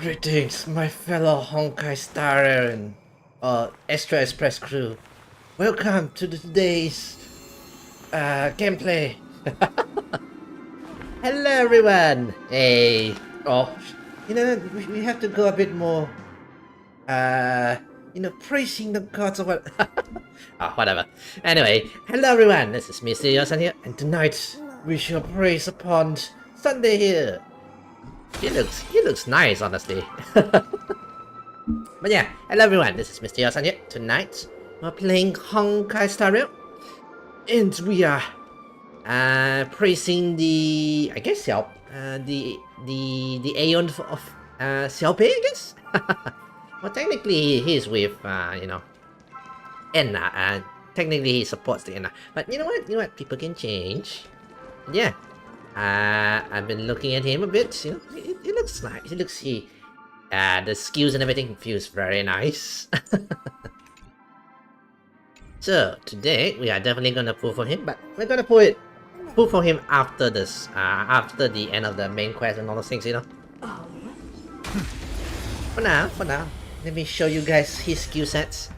Greetings, my fellow honkaistarrail Extra Express crew. Welcome to today's gameplay. Hello, everyone. Hey. Oh, we have to go a bit more. Praising the gods of what. Whatever. Anyway, hello, everyone. This is Mr. Yosan here, and tonight we shall praise upon Sunday here. He looks nice, honestly. But yeah, hello everyone, this is Mr. Yosan here. Tonight, we're playing honkaistarrail. And we are praising the, I guess, the Aeon of Xiaopei, I guess? Well, technically he's with, Enna, and technically he supports the Enna. But you know what, people can change. Yeah. I've been looking at him a bit, he looks nice, the skills and everything feels very nice. So, today, we are definitely gonna pull for him, but we're gonna pull for him after this, after the end of the main quest and all those things, For now, let me show you guys his skill sets.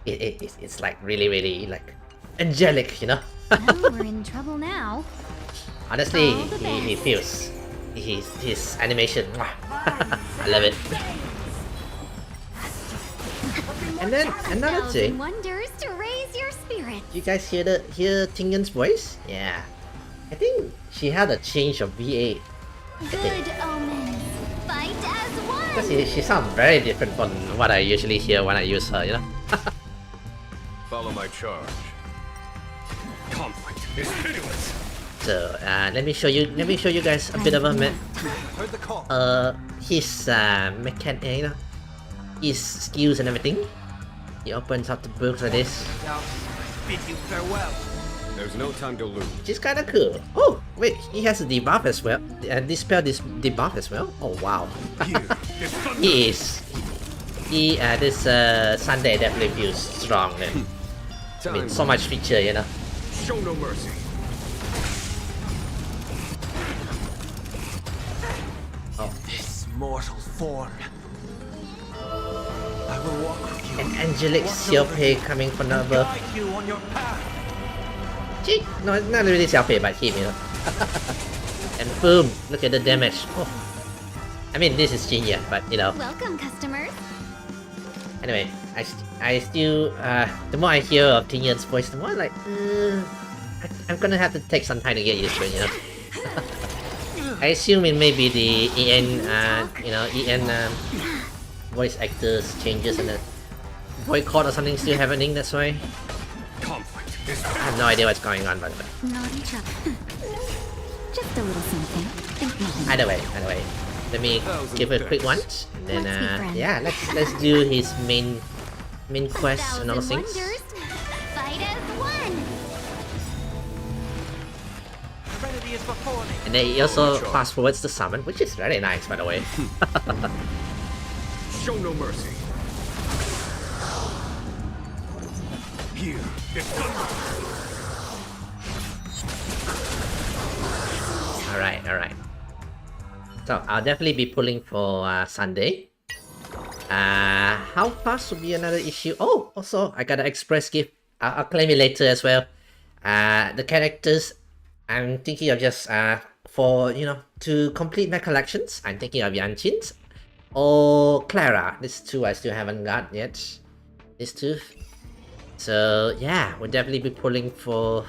It's like really, like, angelic, Well, we're in trouble now. Honestly, he feels his animation. I love it. And then another thing. Wonders to raise your spirit. You guys hear Tingen's voice? Yeah, I think she had a change of VA. Good omens. Fight as one. Because she sounds very different from what I usually hear when I use her. Follow my charge. Conflict is pitiless. So let me show you guys a bit of his mechanic, his skills and everything. He opens up the books like this. Bid you farewell. There's no time to lose. Which is kind of cool. Oh wait, he has a debuff as well. Dispel this debuff as well. Oh wow. This Sunday definitely feels strong. I mean, so much feature, Show no mercy. Oh. This mortal form. I will walk with you. An angelic Xiaopei coming from above. Guide you on your path. Gee, no, not really Xiaopei, but him, And boom, look at the damage. Oh. I mean, this is genius, but Welcome, customers. Anyway, I still, the more I hear of Tinyan's voice, the more like, I'm gonna have to take some time to get used to it, I assume it may be the voice actors changes and the boycott or something still happening, that's why. Conflict is I have no idea what's going on, by the way. Not in trouble. Just a little something. Think nothing. Either way, let me give it a quick once, and then yeah, let's do his main quest and all those things. Wonders. Fight as one. Serenity is before me. And then he also fast forwards the summon, which is very nice, by the way. show no mercy. Here is thunder. Alright. So I'll definitely be pulling for Sunday. How fast will be another issue? Oh, also I got an express gift. I'll claim it later as well. The characters I'm thinking of just for to complete my collections. I'm thinking of Yanchin's or Clara. These two I still haven't got yet. These two. So yeah, we'll definitely be pulling for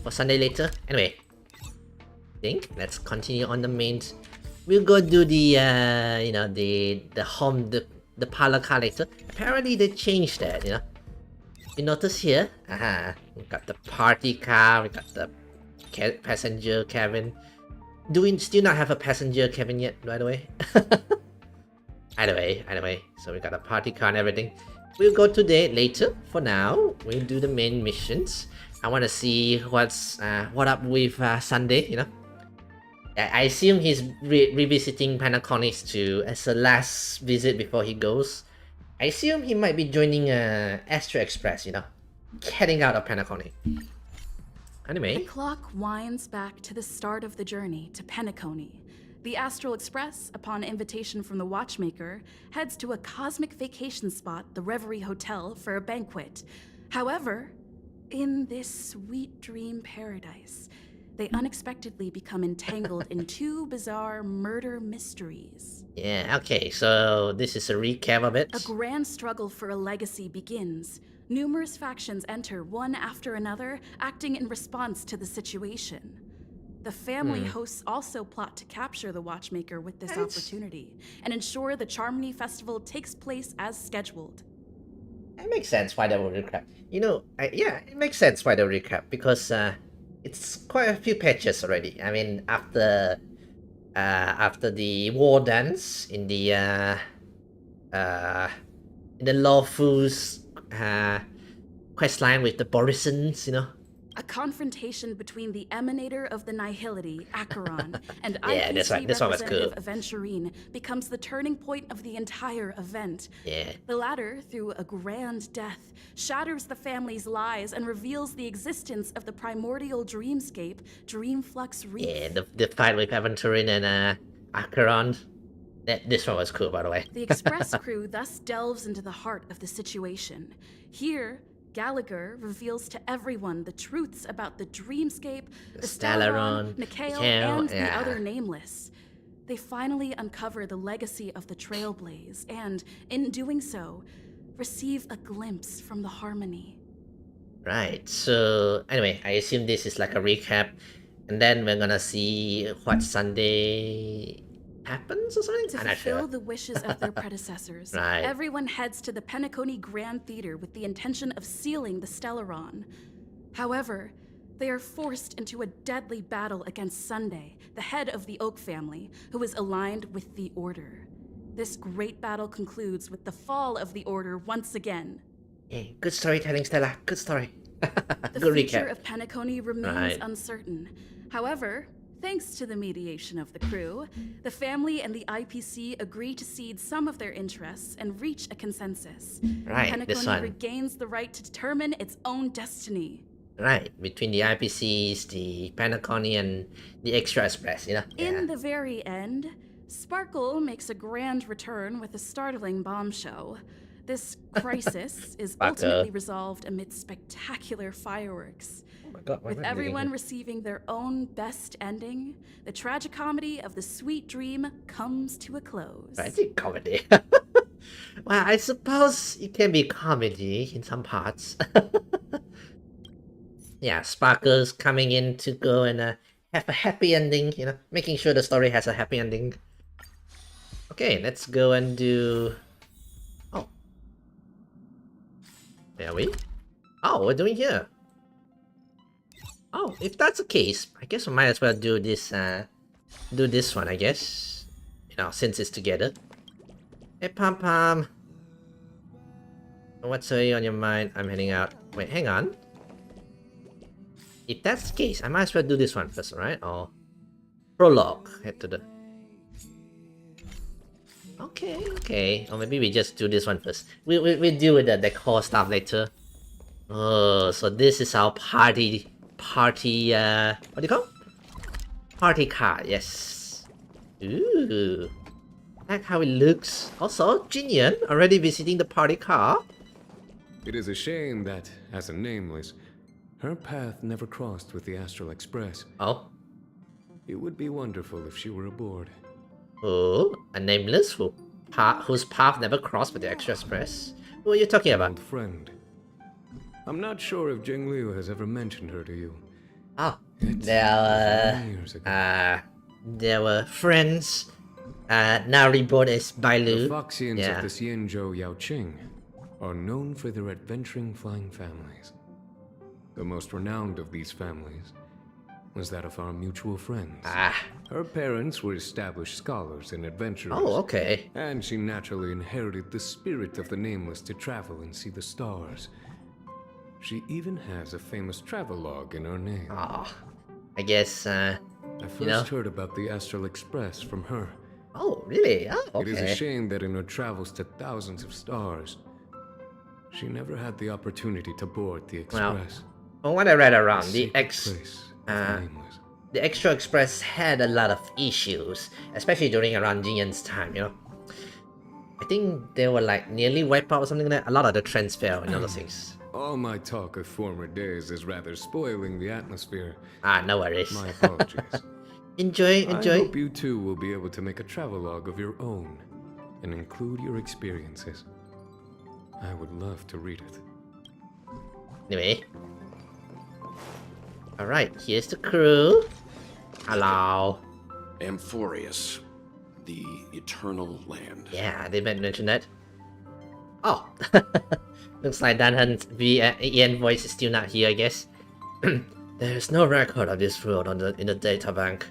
Sunday later. Anyway, let's continue on the main. We'll go do the the parlor car later. Apparently they changed that, You notice here, we got the party car, we got the passenger cabin. Do we still not have a passenger cabin yet, by the way? Either way, so we got a party car and everything. We'll go today later. For now, we'll do the main missions. I want to see what up with Sunday, I assume he's revisiting Panaconis as a last visit before he goes. I assume he might be joining Extra Express, heading out of Penacony. Anyway. The clock winds back to the start of the journey to Penacony, The Astral Express, upon invitation from the watchmaker, heads to a cosmic vacation spot, the Reverie Hotel, for a banquet. However, in this sweet dream paradise, they unexpectedly become entangled in two bizarre murder mysteries. Yeah, okay, so this is a recap of it. A grand struggle for a legacy begins. Numerous factions enter one after another, acting in response to the situation. The family hosts also plot to capture the watchmaker with this opportunity and ensure the Charmony Festival takes place as scheduled. It makes sense why they will recap. You know, yeah, it makes sense why they will recap because it's quite a few patches already. I mean, after the war dance in the Lawful's quest line with the Borisons, you know. A confrontation between the emanator of the Nihility, Acheron, and Yeah, IPC this one was representative cool. Aventurine becomes the turning point of the entire event. Yeah. The latter, through a grand death, shatters the family's lies and reveals the existence of the primordial dreamscape, Dreamflux Reef. Yeah, the fight with Aventurine and Acheron. This one was cool, by the way. The Express crew thus delves into the heart of the situation. Here, Gallagher reveals to everyone the truths about the dreamscape, the Stellaron, Mikhail, and the other nameless. They finally uncover the legacy of the Trailblaze and, in doing so, receive a glimpse from the Harmony. Right, so anyway, I assume this is like a recap, and then we're gonna see what Sunday happens or something? To I'm not fulfill sure. the wishes of their predecessors, Right. everyone heads to the Penacony Grand Theater with the intention of sealing the Stellaron. However, they are forced into a deadly battle against Sunday, the head of the Oak family, who is aligned with the Order. This great battle concludes with the fall of the Order once again. Hey, good storytelling, Stella. Good story. The Good future recap. of Penacony remains Right. uncertain. However, thanks to the mediation of the crew, the family and the IPC agree to cede some of their interests and reach a consensus. Right, this Penacony one. regains the right to determine its own destiny. Right, between the IPCs, the Penacony, and the Extra Express, you know? In the very end, Sparkle makes a grand return with a startling bombshell. This crisis is Sparkle. ultimately resolved amid spectacular fireworks. Oh my god, With everyone receiving their own best ending, the tragicomedy of the sweet dream comes to a close. I think comedy. Well, I suppose it can be comedy in some parts. Yeah, Sparkle's coming in to go and have a happy ending, you know, making sure the story has a happy ending. Okay, let's go and do... Oh. Are we? Oh, we're doing here. Oh, if that's the case, I guess we might as well do this one, I guess. You know, since it's together. Hey, Pom Pom. What's on your mind? I'm heading out. Wait, hang on. If that's the case, I might as well do this one first, right? Or prologue. Head to the... Okay. Or maybe we just do this one first. We'll deal with the decor stuff later. Oh, so this is our party, what do you call? Party card, yes. Ooh. I like how it looks. Also, Jinian already visiting the party car. It is a shame that, as a nameless, her path never crossed with the Astral Express. Oh. It would be wonderful if she were aboard. Oh, a nameless whose path never crossed with the Extra Express? Who are you talking about? Old friend. I'm not sure if Jing Liu has ever mentioned her to you. Oh, It's there years ago. were friends, now reborn as The Bailu. Foxians Yeah. of the Xianzhou Yaoqing are known for their adventuring flying families. The most renowned of these families was that of our mutual friends. Her parents were established scholars and adventurers. Oh, okay. And she naturally inherited the spirit of the Nameless to travel and see the stars. She even has a famous travelogue in her name. Oh, I guess, I first know. heard about the Astral Express from her. Oh, really? Oh, okay. It is a shame that in her travels to thousands of stars, she never had the opportunity to board the Well, Express. From what I read around, the secret X... place of the Nameless. the Extra Express had a lot of issues, especially during around Jinyan's time, you know. I think they were like nearly wiped out or something like that. A lot of the trends fell and other things. All my talk of former days is rather spoiling the atmosphere. Ah, no worries. My apologies. Enjoy. I hope you too will be able to make a travelogue of your own and include your experiences. I would love to read it. Anyway. Alright, here's the crew. Hello. Amphorius, the eternal land. Yeah, they mentioned that. Oh. Looks like Danhan's Ian voice is still not here, I guess. There's no record of this road in the data bank.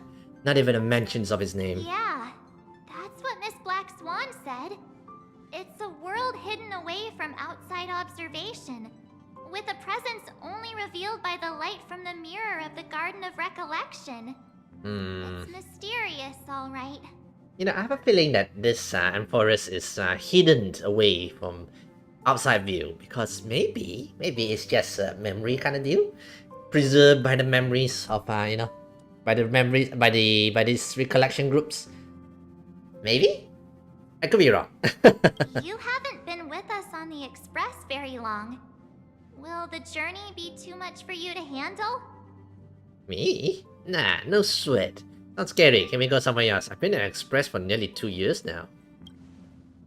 Not even a mentions of his name. Yeah, that's what Miss Black Swan said. It's a world hidden away from outside observation, with a presence only revealed by the light from the mirror of the Garden of Recollection. It's mysterious, all right. You know, I have a feeling that this Amphorus is hidden away from outside view, because maybe it's just a memory kind of deal, preserved by the memories of you know, by these recollection groups. Maybe I could be wrong. You haven't been with us on the Express very long. Will the journey be too much for you to handle? Me? Nah, no sweat. Not scary. Can we go somewhere else? I've been in Express for nearly 2 years now.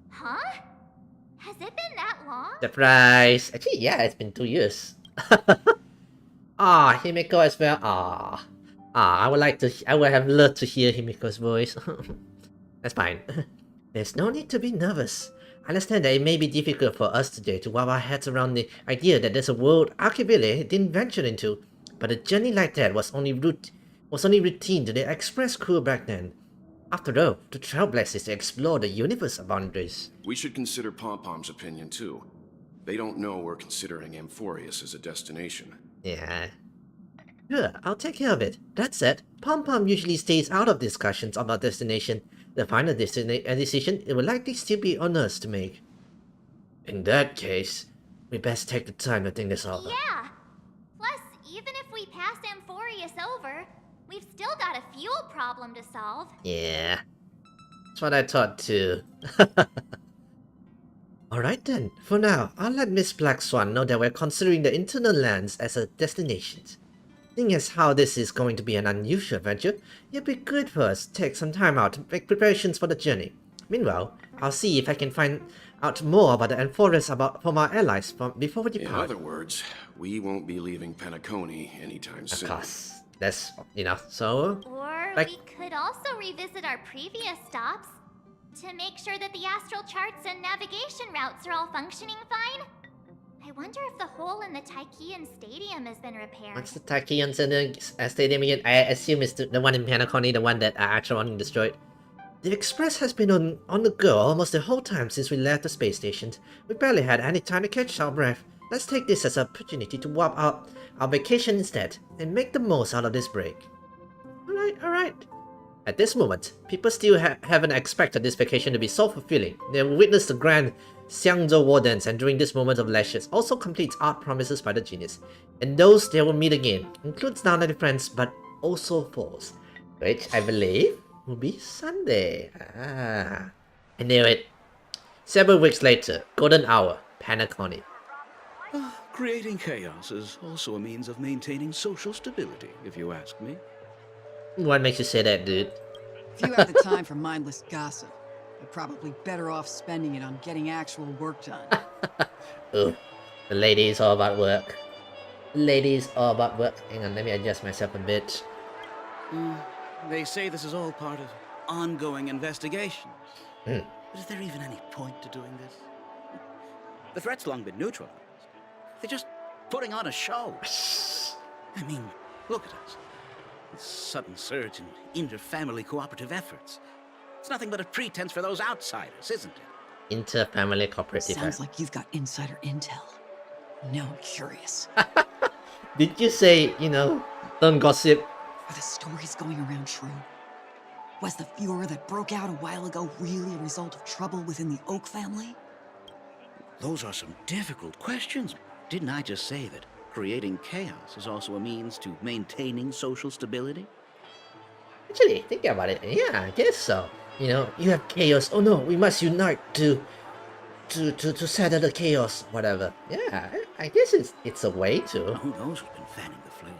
Huh? Has it been that long? Surprise! Actually, yeah, it's been 2 years. Ah, Himiko as well. I would have loved to hear Himiko's voice. That's fine. There's no need to be nervous. I understand that it may be difficult for us today to wrap our heads around the idea that there's a world Archiville didn't venture into, but a journey like that was only routine to the Express crew back then. After all, the Trailblazers explore the universe boundaries. We should consider Pom-Pom's opinion too. They don't know we're considering Amphorius as a destination. Yeah. Sure, I'll take care of it. That said, Pom-Pom usually stays out of discussions about destination. The final decision it will likely still be on us to make. In that case, we best take the time to think this over. Yeah. Plus, even if we pass Amphorius over, we've still got a fuel problem to solve. Yeah. That's what I thought too. Alright then, for now, I'll let Miss Black Swan know that we're considering the internal lands as a destination. Seeing as how this is going to be an unusual adventure, it'd be good for us to take some time out to make preparations for the journey. Meanwhile, I'll see if I can find out more about the Amphorus from our allies before we depart. In other words, we won't be leaving Penacony anytime soon. Of course. That's, you know, so... Or like, we could also revisit our previous stops to make sure that the astral charts and navigation routes are all functioning fine. I wonder if the hole in the Taikian Stadium has been repaired. what's the Taikian Stadium again? I assume it's the one in Penacony, the one that Atron destroyed. The Express has been on the go almost the whole time since we left the space station. We barely had any time to catch our breath. Let's take this as an opportunity to warp up our vacation instead, and make the most out of this break. Alright. At this moment, people still haven't expected this vacation to be so fulfilling. They will witness the grand Xiangzhou War Dance, and during this moment of leisure, also complete art promises by the genius. And those they will meet again includes not only friends, but also foes, which I believe will be Sunday. I knew it. Several weeks later, golden hour, Penacony. Creating chaos is also a means of maintaining social stability, if you ask me. What makes you say that, dude? If you have the time for mindless gossip, you're probably better off spending it on getting actual work done. Ooh, the lady is all about work. Lady is all about work. Hang on, let me adjust myself a bit. They say this is all part of ongoing investigations. But is there even any point to doing this? The threat's long been neutralized. They're just putting on a show. I mean, look at us. This sudden surge in inter-family cooperative efforts. It's nothing but a pretense for those outsiders, isn't it? Inter-family cooperative. Sounds like you've got insider intel. Now I'm curious. Did you say, you know, don't gossip? Are the stories going around true? Was the furor that broke out a while ago really a result of trouble within the Oak family? Those are some difficult questions. Didn't I just say that creating chaos is also a means to maintaining social stability? Actually, thinking about it, yeah, I guess so. You know, you have chaos. Oh no, we must unite to settle the chaos, whatever. Yeah, I guess it's a way to. Who knows who's been fanning the flames?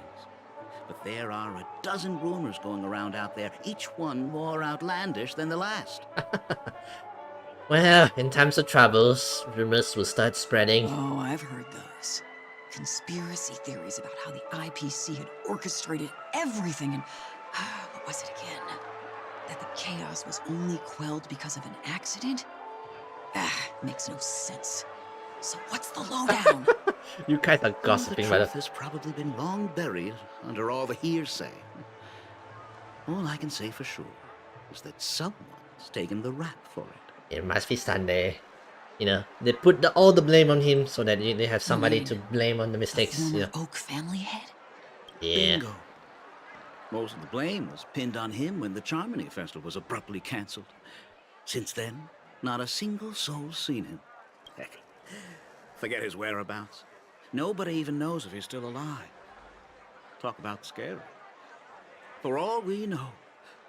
But there are a dozen rumors going around out there, each one more outlandish than the last. Well, in times of troubles, rumors will start spreading. Oh, I've heard those. Conspiracy theories about how the IPC had orchestrated everything and... what was it again? That the chaos was only quelled because of an accident? Makes no sense. So what's the lowdown? You guys are gossiping the about truth has probably been long buried under all the hearsay. All I can say for sure is that someone's taken the rap for it. It must be Sunday. You know, they put all the blame on him so that they have somebody to blame on the mistakes. The You former know. Oak family head? Yeah. Bingo. Most of the blame was pinned on him when the Charmony Festival was abruptly cancelled. Since then, not a single soul's seen him. Heck, forget his whereabouts. Nobody even knows if he's still alive. Talk about scary. For all we know,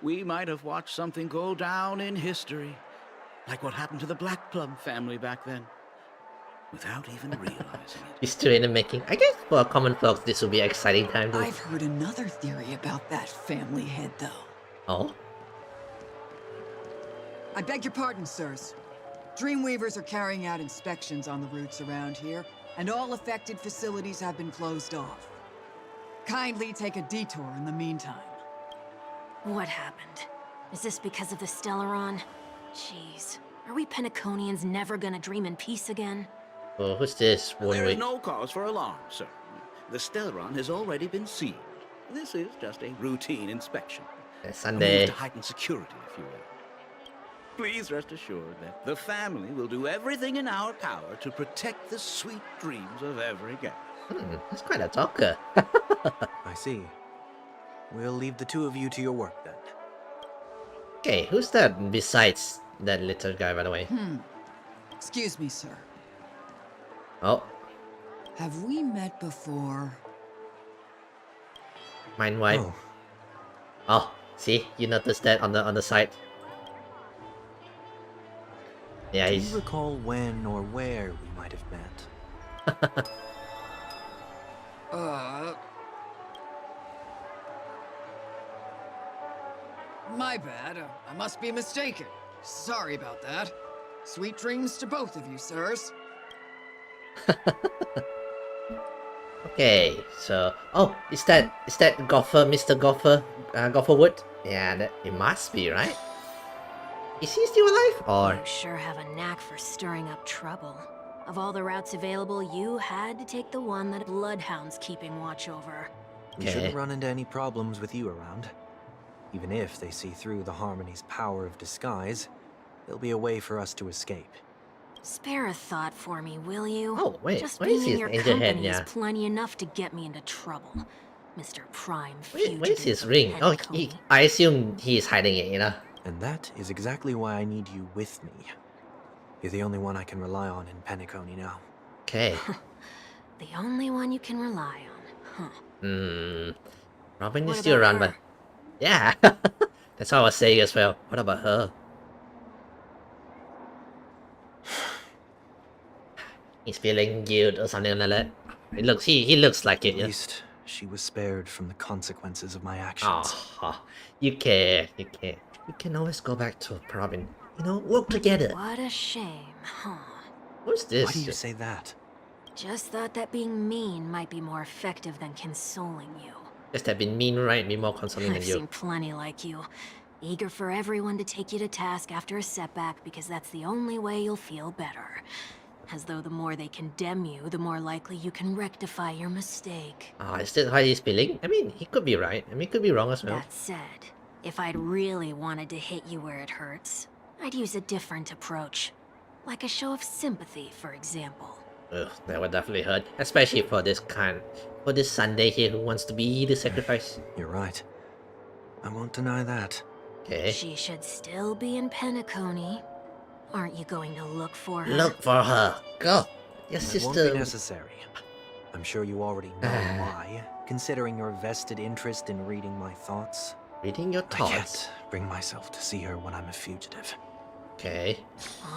we might have watched something go down in history, like what happened to the Black Plum family back then, without even realizing it. It's still in the making. I guess for common folks, this will be an exciting time. I've heard another theory about that family head, though. Oh? I beg your pardon, sirs. Dreamweavers are carrying out inspections on the routes around here, and all affected facilities have been closed off. Kindly take a detour in the meantime. What happened? Is this because of the Stellaron? Jeez, are we Penaconians never gonna dream in peace again? Oh, who's this? There is no cause for alarm, sir. The Stellaron has already been sealed. This is just a routine inspection. Sunday. A move to heighten security, if you will. Please rest assured that the family will do everything in our power to protect the sweet dreams of every guest. That's quite a talker. I see. We'll leave the two of you to your work then. Okay, who's that besides that little guy, by the way? Excuse me, sir. Oh, Have we met before? mind wipe. Oh, Oh, see, you noticed that on the side. Yeah, do he's. you recall when or where we might have met? My bad. I must be mistaken. Sorry about that. Sweet dreams to both of you, sirs. Okay, so is that Gopher, Mr. Gopher, Gopherwood? Yeah, that it must be, right? Is he still alive, or? You sure have a knack for stirring up trouble. Of all the routes available, you had to take the one that Bloodhound's keeping watch over. We shouldn't run into any problems with you around. Even if they see through the Harmony's power of disguise, there'll be a way for us to escape. Spare a thought for me, will you? Oh, wait, Just what is being in his your angel head, company is yeah. plenty enough to get me into trouble. Mr. Prime Wait, where's Fugitive his of ring? Oh, Penacony. I assume he's hiding it, you know? And that is exactly why I need you with me. You're the only one I can rely on in Penacony now. Okay. The only one you can rely on, huh? Robin What is still about around, her? but... Yeah! That's what I was saying as well. What about her? He's feeling guilt or something like that. He looks like it, At yeah. least she was spared from the consequences of my actions. Oh, you care. You can always go back to Robin. You know, work together. What a shame, huh? What's this? Why do you say that? Just thought that being mean might be more effective than consoling you. Just have been mean, right? Be more consoling I've than you. seen plenty like you. Eager for everyone to take you to task after a setback because that's the only way you'll feel better. As though the more they condemn you, the more likely you can rectify your mistake. Ah, is that how he's feeling? I mean, he could be right. I mean, he could be wrong as well. That said, if I'd really wanted to hit you where it hurts, I'd use a different approach. Like a show of sympathy, for example. Ugh, that would definitely hurt. Especially for this Sunday here who wants to be the sacrifice. You're right. I won't deny that. Okay. She should still be in Penacony. Aren't you going to look for her? Look for her. Go. Your That won't be sister. necessary. I'm sure you already know why, considering your vested interest in reading my thoughts. Reading your I thoughts. can't bring myself to see her when I'm a fugitive. Okay.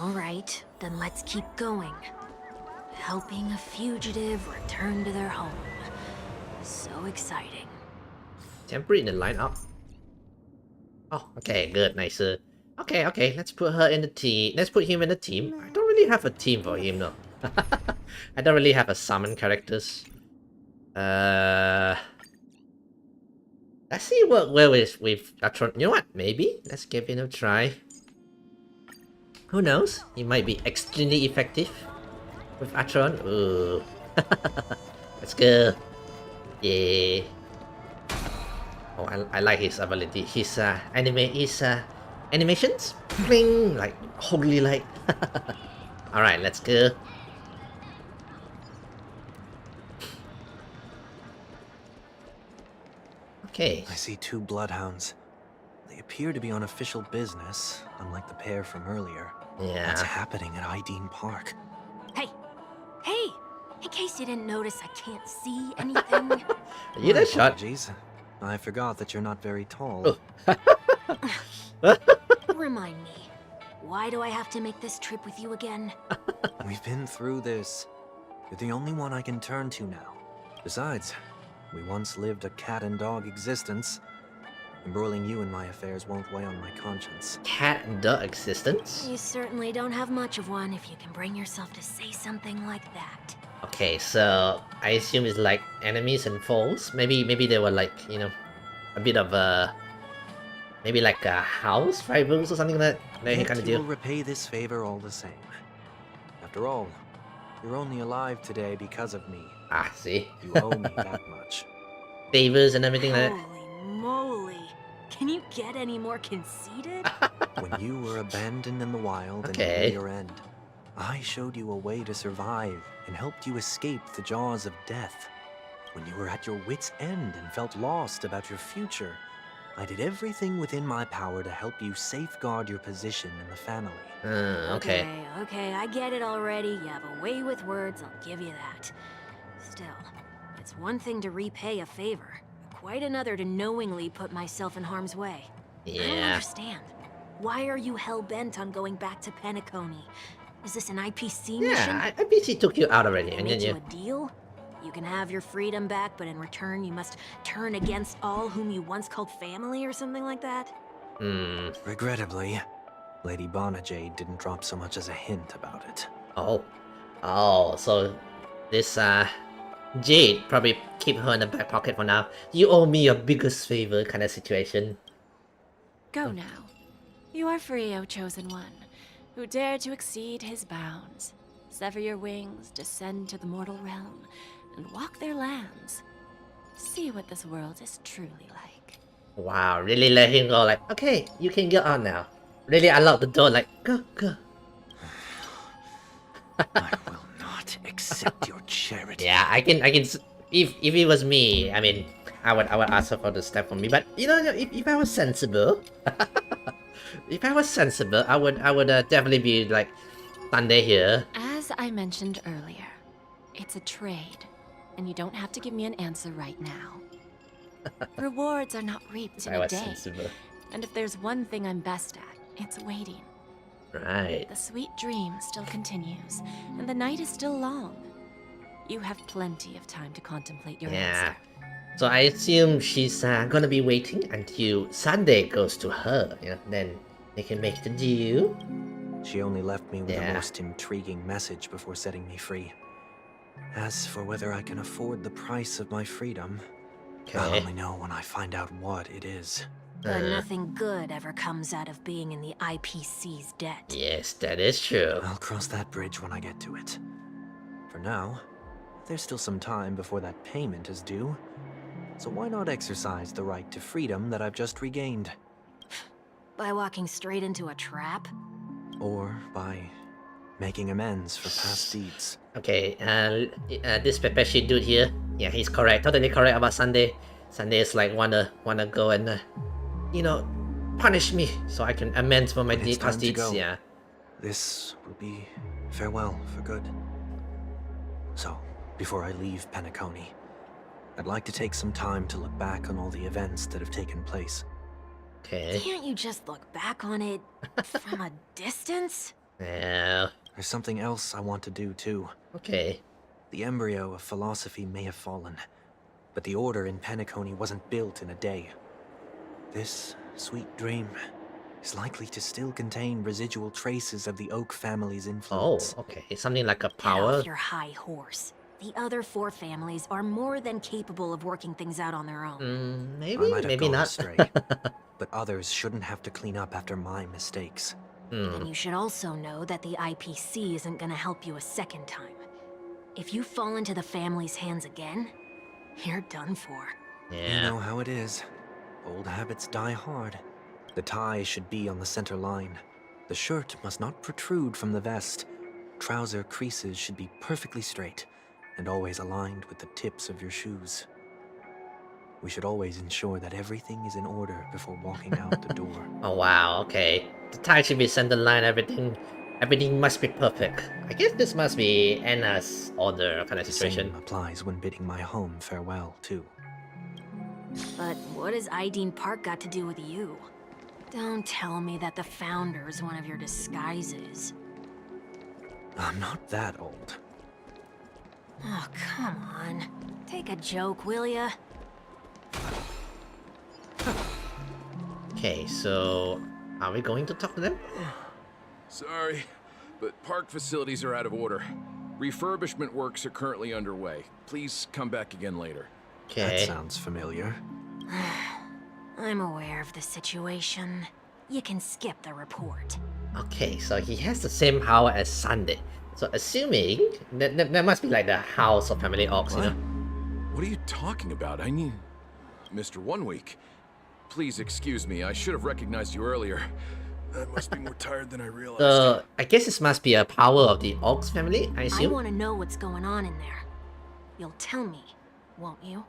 All right, then let's keep going. Helping a fugitive return to their home. So exciting. Temporary in the lineup. Oh, okay, good, nicer. Okay, let's put her in the team. Let's put him in the team. I don't really have a team for him, though. I don't really have a summon characters. Let's see what well with Atron. You know what? Maybe let's give him a try. Who knows? He might be extremely effective with Atron. Ooh. Let's go. Yeah. Oh, I like his ability. His animations, bling, like holy light. All right, let's go. Okay. I see 2 bloodhounds. They appear to be on official business, unlike the pair from earlier. Yeah. What's happening at Ideen Park? Hey! Hey! In case you didn't notice, I can't see anything. You that shot? Apologies. I forgot that you're not very tall. Remind me, why do I have to make this trip with you again? We've been through this. You're the only one I can turn to now. Besides, we once lived a cat and dog existence. Embroiling you in my affairs won't weigh on my conscience. Cat and dog existence? You certainly don't have much of one if you can bring yourself to say something like that. Okay, so I assume it's like enemies and foes. Maybe they were like, you know, a bit of a maybe like a house rivals or something like that kind of You deal. will repay this favor all the same. After all, you're only alive today because of me. Ah, see, You owe me that much. favors and everything like that. Holy moly! Can you get any more conceited? When you were abandoned in the wild and Okay. near your end, I showed you a way to survive and helped you escape the jaws of death. When you were at your wit's end and felt lost about your future, I did everything within my power to help you safeguard your position in the family. Okay. Okay, I get it already. You have a way with words, I'll give you that. Still, it's one thing to repay a favor, quite another to knowingly put myself in harm's way. I don't Yeah. understand. Why are you hell-bent on going back to Penacony? Is this an IPC mission? Yeah, I bet he took you out already, They and then made you you. a deal? You can have your freedom back, but in return you must turn against all whom you once called family or something like that? Hmm. Regrettably, Lady Bonajade didn't drop so much as a hint about it. Oh, so this Jade probably keep her in the back pocket for now. You owe me your biggest favor kind of situation. Go now. You are free, O Chosen One, who dare to exceed his bounds. Sever your wings, descend to the mortal realm, and walk their lands. See what this world is truly like. Wow, really let him go like, okay, you can get on now. Really unlock the door like, go. I will not accept your charity. Yeah, I can if it was me, I mean, I would ask her for the step for me, but you know, if I was sensible, I would definitely be like Sunday here. As I mentioned earlier, it's a trade, and you don't have to give me an answer right now. Rewards are not reaped in I a was day, sensible. and if there's one thing I'm best at, it's waiting. Right. The sweet dream still continues, and the night is still long. You have plenty of time to contemplate your Yeah. answer. So I assume she's gonna be waiting until Sunday goes to her, you know, then they can make the deal. She only left me with Yeah. a most intriguing message before setting me free. As for whether I can afford the price of my freedom, I'll Okay. only know when I find out what it is. But nothing good ever comes out of being in the IPC's debt. Yes, that is true. I'll cross that bridge when I get to it. For now, there's still some time before that payment is due. So why not exercise the right to freedom that I've just regained? By walking straight into a trap? Or by making amends for past deeds. Okay, this Pepeshi dude here, yeah, he's correct, totally correct about Sunday. Sunday is like wanna go and you know, punish me so I can amend for my When it's past time to deeds. go. Yeah. This will be farewell for good. So, before I leave Penacony, I'd like to take some time to look back on all the events that have taken place. Okay. Can't you just look back on it from a distance? Yeah. There's something else I want to do too. Okay. The embryo of philosophy may have fallen, but the order in Penacony wasn't built in a day. This sweet dream is likely to still contain residual traces of the Oak family's Oh, influence. okay. It's something like a Get power. off your high horse. The other 4 families are more than capable of working things out on their own. I Maybe, might have maybe gone not. astray, but others shouldn't have to clean up after my mistakes. And you should also know that the IPC isn't gonna help you a second time. If you fall into the family's hands again, you're done for. Yeah. You know how it is. Old habits die hard. The tie should be on the center line. The shirt must not protrude from the vest. Trouser creases should be perfectly straight and always aligned with the tips of your shoes. We should always ensure that everything is in order before walking out the door. Oh wow, okay. The tie should be center line, everything must be perfect. I guess this must be Anna's order kind of The situation. same applies when bidding my home farewell, too. But what has Ideen Park got to do with you? Don't tell me that the Founder's one of your disguises. I'm not that old. Oh, come on. Take a joke, will ya? Okay, so are we going to talk to them? Sorry, but park facilities are out of order. Refurbishment works are currently underway. Please come back again later. That Okay. sounds familiar. I'm aware of the situation. You can skip the report. Okay, so he has the same power as Sunday. So assuming that must be like the house of family orcs, you know? What are you talking about? I mean, Mr. 1 Week. Please excuse me. I should have recognized you earlier. I must be more tired than I realized. So I guess this must be a power of the orcs family, I I assume. want to know what's going on in there. You'll tell me, won't you?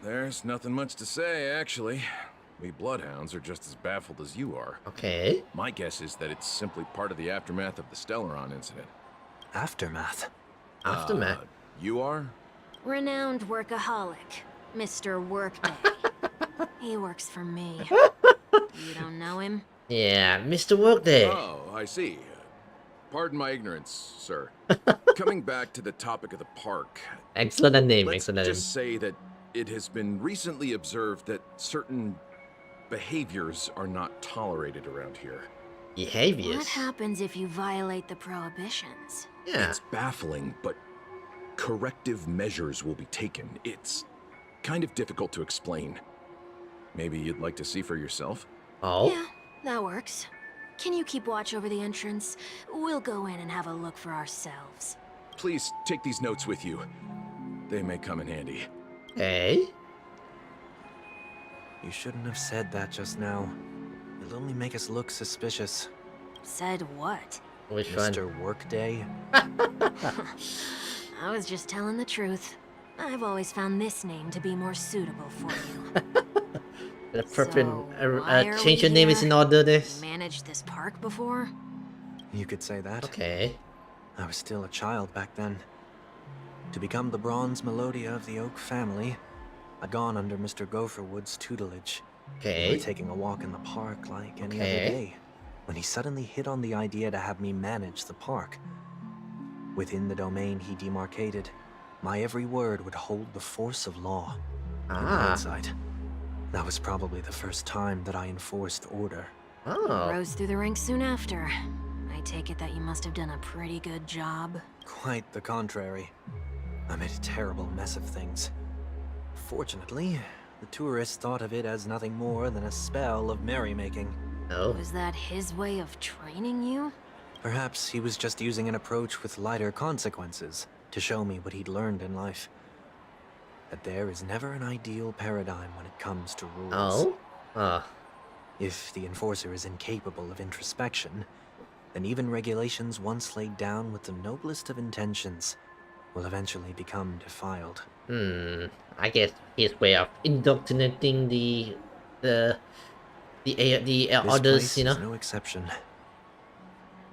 There's nothing much to say, actually. We bloodhounds are just as baffled as you are. Okay. My guess is that it's simply part of the aftermath of the Stellaron incident. Aftermath? Aftermath. You are? Renowned workaholic, Mr. Workday. He works for me. You don't know him? Yeah, Mr. Workday. Oh, I see. Pardon my ignorance, sir. Coming back to the topic of the park. Excellent name, Let's excellent name. just say that it has been recently observed that certain behaviors are not tolerated around here. Behaviors. What happens if you violate the prohibitions? Yeah. It's baffling, but corrective measures will be taken. It's kind of difficult to explain. Maybe you'd like to see for yourself? Oh. Yeah, that works. Can you keep watch over the entrance? We'll go in and have a look for ourselves. Please take these notes with you. They may come in handy. Okay. You shouldn't have said that just now. It'll only make us look suspicious. Said what? Which one? Mr. Workday? I was just telling the truth. I've always found this name to be more suitable for you. The appropriate So, why are change we your name is here? in order. This. Managed this park before? You could say that. Okay. I was still a child back then. To become the bronze Melodia of the Oak family, I'd gone under Mr. Gopherwood's tutelage. We Okay. were taking a walk in the park like any other Okay. day, when he suddenly hit on the idea to have me manage the park. Within the domain he demarcated, my every word would hold the force of law. In Ah. hindsight, that was probably the first time that I enforced order. Oh. Rose through the ranks soon after. I take it that you must have done a pretty good job. Quite the contrary. I made a terrible mess of things. Fortunately, the tourists thought of it as nothing more than a spell of merrymaking. Oh. Was that his way of training you? Perhaps he was just using an approach with lighter consequences to show me what he'd learned in life. That there is never an ideal paradigm when it comes to rules. Oh. Ah. If the enforcer is incapable of introspection, then even regulations once laid down with the noblest of intentions will eventually become defiled. I guess his way of indoctrinating the This others, place you is know, no exception.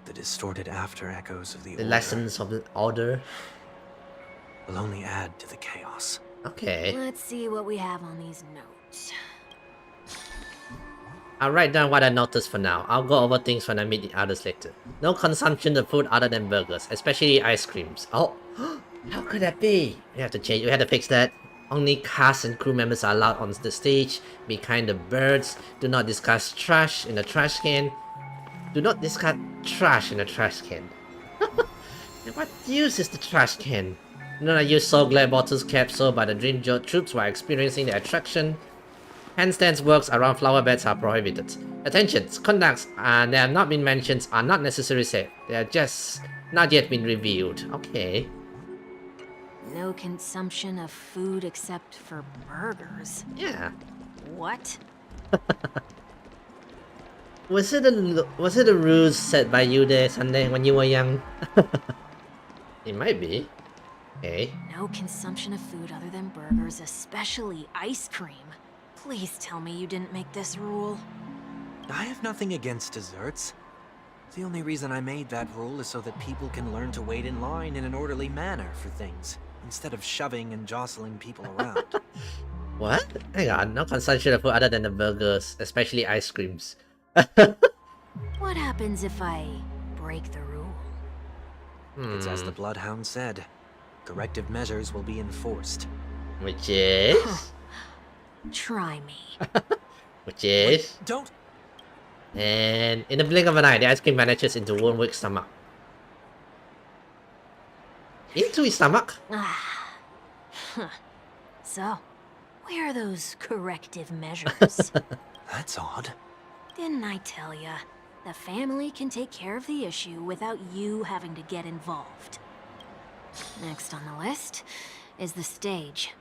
The distorted after echoes of the the order lessons of the order. will only add to the chaos. Okay. Let's see what we have on these notes. I'll write down what I noticed for now. I'll go over things when I meet the others later. No consumption of food other than burgers, especially ice creams. Oh, how could that be? We have to change. We have to fix that. Only cast and crew members are allowed on the stage. Be kind to birds. Do not discuss trash in the trash can. Do not discard trash in the trash can. What use is the trash can? Do not use Soul Glare bottles kept sold by the Dream Jolt troops while experiencing the attraction. Handstands works around flower beds are prohibited. Attentions, conducts that have not been mentioned are not necessarily safe. They are just not yet been revealed. Okay. No consumption of food except for burgers. Yeah. What? Was it a ruse set by you there, Sunday, when you were young? It might be. Okay. No consumption of food other than burgers, especially ice cream. Please tell me you didn't make this rule. I have nothing against desserts. The only reason I made that rule is so that people can learn to wait in line in an orderly manner for things, instead of shoving and jostling people around. What? Hang on, no consumption of food other than the burgers, especially ice creams. What happens if I break the rule? It's as the Bloodhound said. Corrective measures will be enforced. Which is? Try me. Which is? Wait, don't! And in the blink of an eye, the ice cream vanishes into Wormwick's stomach. Into his stomach? So, where are those corrective measures? That's odd. Didn't I tell ya? The family can take care of the issue without you having to get involved. Next on the list is the stage.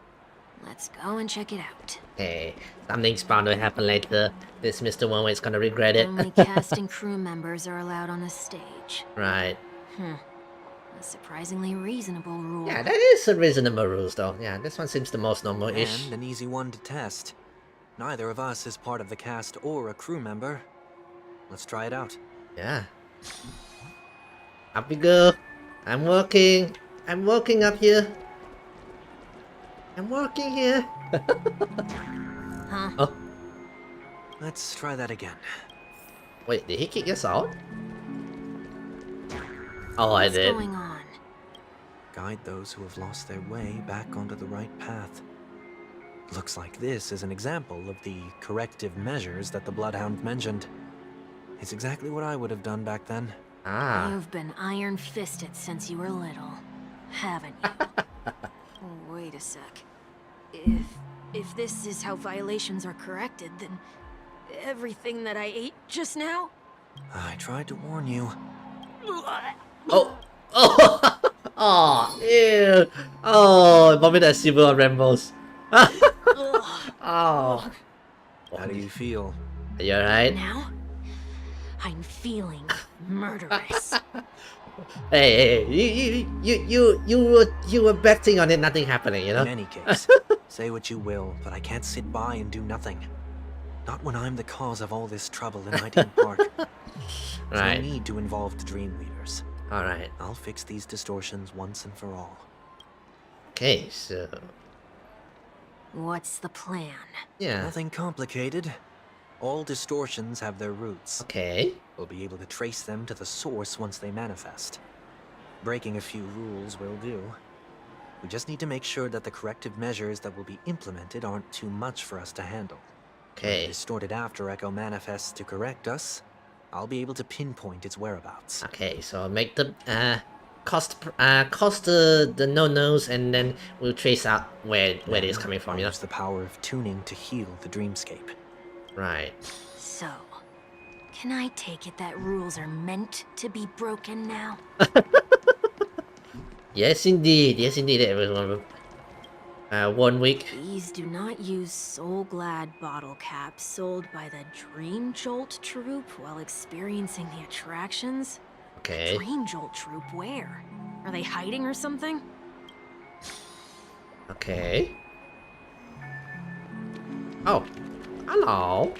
Let's go and check it out. Hey, something's bound to happen later. This Mr. One-Way's gonna regret it. Only cast and crew members are allowed on the stage. Right. A surprisingly reasonable rule. Yeah, that is a reasonable rules though. Yeah, this one seems the most normal-ish. And an easy one to test. Neither of us is part of the cast or a crew member. Let's try it out. Yeah. Up we go. I'm working. I'm working up here. I'm working here. Huh? Oh. Let's try that again. Wait, did he kick us out? Oh, I did. What's going on? Guide those who have lost their way back onto the right path. Looks like this is an example of the corrective measures that the Bloodhound mentioned. It's exactly what I would have done back then. You've been iron-fisted since you were little, haven't you? Wait a sec. If this is how violations are corrected, then everything that I ate just now? I tried to warn you. Oh! Oh! Oh! Ew! Oh! Vomit as silver on Rambo's. Oh! How do you feel? Are you alright? Now, I'm feeling murderous. Hey, you were betting on it, nothing happening, you know? In any case, say what you will, but I can't sit by and do nothing. Not when I'm the cause of all this trouble in Nightingale Park. There's Right. no need to involve the Dreamweavers. Alright. I'll fix these distortions once and for all. Okay, so... What's the plan? Yeah. Nothing complicated. All distortions have their roots. Okay. We'll be able to trace them to the source once they manifest. Breaking a few rules will do. We just need to make sure that the corrective measures that will be implemented aren't too much for us to handle. Okay. Distorted after Echo manifests to correct us, I'll be able to pinpoint its whereabouts. Okay, so make the cost the no-nos, and then we'll trace out where it is coming from, you know? Use the power of tuning to heal the dreamscape. Right. So, can I take it that rules are meant to be broken now? Yes, indeed. Yes, indeed. Everyone. 1 week. Please do not use Soul Glad bottle caps sold by the Dream Jolt troupe while experiencing the attractions. Okay. Dream Jolt troupe, where? Are they hiding or something? Okay. Oh. Hello.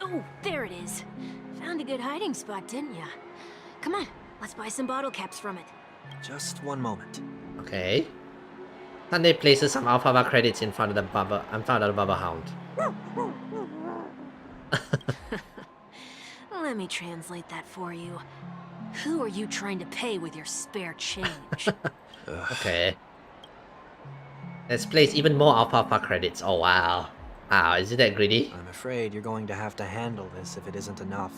Oh, there it is. Found a good hiding spot, didn't ya? Come on, let's buy some bottle caps from it. Just one moment. Okay. Sunday places some Alpha credits in front of the Bubba Hound. Let me translate that for you. Who are you trying to pay with your spare change? Okay. Let's place even more alfalfa credits. Oh wow. Wow, is it that greedy? I'm afraid you're going to have to handle this if it isn't enough.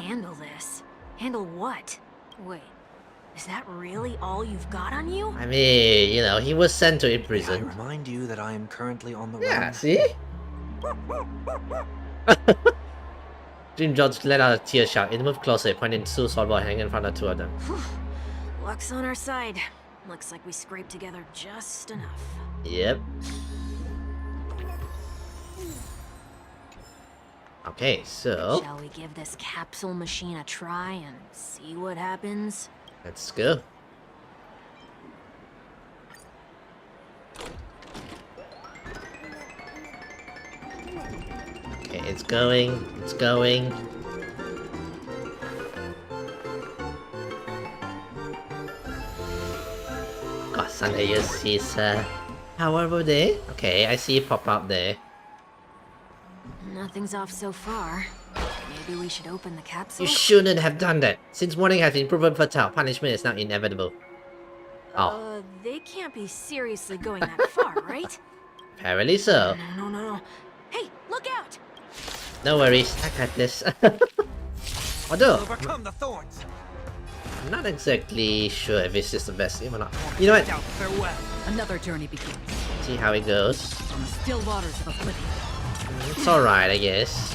Handle this? Handle what? Wait, is that really all you've got on you? I mean, you know, he was sent to May I prison. remind you that I am currently on the Yeah, run? see? Jim Jones let out a tear shout. It moved closer, pointing to two swordboard hanging in front of two of them. Luck's on our side. Looks like we scraped together just enough. Yep. Okay, so Shall we give this capsule machine a try and see what happens? let's go. Okay, it's going. It's going. God, Sunday is his however day. Okay, I see it pop up there. Nothing's off so far. Maybe we should open the capsule? You shouldn't have done that. Since warning has been proven fatal, punishment is now inevitable. Oh, They can't be seriously going that far, right? apparently so. No. Hey, look out! No worries, I got this. Although, Overcome the thorns. I'm not exactly sure if this is the best game or not. You know what? Farewell. Another journey begins See how it goes. on the still waters of oblivion. It's alright, I guess.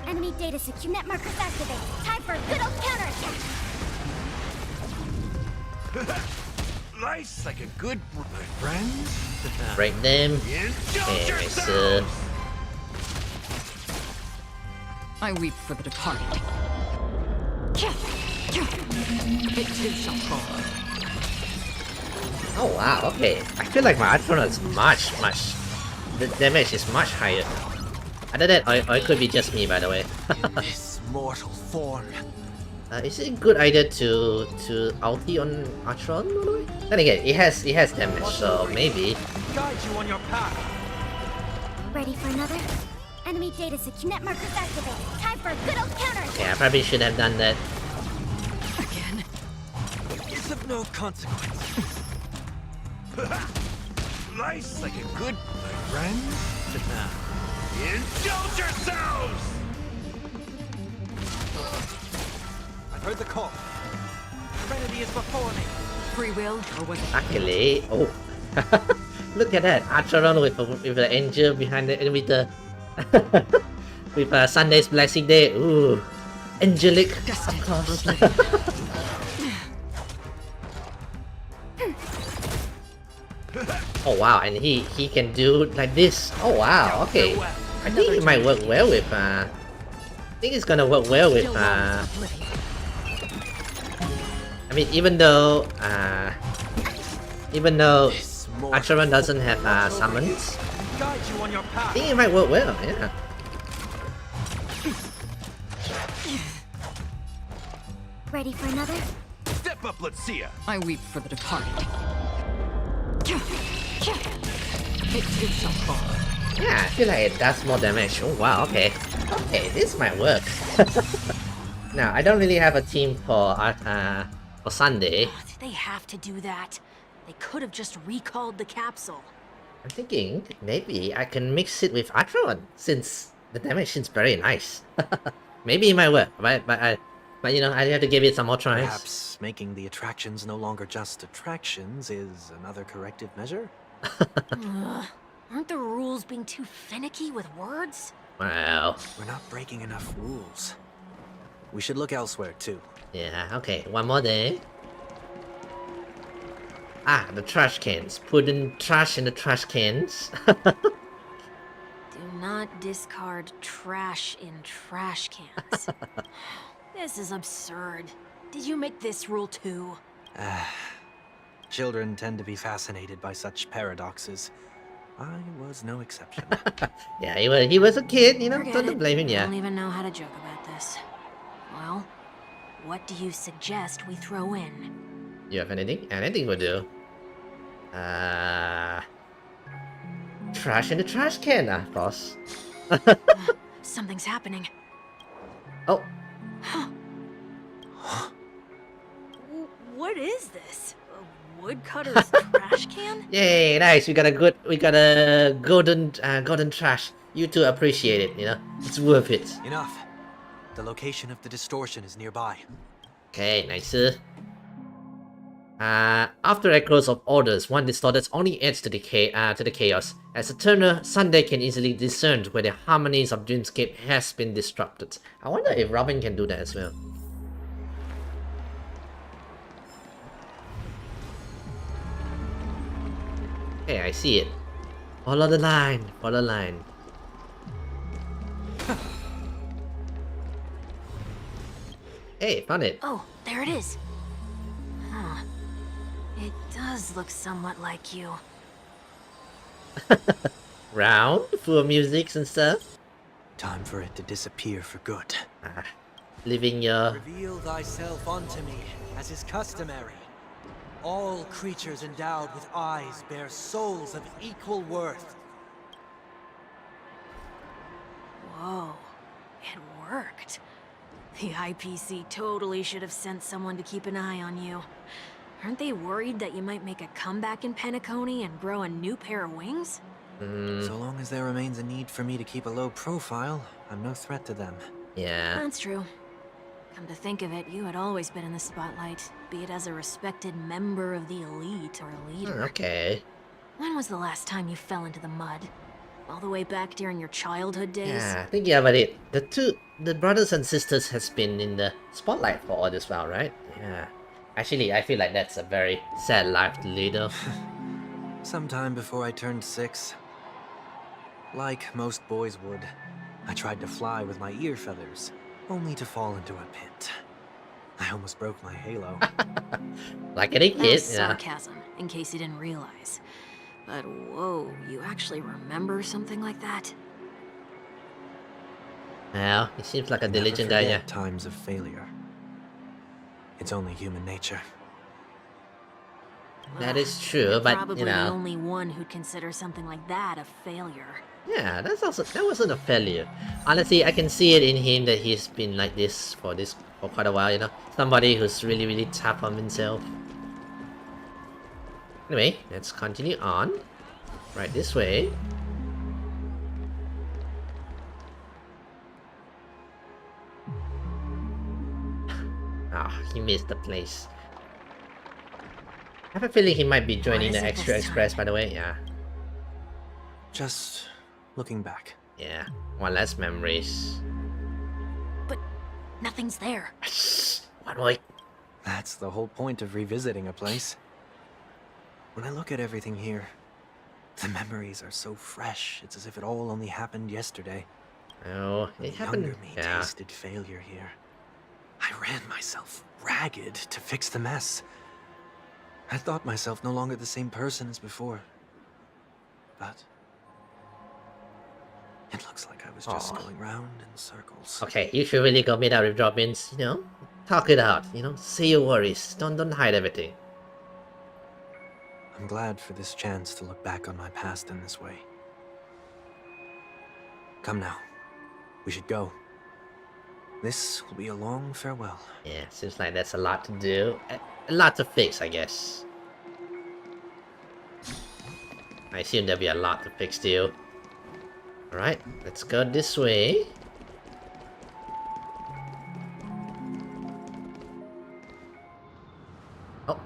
Enemy data secure net markers activated. Time for a good old counterattack. Life's like a good my friends. Break them. Indulge Okay, so yourselves! I weep for the departed. It too shall fall. oh wow, okay. I feel like my Atron is much. The damage is much higher. Other than that, or it could be just me, by the way. This mortal form. Is it a good idea to ulti on Atron? By the way? Then again, it has damage, so maybe. Guide you on your path. Ready for another? Enemy data secure net markers activated. Time for a good old counterattack. Yeah, I probably should have done that. Again. It's of no consequence. Life's like a good my friends. Indulge yourselves! I've heard the call. Serenity is before me. Free will, or was it Luckily, oh, look at that Atron with the angel behind it, with the with Sunday's blessing there. Ooh, angelic, destined of for course. oblivion? Oh wow, and he can do like this. Oh wow, okay. I think it might work well with I think it's gonna work well with Still waters of oblivion. I mean even though This mortal Atron doesn't have summons, guide you on your I path. think it might work well, yeah. Ready for another? Step up, let's see ya. I weep for the departed. It too shall fall. Yeah, I feel like it does more damage. Oh wow, okay. Okay, this might work. Now, I don't really have a team for Sunday. Did they have to do that? They could have just recalled the capsule. I'm thinking maybe I can mix it with Atron since the damage seems very nice. Maybe it might work, but you know, I have to give it some more tries. Perhaps making the attractions no longer just attractions is another corrective measure? Ugh, aren't the rules being too finicky with words? Wow. We're not breaking enough rules. We should look elsewhere too. Yeah, okay, one more day. Ah, the trash cans. Putting trash in the trash cans. Do not discard trash in trash cans. This is absurd. Did you make this rule too? Children tend to be fascinated by such paradoxes. I was no exception. Yeah, he was a kid, you know, Forget don't it. blame him, I yeah. don't even know how to joke about this. Well, what do you suggest we throw in? You have anything? Anything will do. Trash in the trash can, boss. Something's happening. Oh. What is this? A woodcutter's trash can? Yay, nice. We got a golden trash. You two appreciate it, you know? It's worth it. Enough. The location of the distortion is nearby. Okay, nice. After echoes of orders, one distorted only adds to the chaos. As a turner, Sunday can easily discern where the harmonies of Dreamscape has been disrupted. I wonder if Robin can do that as well. Okay, I see it. Follow the line, follow the line. Hey, found it. Oh, there it is. Huh. It does look somewhat like you. Round, full of music and stuff. Time for it to disappear for good. Leaving your... Reveal thyself unto me, as is customary. All creatures endowed with eyes bear souls of equal worth. Whoa, it worked. The IPC totally should have sent someone to keep an eye on you. Aren't they worried that you might make a comeback in Penacony and grow a new pair of wings? So long as there remains a need for me to keep a low profile, I'm no threat to them. Yeah. That's true. Come to think of it, you had always been in the spotlight, be it as a respected member of the elite or leader. Okay. When was the last time you fell into the mud? All the way back during your childhood days? Yeah, thinking about it, the brothers and sisters has been in the spotlight for all this while, right? Yeah. Actually, I feel like that's a very sad life to lead. Sometime before I turned 6, like most boys would, I tried to fly with my ear feathers, only to fall into a pit. I almost broke my halo. Like any kid, that was sarcasm, in case you didn't realize. But whoa, you actually remember something like that? Well, he seems like a diligent guy, yeah. Times of failure. It's only human nature. That is true, You're but probably you know. the only one who'd consider something like that a failure. Yeah, that wasn't a failure. Honestly, I can see it in him that he's been like this for quite a while, you know. Somebody who's really tough on himself. Anyway, let's continue on. Right this way. He missed the place. I have a feeling he might be joining the Extra Express, by the way. Yeah. Just looking back. Yeah. One less memories. But nothing's there. One way. That's the whole point of revisiting a place. When I look at everything here, the memories are so fresh. It's as if it all only happened yesterday. Oh, it happened. Younger me tasted failure here. I ran myself ragged to fix the mess. I thought myself no longer the same person as before. But it looks like I was just going round in circles. Okay, you should really go meet up with Robins, you know? Talk it out, you know? Say your worries. Don't hide everything. I'm glad for this chance to look back on my past in this way. Come now. We should go. This will be a long farewell. Yeah, seems like there's a lot to do. A lot to fix, I guess. I assume there'll be a lot to fix too. Alright, let's go this way. Oh.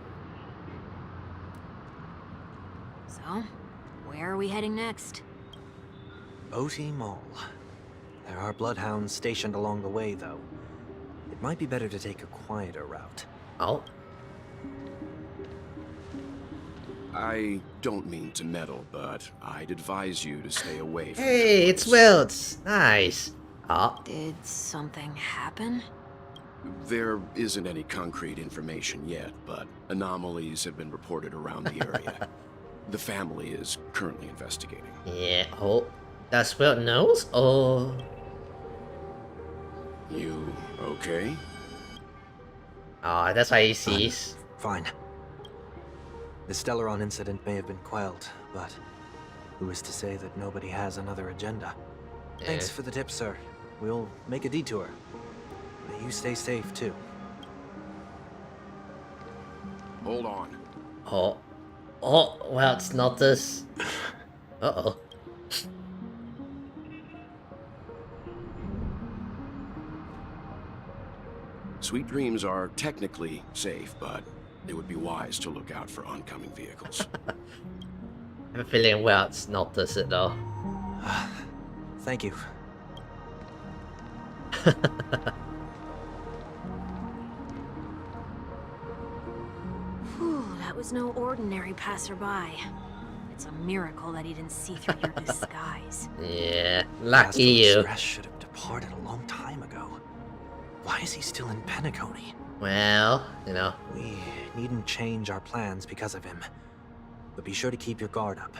So, where are we heading next? Oti Mall. There are bloodhounds stationed along the way, though. It might be better to take a quieter route. Oh. I don't mean to meddle, but I'd advise you to stay away from Hey, it's Wilts. Nice. Oh. Did something happen? There isn't any concrete information yet, but anomalies have been reported around the area. The family is currently investigating. Yeah, oh. Does Wilt knows, or... You okay? Oh, that's why he sees. Fine. The Stellaron incident may have been quelled, but who is to say that nobody has another agenda? Thanks for the tip, sir. We'll make a detour. But you stay safe, too. Hold on. Oh. Oh, well, it's not this. Uh-oh. Sweet Dreams are technically safe, but it would be wise to look out for oncoming vehicles. I have a feeling, well, it's not this at all. Thank you. Whew, that was no ordinary passerby. It's a miracle that he didn't see through your disguise. Yeah, lucky you. Astral Express should have departed a long time ago. Why is he still in Penacony? Well, you know. We needn't change our plans because of him. But be sure to keep your guard up.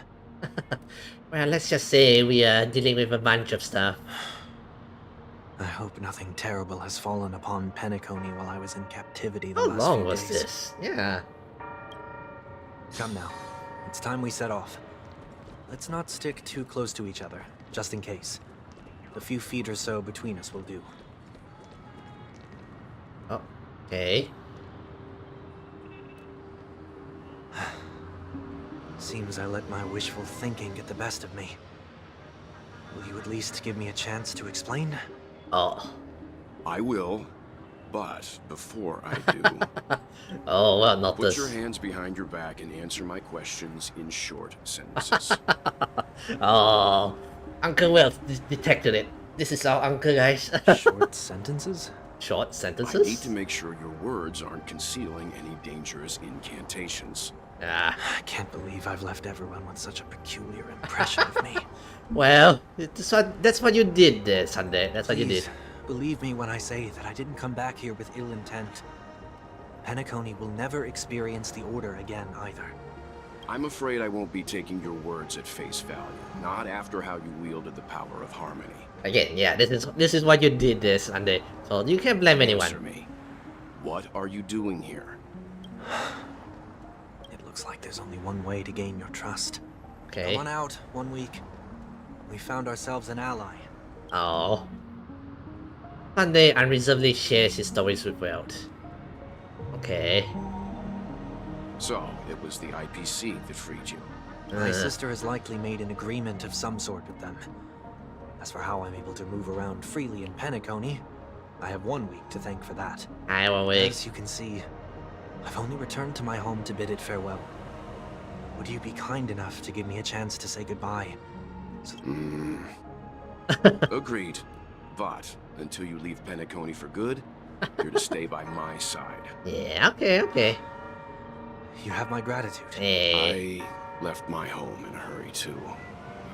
Well, let's just say we are dealing with a bunch of stuff. I hope nothing terrible has fallen upon Penacony while I was in captivity the How last long few was days. this? Yeah. Come now. It's time we set off. Let's not stick too close to each other, just in case. A few feet or so between us will do. Oh, okay. Seems I let my wishful thinking get the best of me. Will you at least give me a chance to explain? Oh. I will, but before I do, Oh, well, not put this. your hands behind your back and answer my questions in short sentences. Oh, Uncle Will detected it. This is our uncle, guys. Short sentences? Short I sentences? need to make sure your words aren't concealing any dangerous incantations. Ah, I can't believe I've left everyone with such a peculiar impression of me. well, that's what you did there, Sunday. That's what you did. Please, believe me when I say that I didn't come back here with ill intent. Penacony will never experience the Order again, either. I'm afraid I won't be taking your words at face value, not after how you wielded the power of harmony. Again, yeah, this is what you did there, Sunday. So you can't blame anyone. Answer me. What are you doing here? It looks like there's only one way to gain your trust. Okay. Come on out, 1 week. We found ourselves an ally. Oh. Sunday unreservedly shares his stories with Welt. Okay. So, it was the IPC that freed you. My sister has likely made an agreement of some sort with them. As for how I'm able to move around freely in Penacony, I have 1 week to thank for that. Hi, 1 week. As you can see, I've only returned to my home to bid it farewell. Would you be kind enough to give me a chance to say goodbye? Agreed. But, until you leave Penacony for good, you're to stay by my side. Yeah, okay, okay. You have my gratitude. Hey. I left my home in a hurry, too.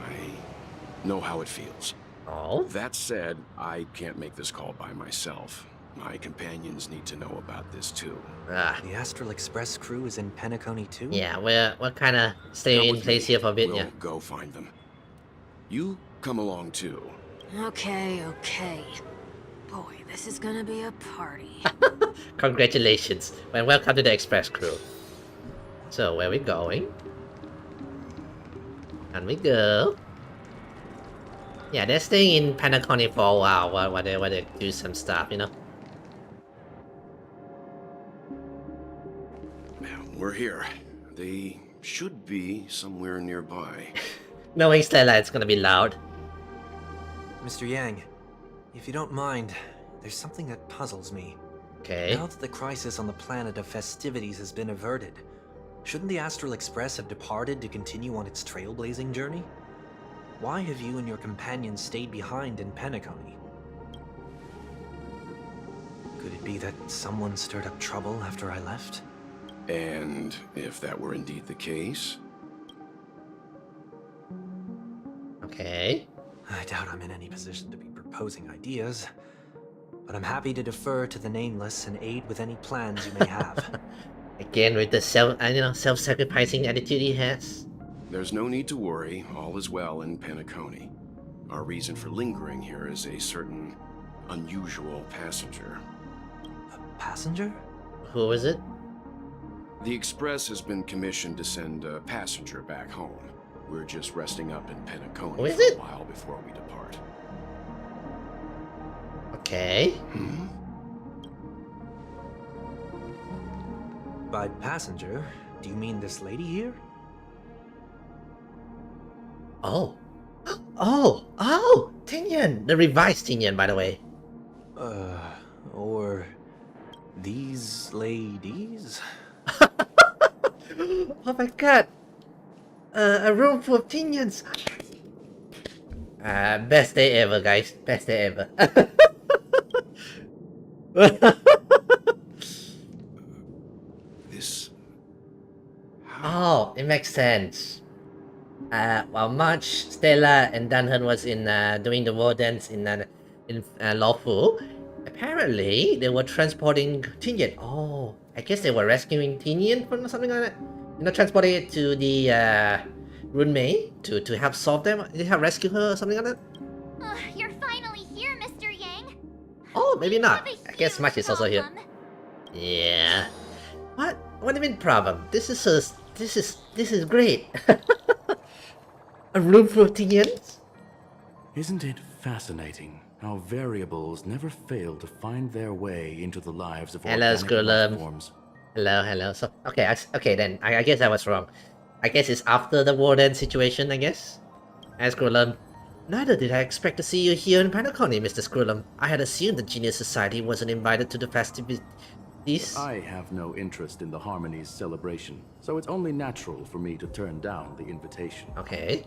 I know how it feels. Oh? That said, I can't make this call by myself. My companions need to know about this, too. Ah. The Astral Express crew is in Penacony, too? Yeah, we're kind of staying Come in with place me. here for a bit, We'll yeah. go find them. You come along, too. Okay. Boy, this is gonna be a party. Congratulations, and welcome to the Express crew. So, where we going? Can we go? Yeah, they're staying in Penacony for a while while they do some stuff, you know? We're here. They should be somewhere nearby. Knowing Stella, it's gonna be loud. Mr. Yang, if you don't mind, there's something that puzzles me. Okay. Now that the crisis on the planet of festivities has been averted, shouldn't the Astral Express have departed to continue on its trailblazing journey? Why have you and your companions stayed behind in Penacony? Could it be that someone stirred up trouble after I left? And if that were indeed the case, Okay. I doubt I'm in any position to be proposing ideas, but I'm happy to defer to the Nameless and aid with any plans you may have. Again with the self-sacrificing attitude he has. there's no need to worry. All is well in Penacony. Our reason for lingering here is a certain unusual passenger. A passenger? Who was it? The Express has been commissioned to send a passenger back home. We're just resting up in Penacony Oh, is for it? a while before we depart. Okay. By passenger, do you mean this lady here? Oh. Oh! Tinian! The revised Tinian, by the way. Or these ladies? Oh my god! A room full of Tinians! Best day ever, guys. Best day ever. This... Oh, it makes sense. While March, Stella, and Dunhan was in doing the war dance in Lawful, apparently they were transporting Tinian. Oh, I guess they were rescuing Tinian from something like that. You know, transporting it to the roommate to help solve them. Did they help rescue her or something like that? You're finally here, Mr. Yang. Oh, maybe We not. have a I guess March is also here. problem. Yeah. What? What do you mean problem? This is great. A room full of Tinians? Isn't it fascinating how variables never fail to find their way into the lives of Hello, organic life Skrulum. forms? Hello. So, okay, then. I guess I was wrong. I guess it's after the warden situation, I guess? As Skrulum. Neither did I expect to see you here in Penacony, Mr. Skrulum. I had assumed the Genius Society wasn't invited to the festivities. I have no interest in the Harmony's celebration, so it's only natural for me to turn down the invitation. Okay.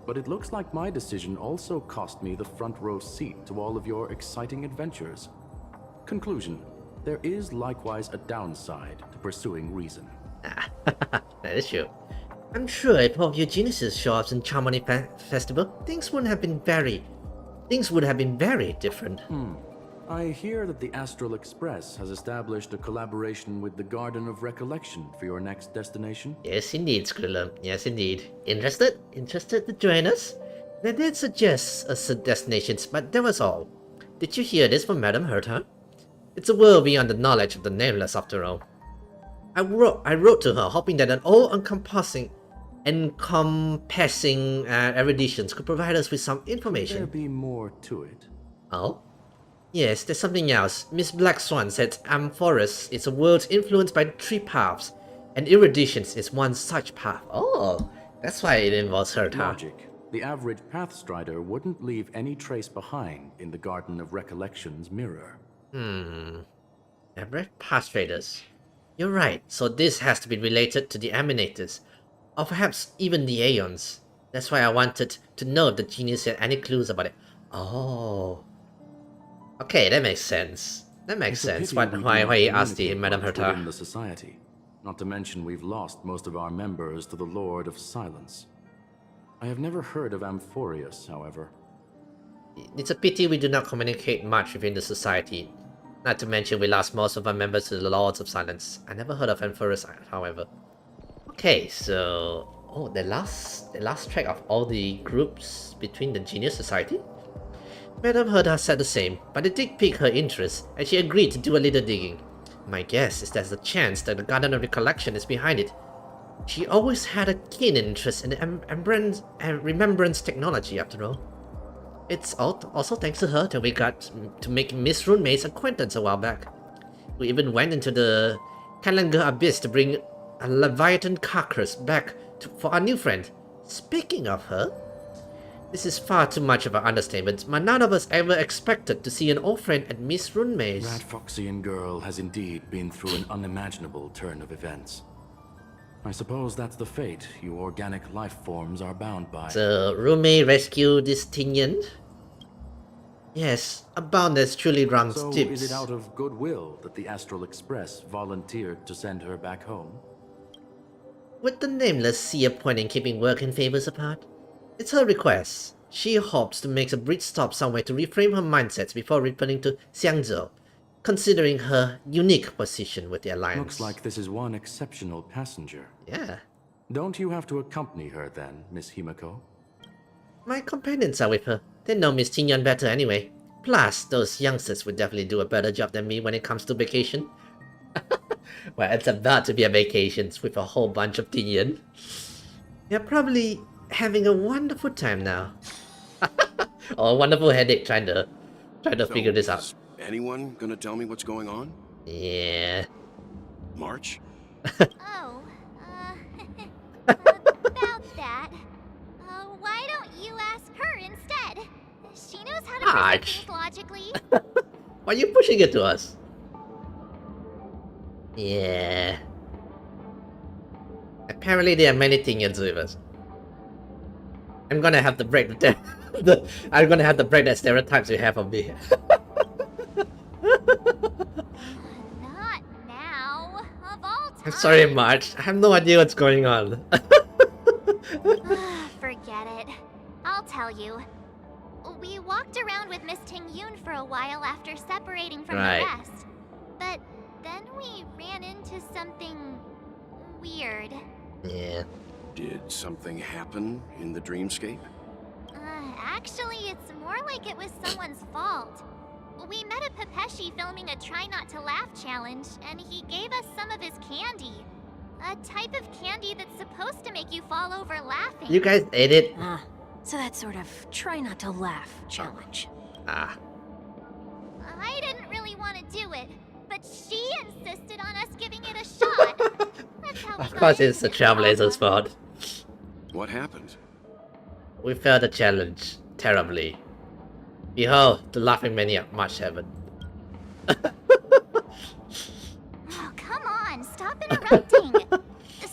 But it looks like my decision also cost me the front row seat to all of your exciting adventures. Conclusion. There is likewise a downside to pursuing reason. That is true. I'm sure if all your geniuses show up in Charmony Festival, things would have been very different. I hear that the Astral Express has established a collaboration with the Garden of Recollection for your next destination. Yes, indeed, Skrulum. Yes, indeed. Interested? Interested to join us? They did suggest destinations, but that was all. Did you hear this from Madame Herta? It's a world beyond the knowledge of the nameless, after all. I wrote to her, hoping that an all-encompassing eruditions could provide us with some information. Could there be more to it? Oh? Yes, there's something else. Miss Black Swan said Forest is a world influenced by 3 paths, and eruditions is one such path. Oh, that's why it involves Herta. Logic. The average Pathstrider wouldn't leave any trace behind in the Garden of Recollection's mirror. Average Pathstraders. You're right, so this has to be related to the Emanators, or perhaps even the Aeons. That's why I wanted to know if the genius had any clues about it. Oh. Okay, that makes sense. That makes sense. Why he asked the Madame Herta. Within the society. Not to mention we've lost most of our members to the Lord of Silence. I have never heard of Amphorius, however. It's a pity we do not communicate much within the society. Not to mention we lost most of our members to the Lords of Silence. I never heard of Amphorius, however. Okay, so... Oh, the last track of all the groups between the Genius Society? Madame Herta said the same, but it did pique her interest, and she agreed to do a little digging. My guess is there's a chance that the Garden of Recollection is behind it. She always had a keen interest in remembrance technology, after all. It's also thanks to her that we got to make Miss Runemay's acquaintance a while back. We even went into the Kalanga Abyss to bring a Leviathan carcass back for our new friend. Speaking of her, this is far too much of an understatement, but none of us ever expected to see an old friend at Miss Runemay's. That Foxian girl has indeed been through an unimaginable turn of events. I suppose that's the fate you organic life forms are bound by. So, Runmay rescued this Tinian? Yes, a boundless truly rounds So tips. is it out of goodwill that the Astral Express volunteered to send her back home? Would the Nameless see a point in keeping work and favors apart? It's her request. She hopes to make a brief stop somewhere to reframe her mindsets before returning to Xiangzhou, considering her unique position with the Alliance. Looks like this is one exceptional passenger. Yeah. Don't you have to accompany her then, Miss Himiko? My companions are with her. They know Miss Tinyan better anyway. Plus, those youngsters would definitely do a better job than me when it comes to vacation. Well, it's about to be a vacation with a whole bunch of Tien. You're probably having a wonderful time now. Or a wonderful headache trying to figure this out. Is anyone gonna tell me what's going on? Yeah. March? Oh, about that. Why don't you ask her instead? She knows how to present things logically. Why are you pushing it to us? Yeah. Apparently there are many Tinians with us. I'm gonna have to break I'm gonna have to break the stereotypes you have of me. Not now, of all time. I'm sorry, March. I have no idea what's going on. Forget it. I'll tell you. We walked around with Miss Ting Yoon for a while after separating from the rest. But then we ran into something weird. Yeah. Did something happen in the dreamscape? Actually, it's more like it was someone's fault. We met a Pepeshi filming a Try Not to Laugh challenge, and he gave us some of his candy. A type of candy that's supposed to make you fall over laughing. You guys ate it? So that sort of try not to laugh challenge. Ah. I didn't really want to do it, but she insisted on us giving it a shot. That's how we Of got course into it's the the Trailblazers' fault. What happened? We failed the challenge terribly. Behold, the laughing maniac March Heaven. Oh, come on, stop interrupting.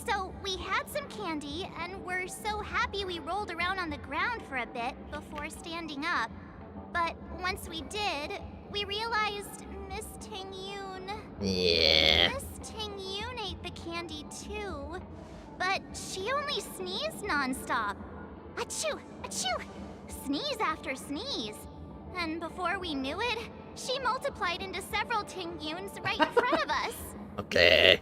So, we had some candy, and we're so happy we rolled around on the ground for a bit before standing up. But once we did, we realized Miss Ting Yoon... Yeah. Miss Ting Yoon ate the candy too, but she only sneezed nonstop. Achoo! Achoo! Sneeze after sneeze. And before we knew it, she multiplied into several Ting Yoons right in front of us. Okay.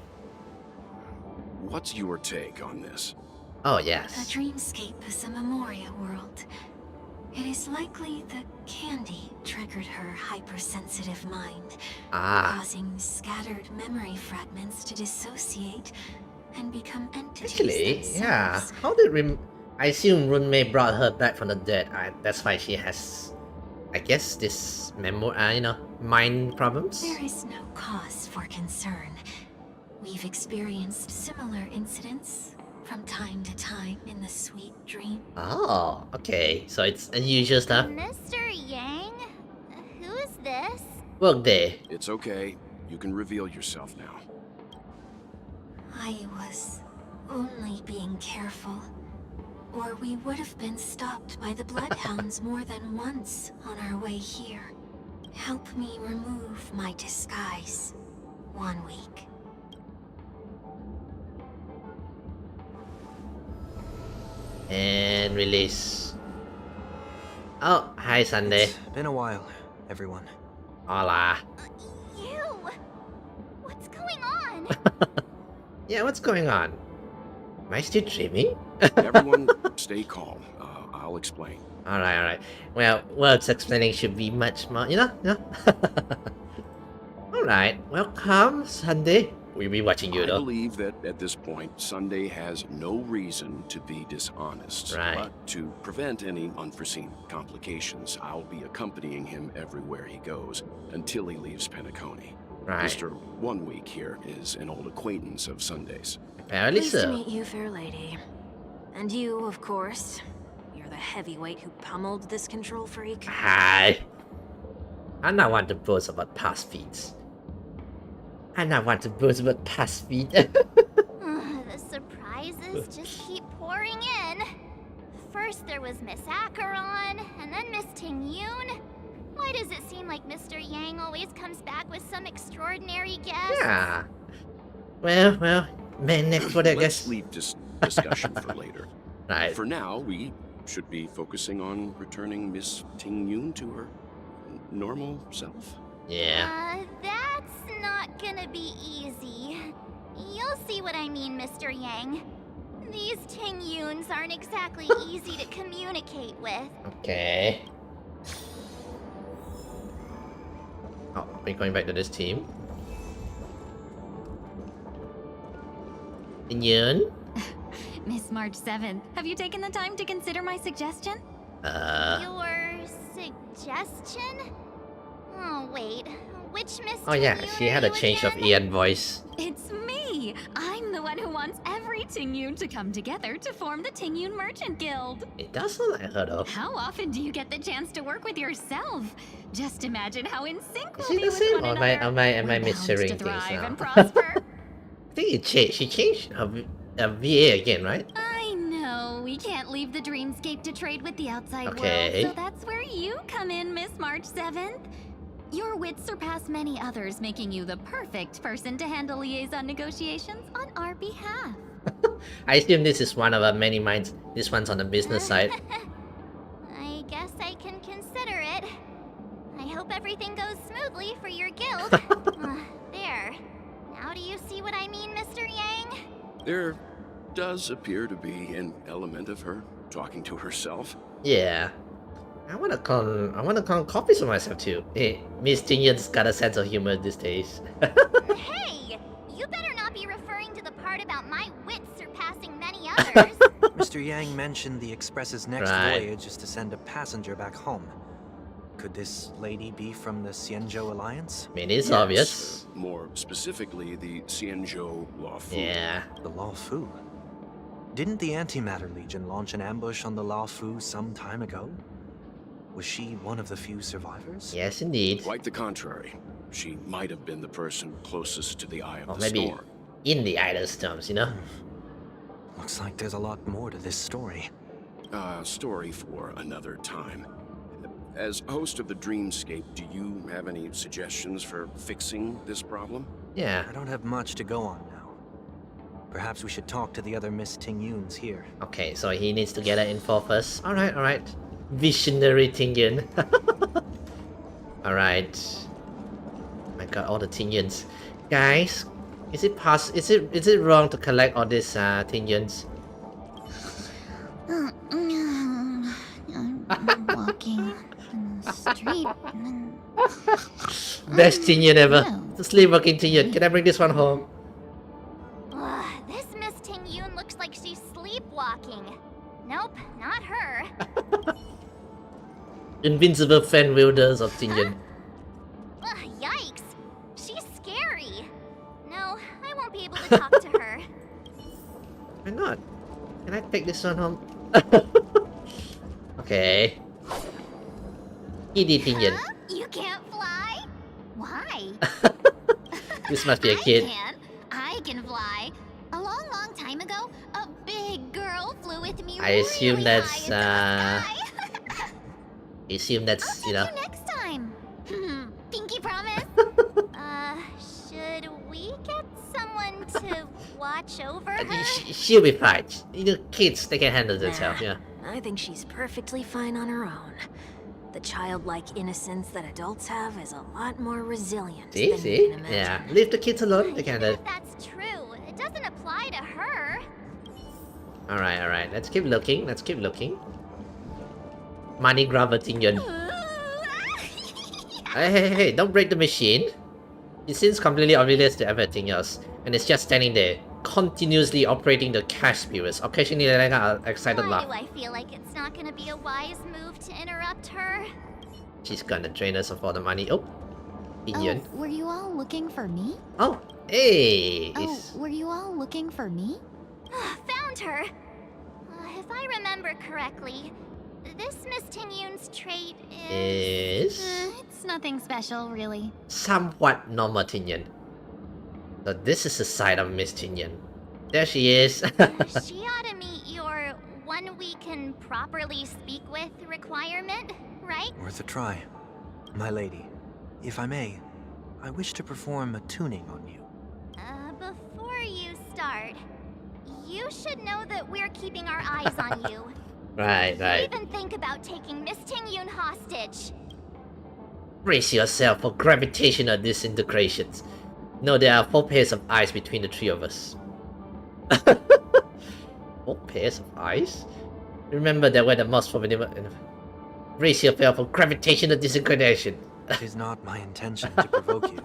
What's your take on this? Oh, A yes. dreamscape is a Memoria world. It is likely the candy triggered her hypersensitive mind, causing scattered memory fragments to dissociate and become entities Actually, yeah. themselves. How did I assume Runmei brought her back from the dead. That's why she has, I guess, this mind problems. There is no cause for concern. We've experienced similar incidents from time to time in the sweet dream. Oh, okay. So it's unusual stuff. Mr. Yang? Who's this? Workday. It's okay. You can reveal yourself now. I was only being careful, or we would have been stopped by the Bloodhounds more than once on our way here. Help me remove my disguise. 1 week. And release. Oh, hi Sunday. It's been a while, everyone. Hola. You! What's going on? Yeah, what's going on? Am I still dreaming? Everyone, stay calm. I'll explain. Alright. Well, words explaining should be much more, you know? Alright, welcome, Sunday. We'll be watching you, I though. believe that at this point, Sunday has no reason to be dishonest. Right. But to prevent any unforeseen complications, I'll be accompanying him everywhere he goes until he leaves Penacony. Right. Mr. 1 Week here is an old acquaintance of Sunday's. Apparently Pleased to so. meet you, fair lady. And you, of course. You're the heavyweight who pummeled this control freak. Hi. I not want to boast about past feats. The surprises just keep pouring in. First there was Miss Acheron, and then Miss Ting Yoon. Why does it seem like Mr. Yang always comes back with some extraordinary guest? Yeah. Well, man next for that, I Let's guess. leave this discussion for later. Right. For now, we should be focusing on returning Miss Ting Yoon to her normal self. Yeah. That's not gonna be easy. You'll see what I mean, Mr. Yang. These Ting Yoons aren't exactly easy to communicate with. Okay. Oh, we're going back to this team. Tingyun? Miss March 7th, have you taken the time to consider my suggestion? Your suggestion? Oh, wait. Which Miss Oh yeah, Tingyun she had are a you change of again? Ian voice. It's me! I'm the one who wants every Tingyun to come together to form the Tingyun Merchant Guild. It does sound like her though. How often do you get the chance to work with yourself? Just imagine how in sync Is we'll it be the with same? one Or another. am I We're bound mishearing to things thrive now? and prosper. I think it changed. She changed her VA again, right? I know, we can't leave the dreamscape to trade with the outside Okay. world, so that's where you come in, Miss March 7th. Your wits surpass many others, making you the perfect person to handle liaison negotiations on our behalf. I assume this is one of her many minds. This one's on the business side. I guess I can consider it. I hope everything goes smoothly for your guild. There. Now do you see what I mean, Mr. Yang? There does appear to be an element of her talking to herself. Yeah. I wanna con copies of myself too. Hey, Miss Tingyun's got a sense of humor these days. Hey! You better not be referring to the part about my wits surpassing many others. Mr. Yang mentioned the Express's next Right. voyage is to send a passenger back home. Could this lady be from the Xianzhou Alliance? I mean, it's Yes, obvious. More specifically, the Xianzhou Law Fu. Yeah. The Law Fu? Didn't the Antimatter Legion launch an ambush on the Law Fu some time ago? Was she one of the few survivors? Yes, indeed. Quite the contrary. She might have been the person closest to the Eye of Or the maybe Storm. in the Idle Storms, you know? Looks like there's a lot more to this story. Story for another time. As host of the Dreamscape, do you have any suggestions for fixing this problem? Yeah. I don't have much to go on now. Perhaps we should talk to the other Miss Tingyuns here. Okay, so he needs to get her info first. Alright, alright. Visionary Tingyun. Alright. My god, all the Tingyuns. Guys, is it wrong to collect all these Tingyuns? I'm walking in the street and Best Tingyun ever. The sleepwalking Tingyun. Can I bring this one home? This Miss Tingyun looks like she's sleepwalking. Nope, not her. Invincible fan wielders of Tingyun. Yikes! She's scary. No, I won't be able to talk to her. Why not? Can I take this one home? Okay. Kitty Tingyun. Huh? You can't fly? Why? This must be a kid. I can fly. A long, long time ago, a big girl flew with me. I assume really that's high I assume that's, you know. into the sky. Next time. Pinky promise. Should we get someone to watch over her? She'll be fine. You know, kids, they can handle themselves, yeah. I think she's perfectly fine on her own. The childlike innocence that adults have is a lot more resilient See, than see? you can imagine. Yeah. Leave the kids alone, they can Even handle if that's true, it doesn't apply to her. Alright, alright. Let's keep looking. Let's keep looking. Money grabber Tingyun. Hey, don't break the machine. It seems completely oblivious to everything else, and it's just standing there, continuously operating the cash spirits, occasionally letting out an excited Why laugh. do I feel like it's not gonna be a wise move to interrupt her? She's gonna drain us of all the money. Oh, Tingyun. were you all looking for me? Oh, hey! Were you all looking for me? Found her! If I remember correctly, this Miss Tingyun's trait is... it's nothing special, really. Somewhat normal Tingyun. So this is the side of Miss Tingyun. There she is. She ought to meet your one we can properly speak with requirement, right? Worth a try. My lady, if I may, I wish to perform a tuning on you. Before you start, you should know that we're keeping our eyes on you. Right, right. Even think about taking Miss Tingyun hostage. Brace yourself for gravitational disintegrations. No, there are 4 pairs of eyes between the 3 of us. 4 pairs of eyes? Remember that we're the most formidable... Brace yourself for gravitational disintegration. It is not my intention to provoke you.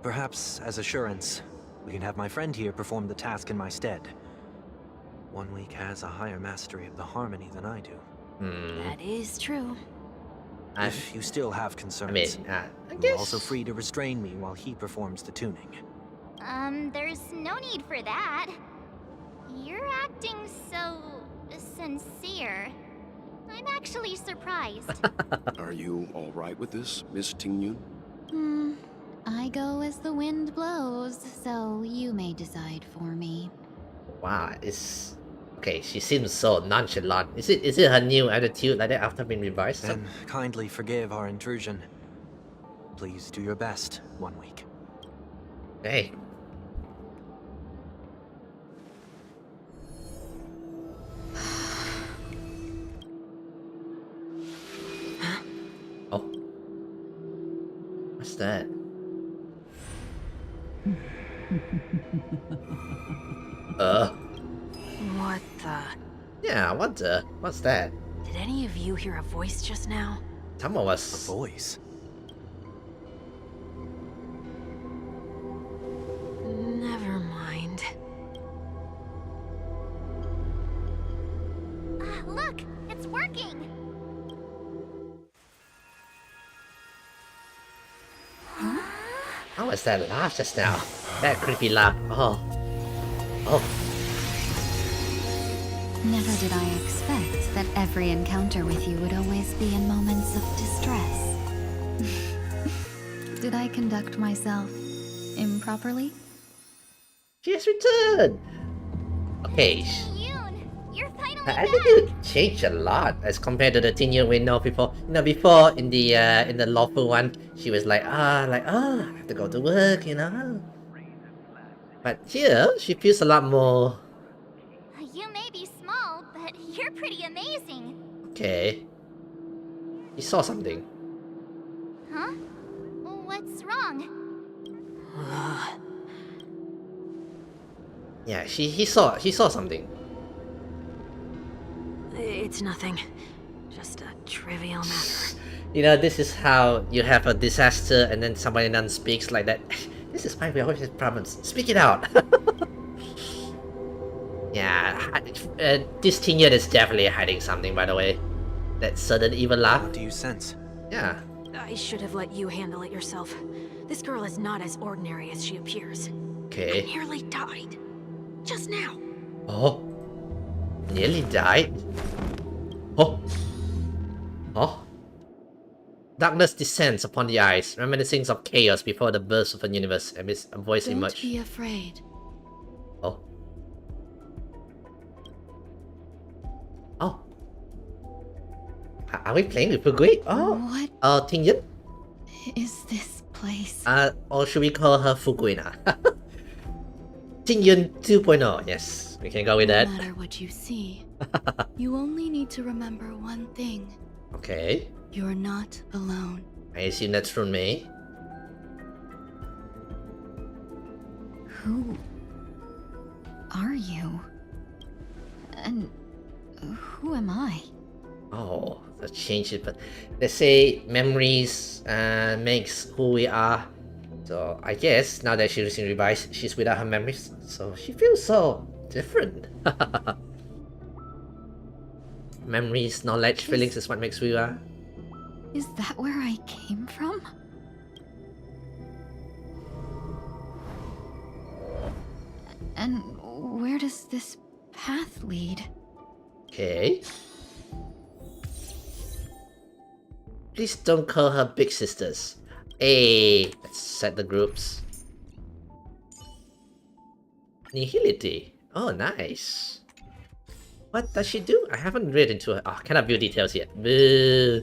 Perhaps, as assurance, We can have my friend here perform the task in my stead. 1 week has a higher mastery of the harmony than I do. That is true. If you still have concerns, I you're guess... also free to restrain me while he performs the tuning. There's no need for that. You're acting so sincere. I'm actually surprised. Are you all right with this, Miss Tingyun? I go as the wind blows, so you may decide for me. Wow, it's... Okay, she seems so nonchalant. Is it her new attitude like that after being revised? Then kindly forgive our intrusion. Please do your best, 1 week. Hey. Oh. What's that? What the? Yeah, what's that? Did any of you hear a voice just now? Some of us. A voice? Never mind. Look, it's working. What was that laugh just now? That creepy laugh. Oh. Never did I expect that every encounter with you would always be in moments of distress. Did I conduct myself improperly? She has returned! Okay. You're finally I think it changed a lot as compared to the Tingyun we know before. You know, before in the lawful one, she was like, I have to go to work, you know. But here, she feels a lot more. You may be small, but you're pretty amazing. Okay. He saw something. Huh? What's wrong? Yeah, he saw something. It's nothing. Just a trivial matter. You know, this is how you have a disaster and then somebody else speaks like that. This is why we always have problems. Speak it out. Yeah, this Tingyun is definitely hiding something, by the way. That sudden evil laugh. What do you sense? Yeah. I should have let you handle it yourself. This girl is not as ordinary as she appears. Okay. I nearly died. Just now. Oh. Nearly died? Oh. Oh. Darkness descends upon the eyes, reminiscing of chaos before the birth of a universe, amidst a voice emerged. Don't be afraid. Oh. Oh. Are we playing with Fugui? Oh. What? Tingyun? Is this place? Or should we call her Fugui now? Tingyun 2.0, yes. We can go with that. No matter what you see, you only need to remember one thing. Okay. You're not alone. I assume that's from me. Who are you? And who am I? Oh, that changed it, but they say memories makes who we are. So I guess now that she's in revised, she's without her memories, so she feels so different. Memories, knowledge, feelings is what makes who you are. Is that where I came from? And where does this path lead? Okay. Please don't call her big sisters. Hey, let's set the groups. Nihility. Oh, nice. What does she do? I haven't read into her. Oh, cannot view details yet. Boo.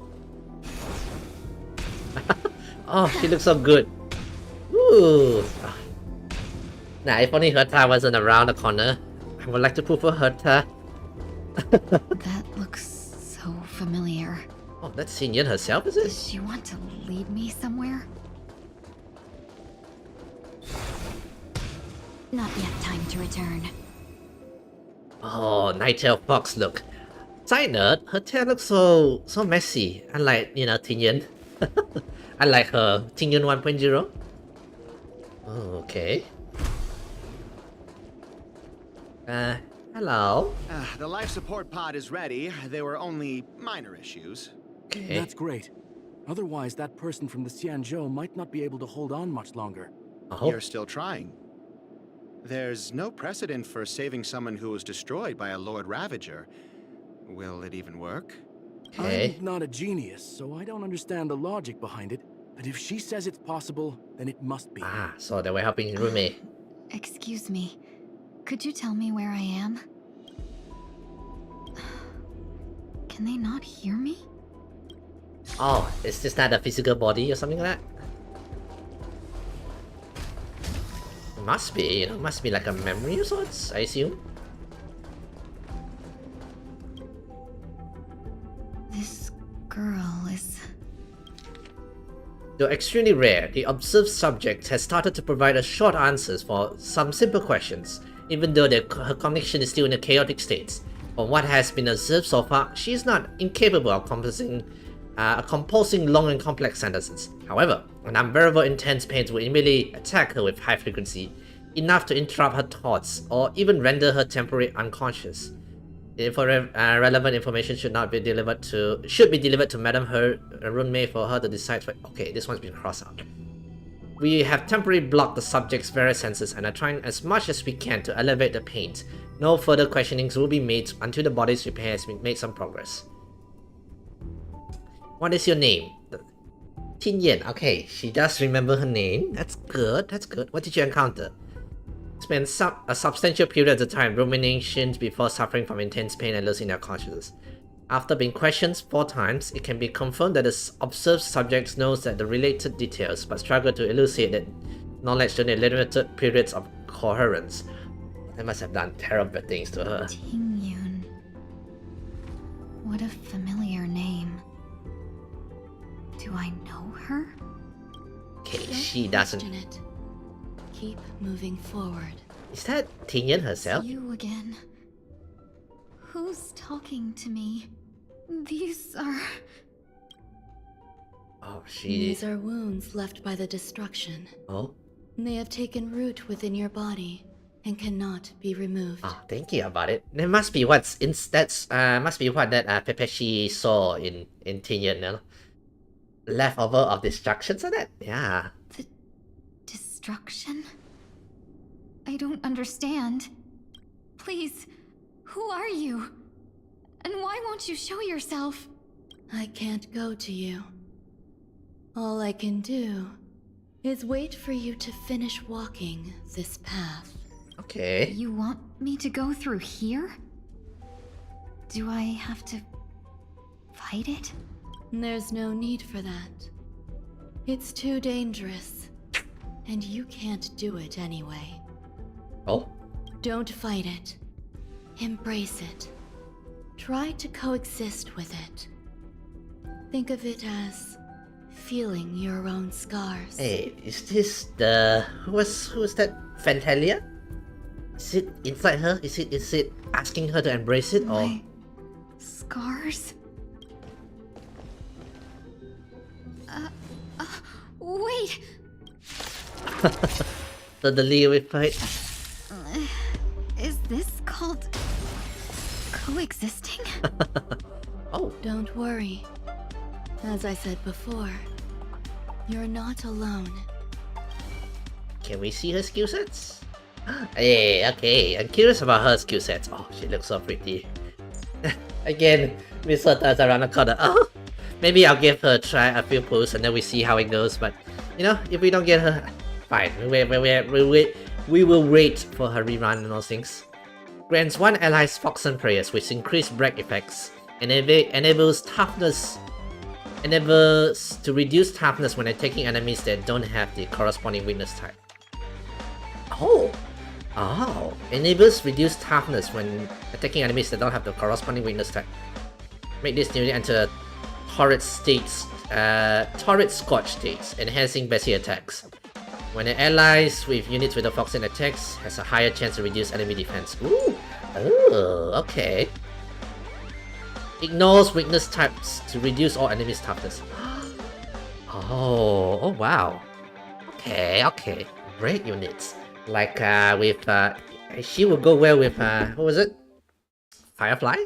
Oh, she looks so good. Ooh. Oh. Nah, if only Herta wasn't around the corner, I would like to prove for Herta. That looks so familiar. Oh, that's Xinyan herself, is it? Does she want to lead me somewhere? Not yet time to return. Oh, Nighttail Fox look. Side note, her tail looks so messy, unlike, you know, Tingyun. Unlike her Tingyun 1.0. Oh, okay. Hello? The life support pod is ready. There were only minor issues. Okay. That's great. Otherwise, that person from the Xianzhou might not be able to hold on much longer. Oh. You're still trying. There's no precedent for saving someone who was destroyed by a Lord Ravager. Will it even work? Okay. I'm not a genius, so I don't understand the logic behind it. But if she says it's possible, then it must be. So they were helping his roommate. Excuse me. Could you tell me where I am? Can they not hear me? Oh, is this not a physical body or something like that? It must be, you know, must be like a memory of sorts, I assume. This girl is... Though extremely rare, the observed subject has started to provide us short answers for some simple questions, even though her cognition is still in a chaotic state. From what has been observed so far, she is not incapable of composing long and complex sentences. However, an unbearable intense pain will immediately attack her with high frequency, enough to interrupt her thoughts or even render her temporarily unconscious. Relevant information should be delivered to Madam her roommate for her to decide. Okay, this one's been crossed out. We have temporarily blocked the subject's various senses and are trying as much as we can to elevate the pain. No further questionings will be made until the body's repair has made some progress. What is your name? Tin Yan. Okay, she does remember her name. That's good. That's good. What did you encounter? Spent a substantial period of time ruminating before suffering from intense pain and losing their consciousness. After being questioned 4 times, it can be confirmed that the observed subject knows that the related details, but struggle to elucidate that knowledge during limited periods of coherence. They must have done terrible things to her. Tingyun. What a familiar name. Do I know her? Okay, she doesn't. It. Keep moving forward. Is that Tin Yan herself? It's you again. Who's talking to me? These are... Oh, These are wounds left by the destruction. Oh? They have taken root within your body and cannot be removed. Oh, thinking about it, there must be what's in must be what that Pepeshi saw in Tin Yan, no? Leftover of destruction, so that yeah. The destruction? I don't understand. Please, who are you? And why won't you show yourself? I can't go to you. All I can do is wait for you to finish walking this path. Okay. You want me to go through here? Do I have to fight it? There's no need for that. It's too dangerous, and you can't do it anyway. Oh? Don't fight it. Embrace it. Try to coexist with it. Think of it as feeling your own scars. Hey, is this the... Who was that? Fantalia? Is it inside her? Is it asking her to embrace it, or... My scars? Wait! The Leo fight? Is this called... coexisting? Oh. Don't worry. As I said before, you're not alone. Can we see her skill sets? Hey, okay, I'm curious about her skill sets. Oh, she looks so pretty. Again, Miss Sota's around the corner. Oh, maybe I'll give her a try, a few pulls, and then we see how it goes. But, you know, if we don't get her, fine. We will wait for her rerun and those things. Grants one ally's Foxen prayers, which increase break effects, and enables to reduce toughness when attacking enemies that don't have the corresponding weakness type. Oh, enables reduced toughness when attacking enemies that don't have the corresponding weakness type. Make this unit enter torrid scorch states, enhancing basic attacks. When an allies with units with the Foxen attacks, has a higher chance to reduce enemy defense. Ooh, oh, okay. Ignores weakness types to reduce all enemies' toughness. Oh wow. Okay. Great units. Like with She will go well with, what was it? Firefly?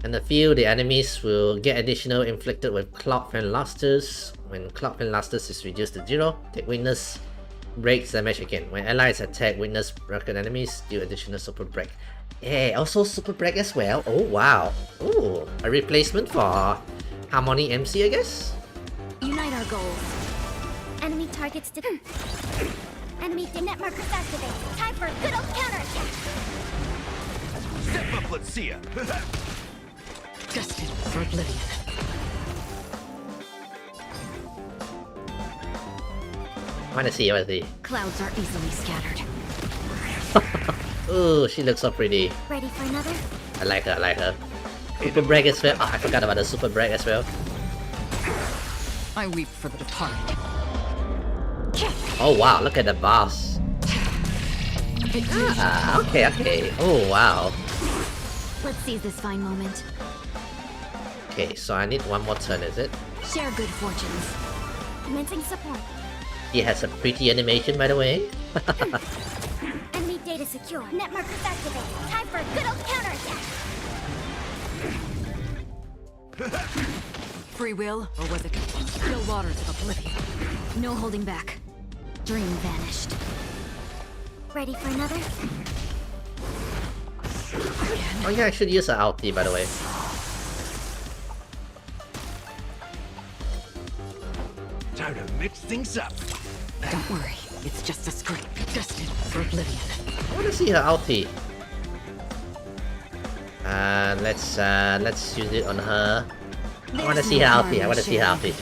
And a few, the enemies will get additional inflicted with Cloud Fan Lusters. When Cloud Fan Lusters is reduced to 0, take weakness, breaks damage again. When allies attack weakness broken enemies, do additional super break. Yeah, also super break as well. Oh wow. Ooh, a replacement for Harmony MC, I guess? Unite our goals. Enemy targets to... Enemy net markers activate. Time for a good old counterattack. Step up, let's see ya. Destined for oblivion. I wanna see, Clouds are easily scattered. Ooh, she looks so pretty. Ready for another? I like her. Super break as well. Oh, I forgot about the super break as well. I weep for the departed. Oh wow, look at the boss. Okay. Oh wow. Let's seize this fine moment. Okay, so I need one more turn, is it? Share good fortunes. Commencing support. He has a pretty animation, by the way. Enemy data secure. Net markers activate. Time for a good old counterattack. Free will, or was it still waters of oblivion? No holding back. Dream vanished. Ready for another? Oh yeah, I should use an ulti, by the way. Time to mix things up. Don't worry, it's just a script destined for oblivion. I wanna see her ulti. Let's use it on her. I wanna see her ulti.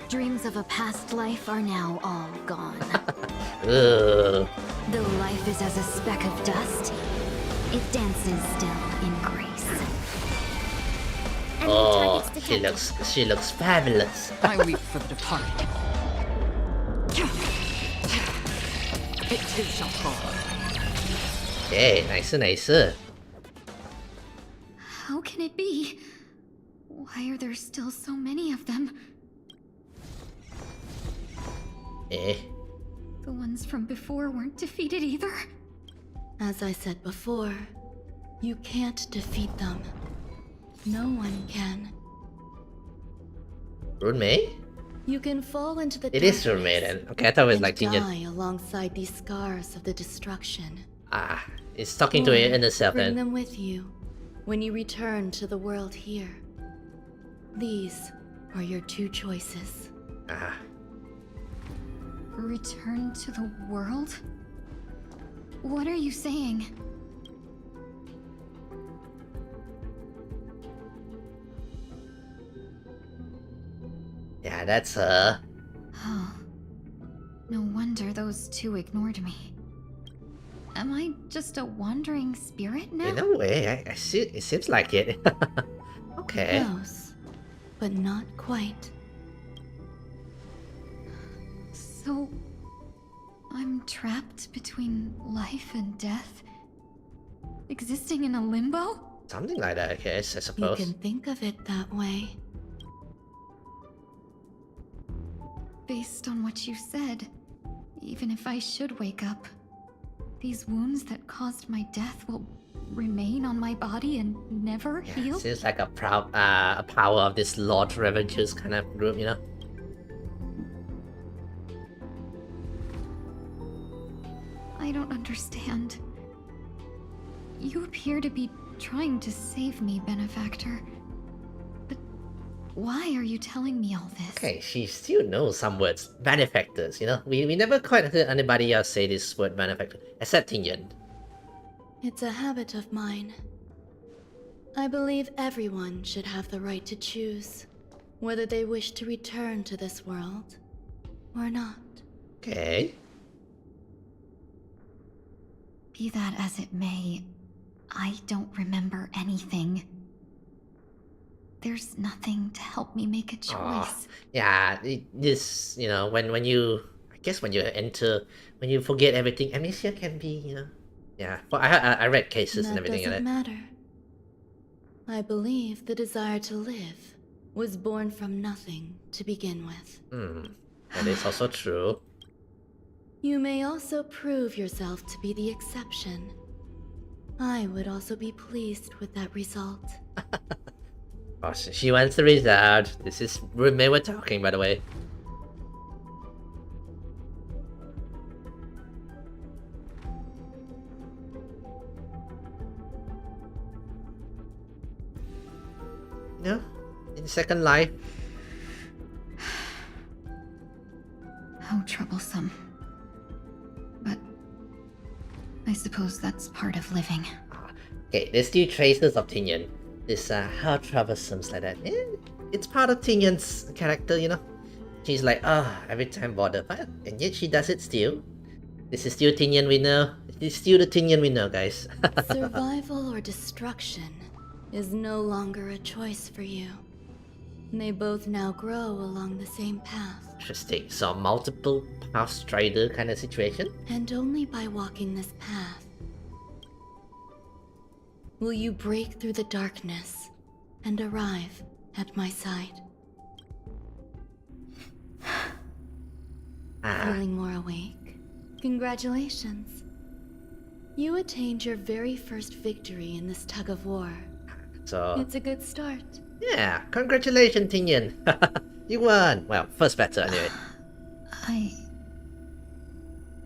Dreams of a past life are now all gone. Ugh. Though life is as a speck of dust, it dances still in grace. Oh, she looks fabulous. I weep for the departed. It too shall fall. Okay, nice. How can it be? Why are there still so many of them? The ones from before weren't defeated either. As I said before, you can't defeat them. No one can. Rune? You can fall into the It is Rune then. Okay, I thought it was like die Jinyan. alongside these scars of the destruction. Ah, it's talking to her inner self Bring then. them with you when you return to the world here. These are your two choices. Ah. Return to the world? What are you saying? Yeah, that's her. Oh. No wonder those two ignored me. Am I just a wandering spirit now? In a way, I see. It seems like it. Okay. Close, but not quite. So... I'm trapped between life and death? Existing in a limbo? Something like that, I guess, I You suppose. can think of it that way. Based on what you said, even if I should wake up, these wounds that caused my death will remain on my body and never heal? Seems like a power of this Lord Revengers kind of group, you know? I don't understand. You appear to be trying to save me, Benefactor. But why are you telling me all this? Okay, she still knows some words. Benefactors, you know? We never quite heard anybody else say this word benefactor, except Tingyun. It's a habit of mine. I believe everyone should have the right to choose whether they wish to return to this world or not. Okay. Be that as it may, I don't remember anything. There's nothing to help me make a choice. Yeah, this, you know, when you, I guess when you forget everything, amnesia can be, you know, yeah. Well, I read cases and everything That in doesn't it. matter. I believe the desire to live was born from nothing to begin with. That is also true. You may also prove yourself to be the exception. I would also be pleased with that result. Oh, she wants the result. This is roommate we're talking, by the way. No, in Second Life. How troublesome. But I suppose that's part of living. Okay, there's still traces of Tinyan. This how troublesome like that. It's part of Tinyan's character, you know. She's like, every time bothered, but and yet she does it still. This is still Tinyan we know. This is still the Tinyan we know, guys. Survival or destruction is no longer a choice for you. They both now grow along the same path. Interesting. So multiple path strider kind of situation. And only by walking this path will you break through the darkness and arrive at my side. Feeling more awake? Congratulations. You attained your very first victory in this tug of war. So it's a good start. Yeah, congratulations, Tinyan. You won. Well, first battle anyway.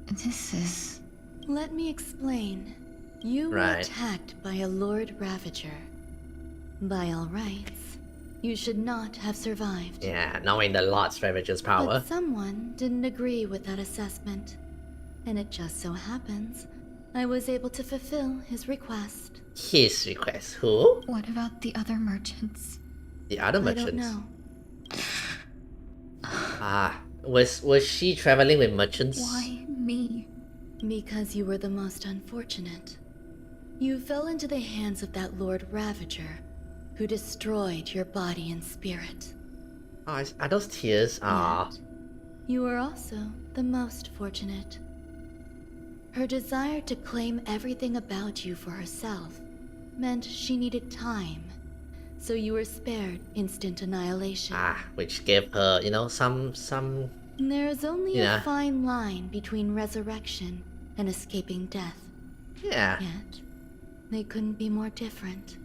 This is... Let me explain. You were attacked by a Lord Ravager. By all rights, you should not have survived. Yeah, knowing the Lord Ravager's power. But someone didn't agree with that assessment. And it just so happens, I was able to fulfill his request. His request? Who? What about the other merchants? The other merchants? I don't know. Was she traveling with merchants? Why me? Because you were the most unfortunate. You fell into the hands of that Lord Ravager, who destroyed your body and spirit. Oh, are those tears? Ah. You were also the most fortunate. Her desire to claim everything about you for herself meant she needed time, so you were spared instant annihilation. Which gave her, you know, some... There is only a fine line between resurrection and escaping death. Yeah. Yet, they couldn't be more different.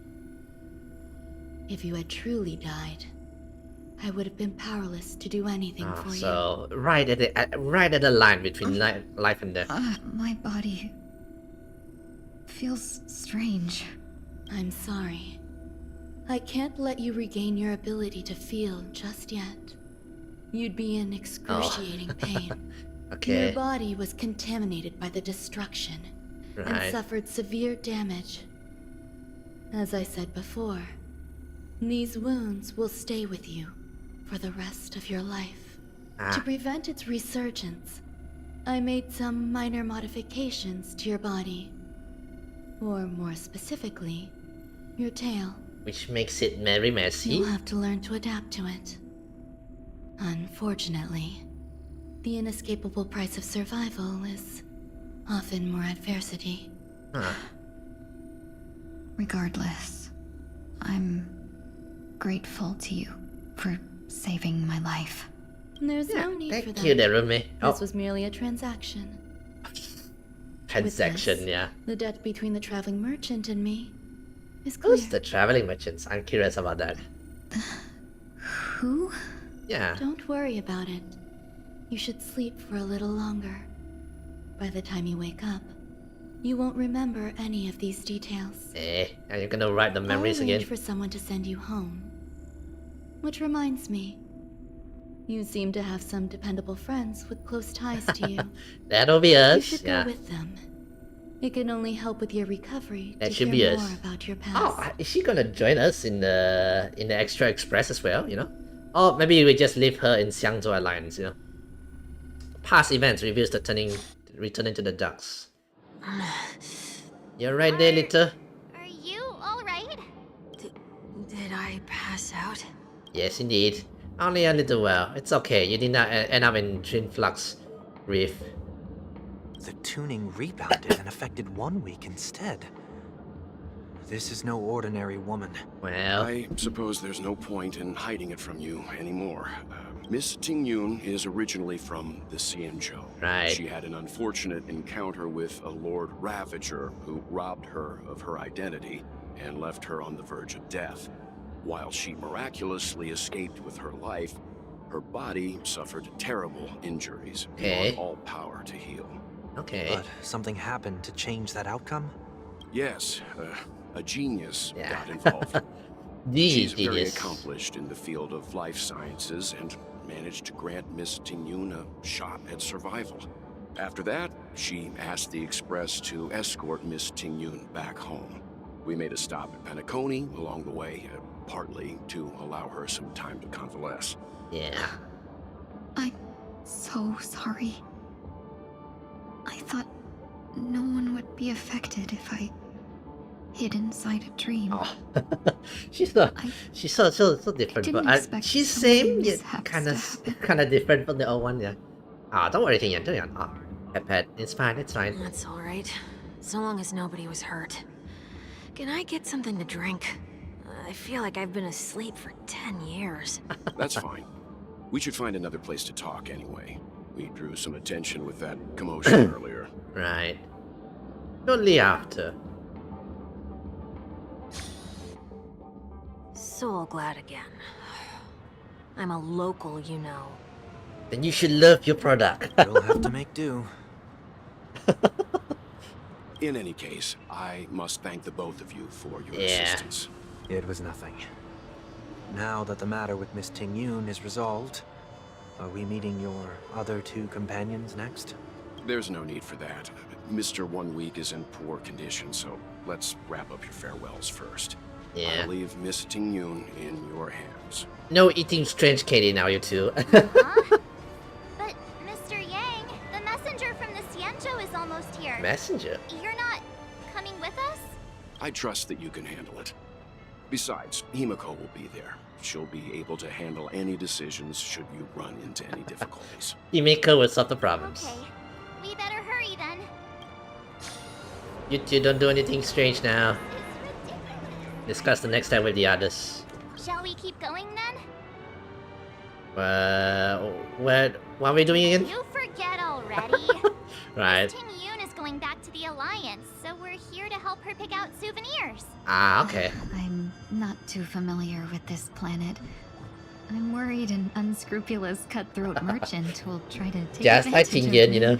If you had truly died, I would have been powerless to do anything for you. So right at the line between life and death. My body feels strange. I'm sorry. I can't let you regain your ability to feel just yet. You'd be in excruciating pain. Okay. Your body was contaminated by the destruction and suffered severe damage. As I said before, these wounds will stay with you for the rest of your life. To prevent its resurgence, I made some minor modifications to your body. Or more specifically, your tail. Which makes it very messy. You'll have to learn to adapt to it. Unfortunately, the inescapable price of survival is often more adversity. Regardless, I'm grateful to you for saving my life. There's no need for that. Thank you, Derumi. This was merely a transaction. Transaction, this, yeah. The debt between the traveling merchant and me is clear. Who's the traveling merchants? I'm curious about that. Who? Yeah. Don't worry about it. You should sleep for a little longer. By the time you wake up, you won't remember any of these details. Are you gonna write the memories I'll arrange again? for someone to send you home. Which reminds me, you seem to have some dependable friends with close ties to you. That'll be us. You should go with them. It can only help with your recovery That to should hear be more us. about your past. Oh, is she gonna join us in the Extra Express as well? You know, or maybe we just leave her in Xiangzhou Alliance. You know, past events reveals the returning to the ducks. You're right there, little. Are you alright? Did I pass out? Yes, indeed. Only a little while. It's okay. You did not end up in Twin Flux Reef. The tuning rebounded and affected 1 week instead. This is no ordinary woman. Well, I suppose there's no point in hiding it from you anymore. Miss Tingyun is originally from the Xianzhou. Right. She had an unfortunate encounter with a Lord Ravager who robbed her of her identity and left her on the verge of death. While she miraculously escaped with her life, her body suffered terrible injuries beyond all power to heal. Okay. But something happened to change that outcome? Yes, a genius got involved. She's very accomplished in the field of life sciences and managed to grant Miss Tingyun a shot at survival. After that, she asked the Express to escort Miss Tingyun back home. We made a stop at Penacony along the way, partly to allow her some time to convalesce. Yeah. I'm so sorry. I thought no one would be affected if I hid inside a dream. Oh. she's so different, but she's same yet kind of different from the old one. Yeah. Don't worry, Tingyun, don't worry. Pet, it's fine, it's fine. That's all right, so long as nobody was hurt. Can I get something to drink? I feel like I've been asleep for 10 years. That's fine. We should find another place to talk anyway. We drew some attention with that commotion earlier. Right. Shortly after. So glad again. I'm a local, you know. Then you should love your product. You'll have to make do. In any case, I must thank the both of you for your assistance. It was nothing. Now that the matter with Miss Tingyun is resolved, are we meeting your other two companions next? There's no need for that. Mr. 1 Week is in poor condition, so let's wrap up your farewells first. Yeah. I'll leave Miss Tingyun in your hands. No eating strange Katie now, you two. Huh? But, Mr. Yang, the messenger from the Xianzhou is almost here. Messenger? You're not coming with us? I trust that you can handle it. Besides, Himiko will be there. She'll be able to handle any decisions should you run into any difficulties. Himiko will solve the problems. Okay. We better hurry then. You two don't do anything strange now. Discuss the next time with the others. Shall we keep going then? What are we doing again? You forget already. Right. Tingyun is going back to the Alliance, so we're here to help her pick out souvenirs. Okay. I'm not too familiar with this planet. I'm worried an unscrupulous cutthroat merchant will try to take Just like advantage of Tingyun, me. you know.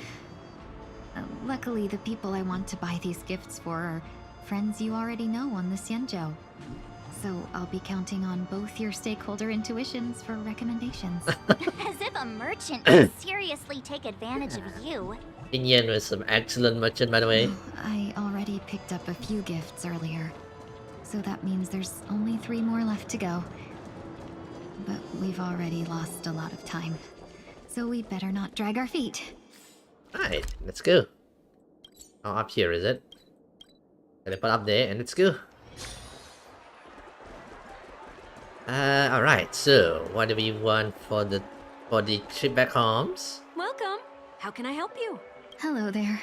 Luckily, the people I want to buy these gifts for are friends you already know on the Xianzhou. So I'll be counting on both your stakeholder intuitions for recommendations. As if a merchant would seriously take advantage of you. Tingyun was some excellent merchant, by the way. I already picked up a few gifts earlier, so that means there's only 3 more left to go. But we've already lost a lot of time, so we better not drag our feet. Alright, let's go. Oh, up here, is it? Teleport up there, and let's go. Alright, so what do we want for the trip back home? Welcome. How can I help you? Hello there.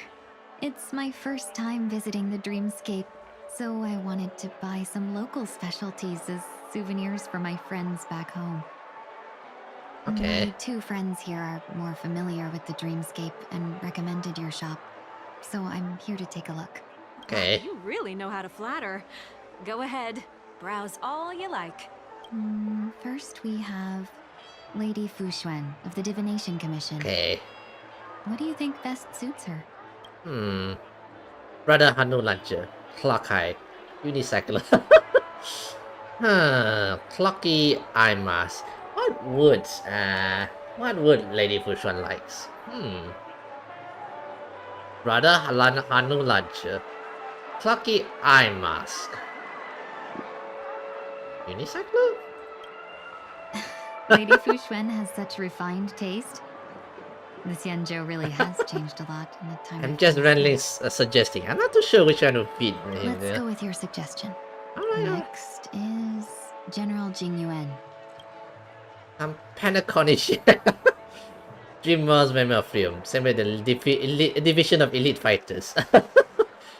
It's my first time visiting the Dreamscape, so I wanted to buy some local specialties as souvenirs for my friends back home. Okay. My 2 friends here are more familiar with the Dreamscape and recommended your shop, so I'm here to take a look. Okay. You really know how to flatter. Go ahead. Browse all you like. First we have Lady Fuxuan of the Divination Commission. Okay. What do you think best suits her? Brother Hanu Launcher. Honkai. Unicycle. Clocky eye mask. What would Lady Fuxuan likes? Brother Hanu Launcher. Clocky eye mask. Unicycle? Lady Fuxuan has such refined taste. The Xianzhou really has changed a lot in the time. I'm just randomly suggesting. I'm not too sure which one would fit him. Let's go with your suggestion. Next is General Jing Yuan. I'm Panaconish. Dreamers Member Film. Same with the division of elite fighters.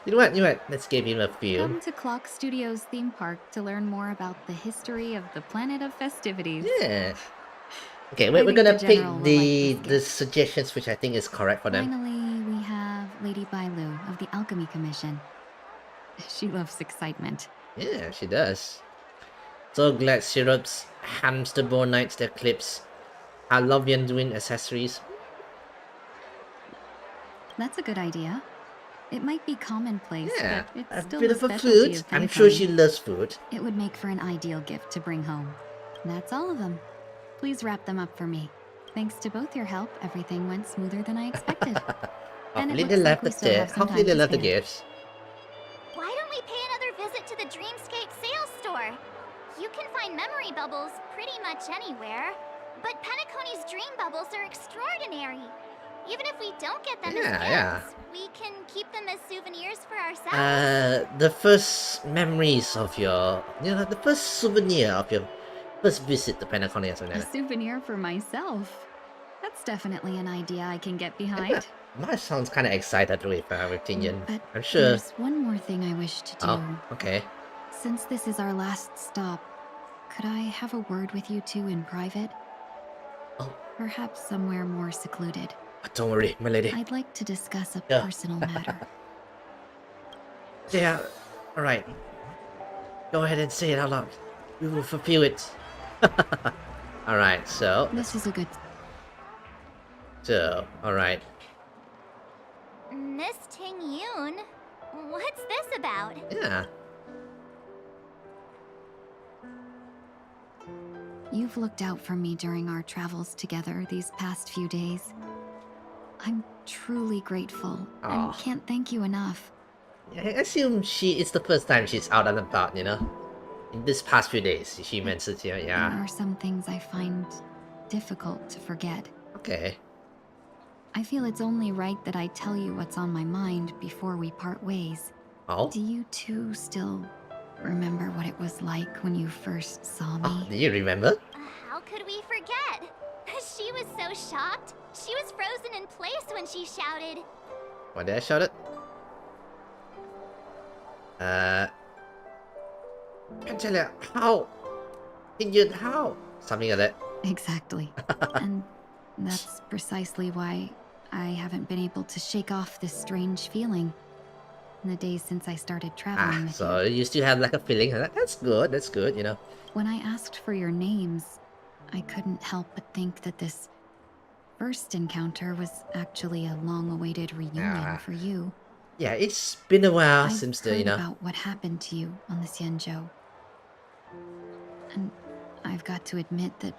You know what? Let's give him a film. Come to Clock Studios theme park to learn more about the history of the planet of festivities. Yeah. Okay, we're gonna pick the suggestions which I think is correct for them. Finally, we have Lady Bailu of the Alchemy Commission. She loves excitement. Yeah, she does. So glad syrups, hamster bone knights, their clips, Halovian doing accessories. That's a good idea. It might be commonplace, Yeah, but it's a still bit a of a specialty food. of I'm sure Penacony. she loves food. It would make for an ideal gift to bring home. That's all of them. Please wrap them up for me. Thanks to both your help, everything went smoother than I expected. And Hopefully it they looks left like we the still have some Hopefully time they to love the spare. gifts. Why don't we pay another visit to the Dreamscape sales store? You can find memory bubbles pretty much anywhere, but Penacony's dream bubbles are extraordinary. Even if we don't get them as gifts, we can keep them as souvenirs for ourselves. The first memories of your, the first souvenir of your first visit to Penacony or something A like that. souvenir for myself. That's definitely an idea I can get behind. Mine sounds kind of excited with Tingyun. But I'm sure. there's one more thing I wish to do. Oh, okay. Since this is our last stop, could I have a word with you two in private? Oh. Perhaps somewhere more secluded. Don't worry, my lady. I'd like to discuss a Yeah. personal matter. Yeah, alright. Go ahead and say it out loud. We will fulfill it. Alright, so. This is a good... So, alright. Miss Ting Yoon, what's this about? Yeah. You've looked out for me during our travels together these past few days. I'm truly grateful and Aw. can't thank you enough. I assume it's the first time she's out and about, In this past few days, she mentioned here, There yeah. are some things I find difficult to forget. Okay. I feel it's only right that I tell you what's on my mind before we part ways. Oh? Do you two still remember what it was like when you first saw me? Oh, do you remember? How could we forget? She was so shocked. She was frozen in place when she shouted. What did I shout it? Pentelia, how? Tingyun, how? Something like that. Exactly. And that's precisely why I haven't been able to shake off this strange feeling in the days since I started traveling with So you still have like a feeling. That's good, When I asked for your names, I couldn't help but think that this first encounter was actually a long-awaited reunion for you. Yeah, it's been a while I've since heard about what happened to you on the Xianzhou. And I've got to admit that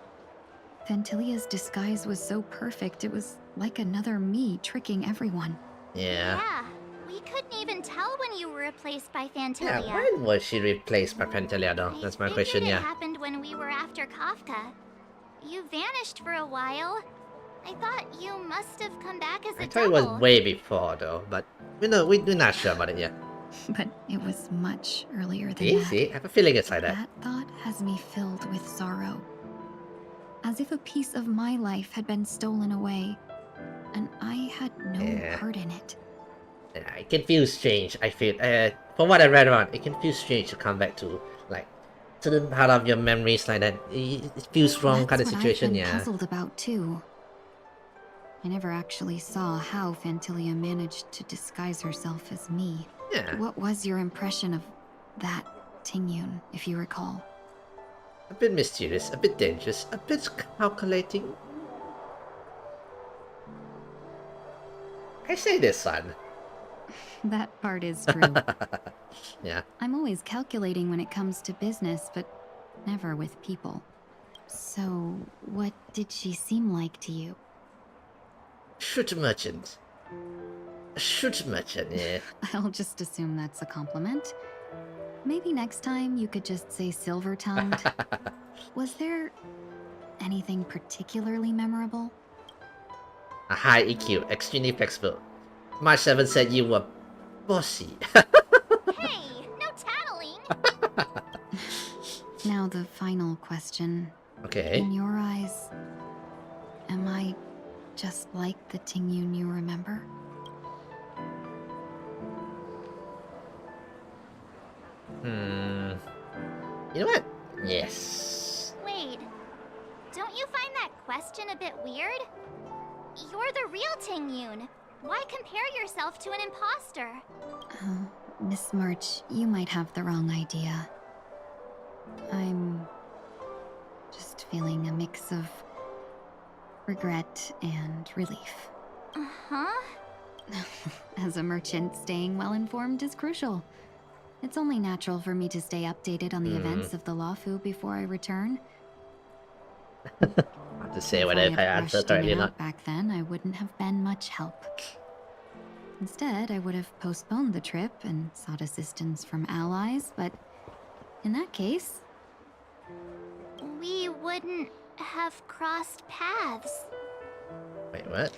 Fantilia's disguise was so perfect, it was like another me tricking everyone. Yeah. Yeah, we couldn't even tell when you were replaced by Fantilia. Yeah, when was she replaced by Pentelia though? That's my question, It yeah. happened when we were after Kafka. You vanished for a while. I thought you must have come back as a I thought it was double. way before though, but we're not sure about it yet. But it was much earlier than that. See? I have a feeling it's like that. That thought has me filled with sorrow. As if a piece of my life had been stolen away, and I had no part in it. Yeah, it can feel strange, I feel. From what I read around, it can feel strange to come back to, like, certain part of your memories like that. It feels wrong kind of situation, I've been yeah. puzzled about too. I never actually saw how Fantilia managed to disguise herself as me. Yeah. What was your impression of that Tingyun, if you recall? A bit mysterious, a bit dangerous, a bit calculating. I say this, son. That part is true. Yeah. I'm always calculating when it comes to business, but never with people. So, what did she seem like to you? Shoot merchant. A shoot merchant, yeah. I'll just assume that's a compliment. Maybe next time you could just say silver-tongued. Was there anything particularly memorable? A high EQ, extremely flexible. March 7 said you were bossy. Hey, no tattling. Now the final question. Okay. In your eyes, am I just like the Tingyun you remember? You know what? Yes. Wait, don't you find that question a bit weird? You're the real Tingyun. Why compare yourself to an imposter? Oh, Miss March, you might have the wrong idea. I'm just feeling a mix of regret and relief. Uh-huh. As a merchant, staying well-informed is crucial. It's only natural for me to stay updated on the events of the Lawfu before I return. I have to say whether I answered correctly or not. Back then, I wouldn't have been much help. Instead, I would have postponed the trip and sought assistance from allies, but in that case... We wouldn't have crossed paths. Wait, what?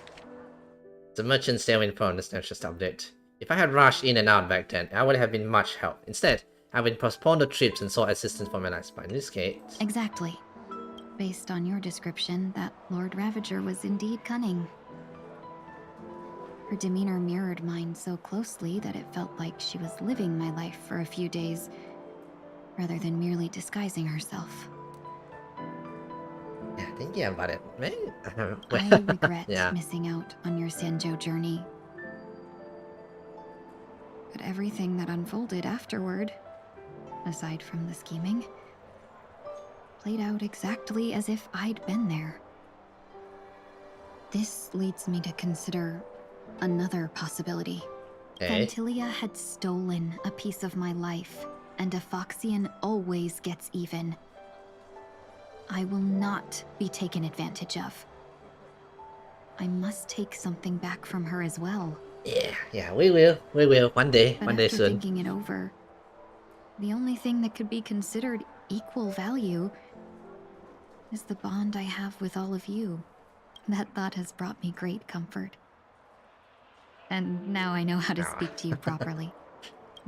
The merchant still informed us just update. If I had rushed in and out back then, I would have been much help. Instead, I would postpone the trips and sought assistance from allies. But in this case... Exactly. Based on your description, that Lord Ravager was indeed cunning. Her demeanor mirrored mine so closely that it felt like she was living my life for a few days, rather than merely disguising herself. Yeah, thinking about it, man. I regret missing out on your Xianzhou journey. But everything that unfolded afterward, aside from the scheming, played out exactly as if I'd been there. This leads me to consider another possibility. Phantilia had stolen a piece of my life, and a Foxian always gets even. I will not be taken advantage of. I must take something back from her as well. Yeah, we will. One day After soon. Thinking it over, the only thing that could be considered equal value is the bond I have with all of you. That thought has brought me great comfort. And now I know how to speak to you properly.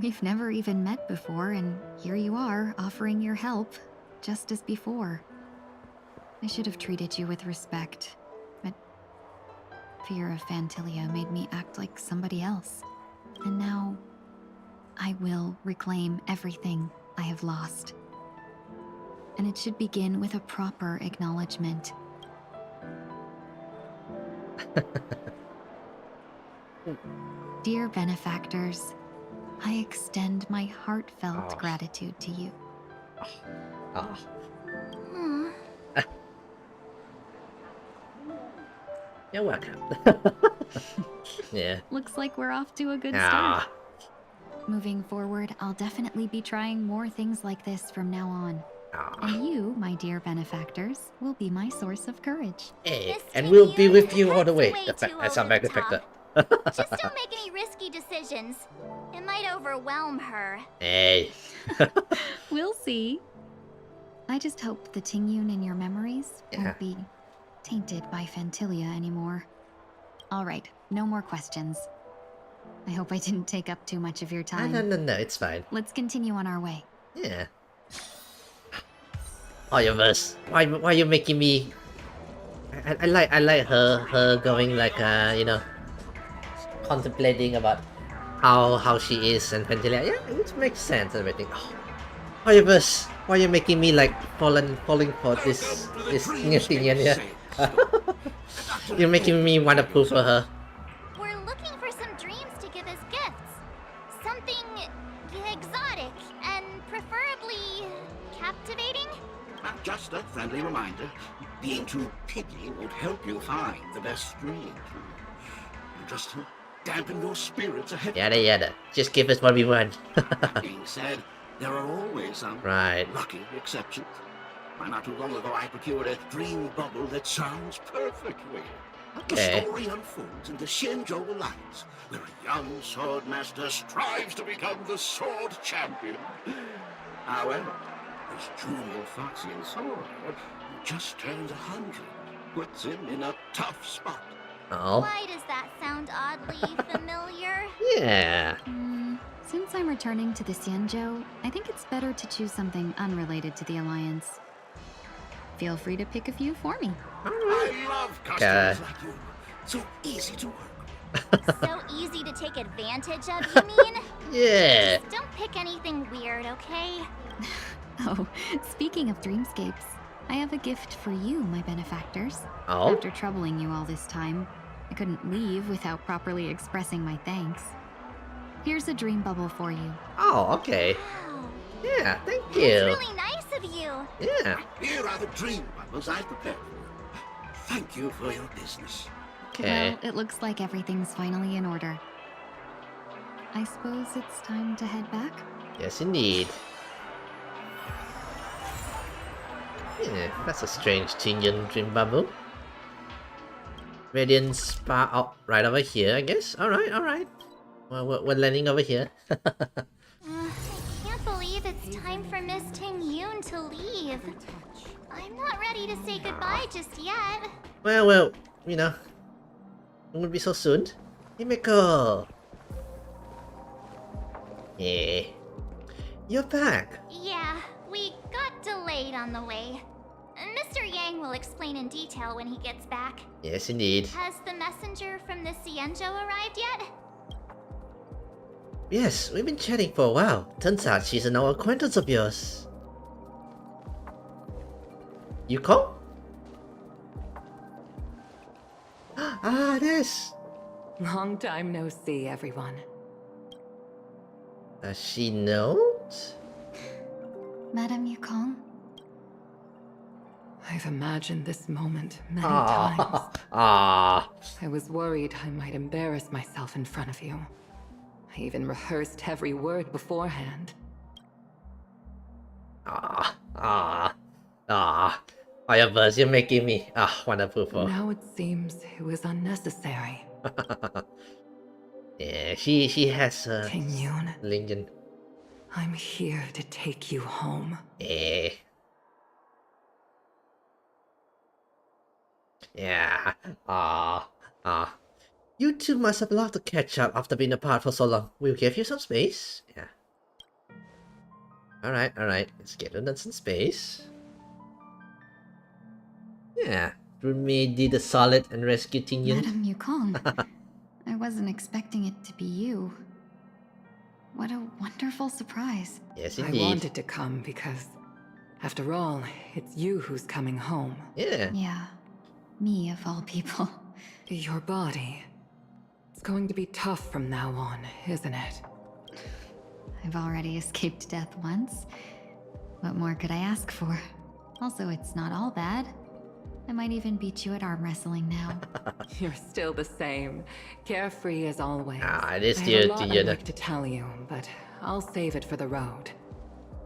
We've never even met before, and here you are, offering your help, just as before. I should have treated you with respect, but fear of Phantilia made me act like somebody else. And now, I will reclaim everything I have lost. And it should begin with a proper acknowledgement. Dear benefactors, I extend my heartfelt gratitude to you. You're welcome. Yeah. Looks like we're off to a good start. Moving forward, I'll definitely be trying more things like this from now on. And you, my dear benefactors, will be my source of courage. Hey, and we'll be with you all the way. That's our back effect. Just don't make any risky decisions. It might overwhelm her. Hey. We'll see. I just hope the Tingyun in your memories won't be tainted by Phantilia anymore. All right, no more questions. I hope I didn't take up too much of your time. No, it's fine. Let's continue on our way. Yeah. Hoyoverse, why are you making me? I like her going like you know, contemplating about how she is and Phantilia. Yeah, it makes sense and everything. Hoyoverse, why are you making me like falling for this new thing here? You're making me want to pull for her. We're looking for some dreams to give as gifts. Something exotic and preferably captivating. Just a friendly reminder, being too picky won't help you find the best dream. You just dampen your spirits ahead. Yada. Just give us what we want. That being said, there are always some lucky exceptions. Not too long ago, I procured a dream bubble that sounds perfectly. The story unfolds in the Xianzhou Alliance, where a young swordmaster strives to become the sword champion. However, this junior Foxian sword, who just turned 100, puts him in a tough spot. Why does that sound oddly familiar? Yeah. Since I'm returning to the Xianzhou, I think it's better to choose something unrelated to the Alliance. Feel free to pick a few for me. I love customers like you. So easy to work. So easy to take advantage of, you mean? Yeah. Just don't pick anything weird, okay? Oh, speaking of dreamscapes, I have a gift for you, my benefactors. Oh? After troubling you all this time, I couldn't leave without properly expressing my thanks. Here's a dream bubble for you. Oh, okay. Yeah, thank you. It's really nice of you. Yeah. Here are the dream bubbles I prepared for you. Thank you for your business. Okay. Well, it looks like everything's finally in order. I suppose it's time to head back? Yes, indeed. Yeah, that's a strange Tingyun dream bubble. Radiant Spa out right over here, I guess. Alright, alright. Well, we're landing over here. I can't believe it's time for Miss Ting-Yoon to leave. I'm not ready to say goodbye just yet. Well, you know. It won't be so soon. Himeko! Yeah. You're back. Yeah, we got delayed on the way. Mr. Yang will explain in detail when he gets back. Yes, indeed. Has the messenger from the Xianzhou arrived yet? Yes, we've been chatting for a while. Turns out she's an old acquaintance of yours. Yuko? Ah, this. Long time no see, everyone. Does she know? Madame Yukong? I've imagined this moment many times. I was worried I might embarrass myself in front of you. I even rehearsed every word beforehand. Fireburst, you're making me wonderful for. Now it seems it was unnecessary. Yeah, she has a Ting-Yoon, Lincoln. I'm here to take you home. Yeah. Yeah. You two must have a lot to catch up after being apart for so long. We'll give you some space. Yeah. Alright. Let's get them some space. Yeah. Rumi did a solid and rescue Tingyun. Madame Yukong. I wasn't expecting it to be you. What a wonderful surprise. Yes, indeed. I wanted to come because, after all, it's you who's coming home. Yeah. Yeah. Me, of all people. Your body. It's going to be tough from now on, isn't it? I've already escaped death once. What more could I ask for? Also, it's not all bad. I might even beat you at arm wrestling now. You're still the same. Carefree as always. It is I dear have a lot to I'd like to tell you, but I'll save it for the road.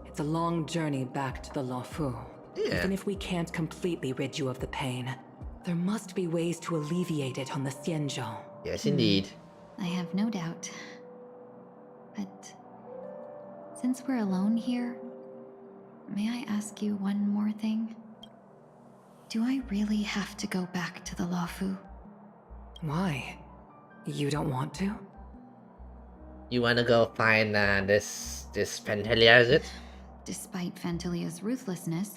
It's a long journey back to the Luofu. Yeah. Even if we can't completely rid you of the pain, there must be ways to alleviate it on the Xianzhou. Yes, indeed. I have no doubt. But since we're alone here, may I ask you one more thing? Do I really have to go back to the Luofu? Why? You don't want to? You wanna go find this Pentelia, is it? Despite Fantilia's ruthlessness,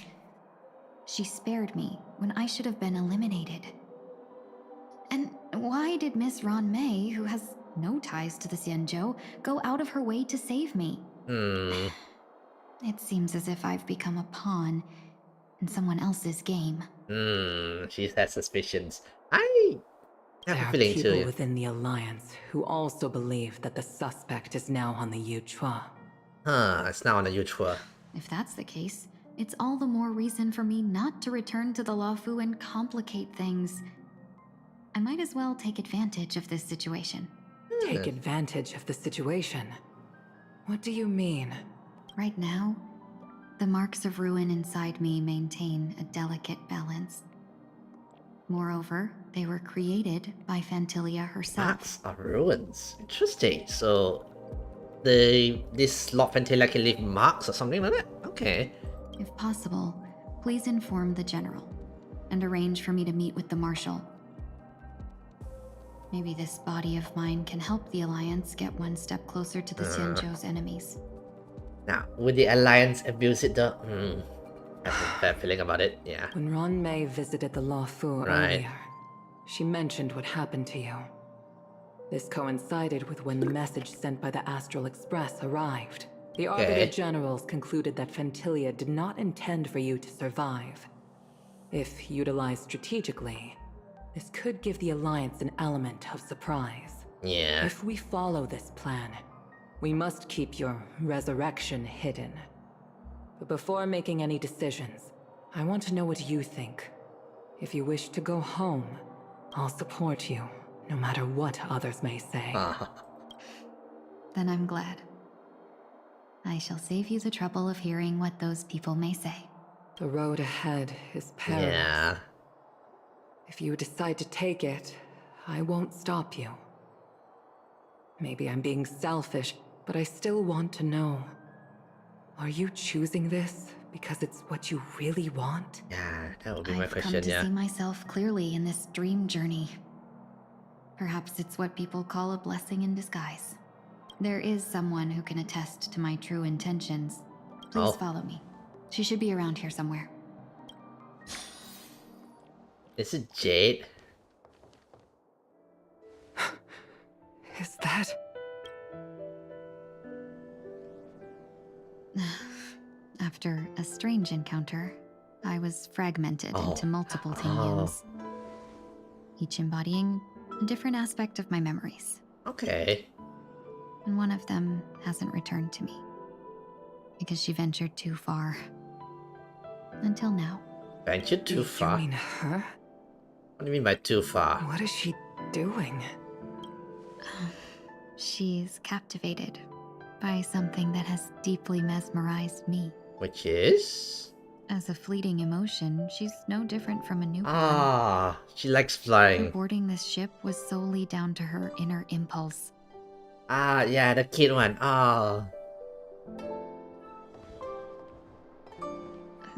she spared me when I should have been eliminated. And why did Miss Ron Mei, who has no ties to the Xianzhou, go out of her way to save me? It seems as if I've become a pawn in someone else's game. She has suspicions. I have a feeling There are too. people within the Alliance who also believe that the suspect is now on the Yuchua. It's now on the Yuchua. If that's the case, it's all the more reason for me not to return to the Luofu and complicate things. I might as well take advantage of this situation. Take advantage of the situation? What do you mean? Right now, the marks of ruin inside me maintain a delicate balance. Moreover, they were created by Fantilia herself. Marks of ruins. Interesting. So, this Lord Fantilia can leave marks or something like that? Okay. If possible, please inform the General and arrange for me to meet with the Marshal. Maybe this body of mine can help the Alliance get one step closer to the Xianzhou's enemies. Now, would the Alliance abuse it though? I have a bad feeling about it, yeah. When Ron Mei visited the Luofu earlier, she mentioned what happened to you. This coincided with when the message sent by the Astral Express arrived. The Arbiter Generals concluded that Fantilia did not intend for you to survive. If utilized strategically, this could give the Alliance an element of surprise. Yeah. If we follow this plan, we must keep your resurrection hidden. But before making any decisions, I want to know what you think. If you wish to go home, I'll support you, no matter what others may say. Then I'm glad. I shall save you the trouble of hearing what those people may say. The road ahead is perilous. Yeah. If you decide to take it, I won't stop you. Maybe I'm being selfish, but I still want to know. Are you choosing this because it's what you really want? Yeah, that would be my I've question, come to yeah. see myself clearly in this dream journey. Perhaps it's what people call a blessing in disguise. There is someone who can attest to my true intentions. Please follow me. She should be around here somewhere. Is it Jade? Is that... After a strange encounter, I was fragmented into multiple Tingyuns, each embodying a different aspect of my memories. Okay. And one of them hasn't returned to me, because she ventured too far. Until now. Ventured too far? You mean her? What do you mean by too far? What is she doing? She's captivated by something that has deeply mesmerized me. Which is? As a fleeting emotion, she's no different from a newborn. Ah, she likes flying. Boarding this ship was solely down to her inner impulse. Ah, yeah, the kid one. Ah.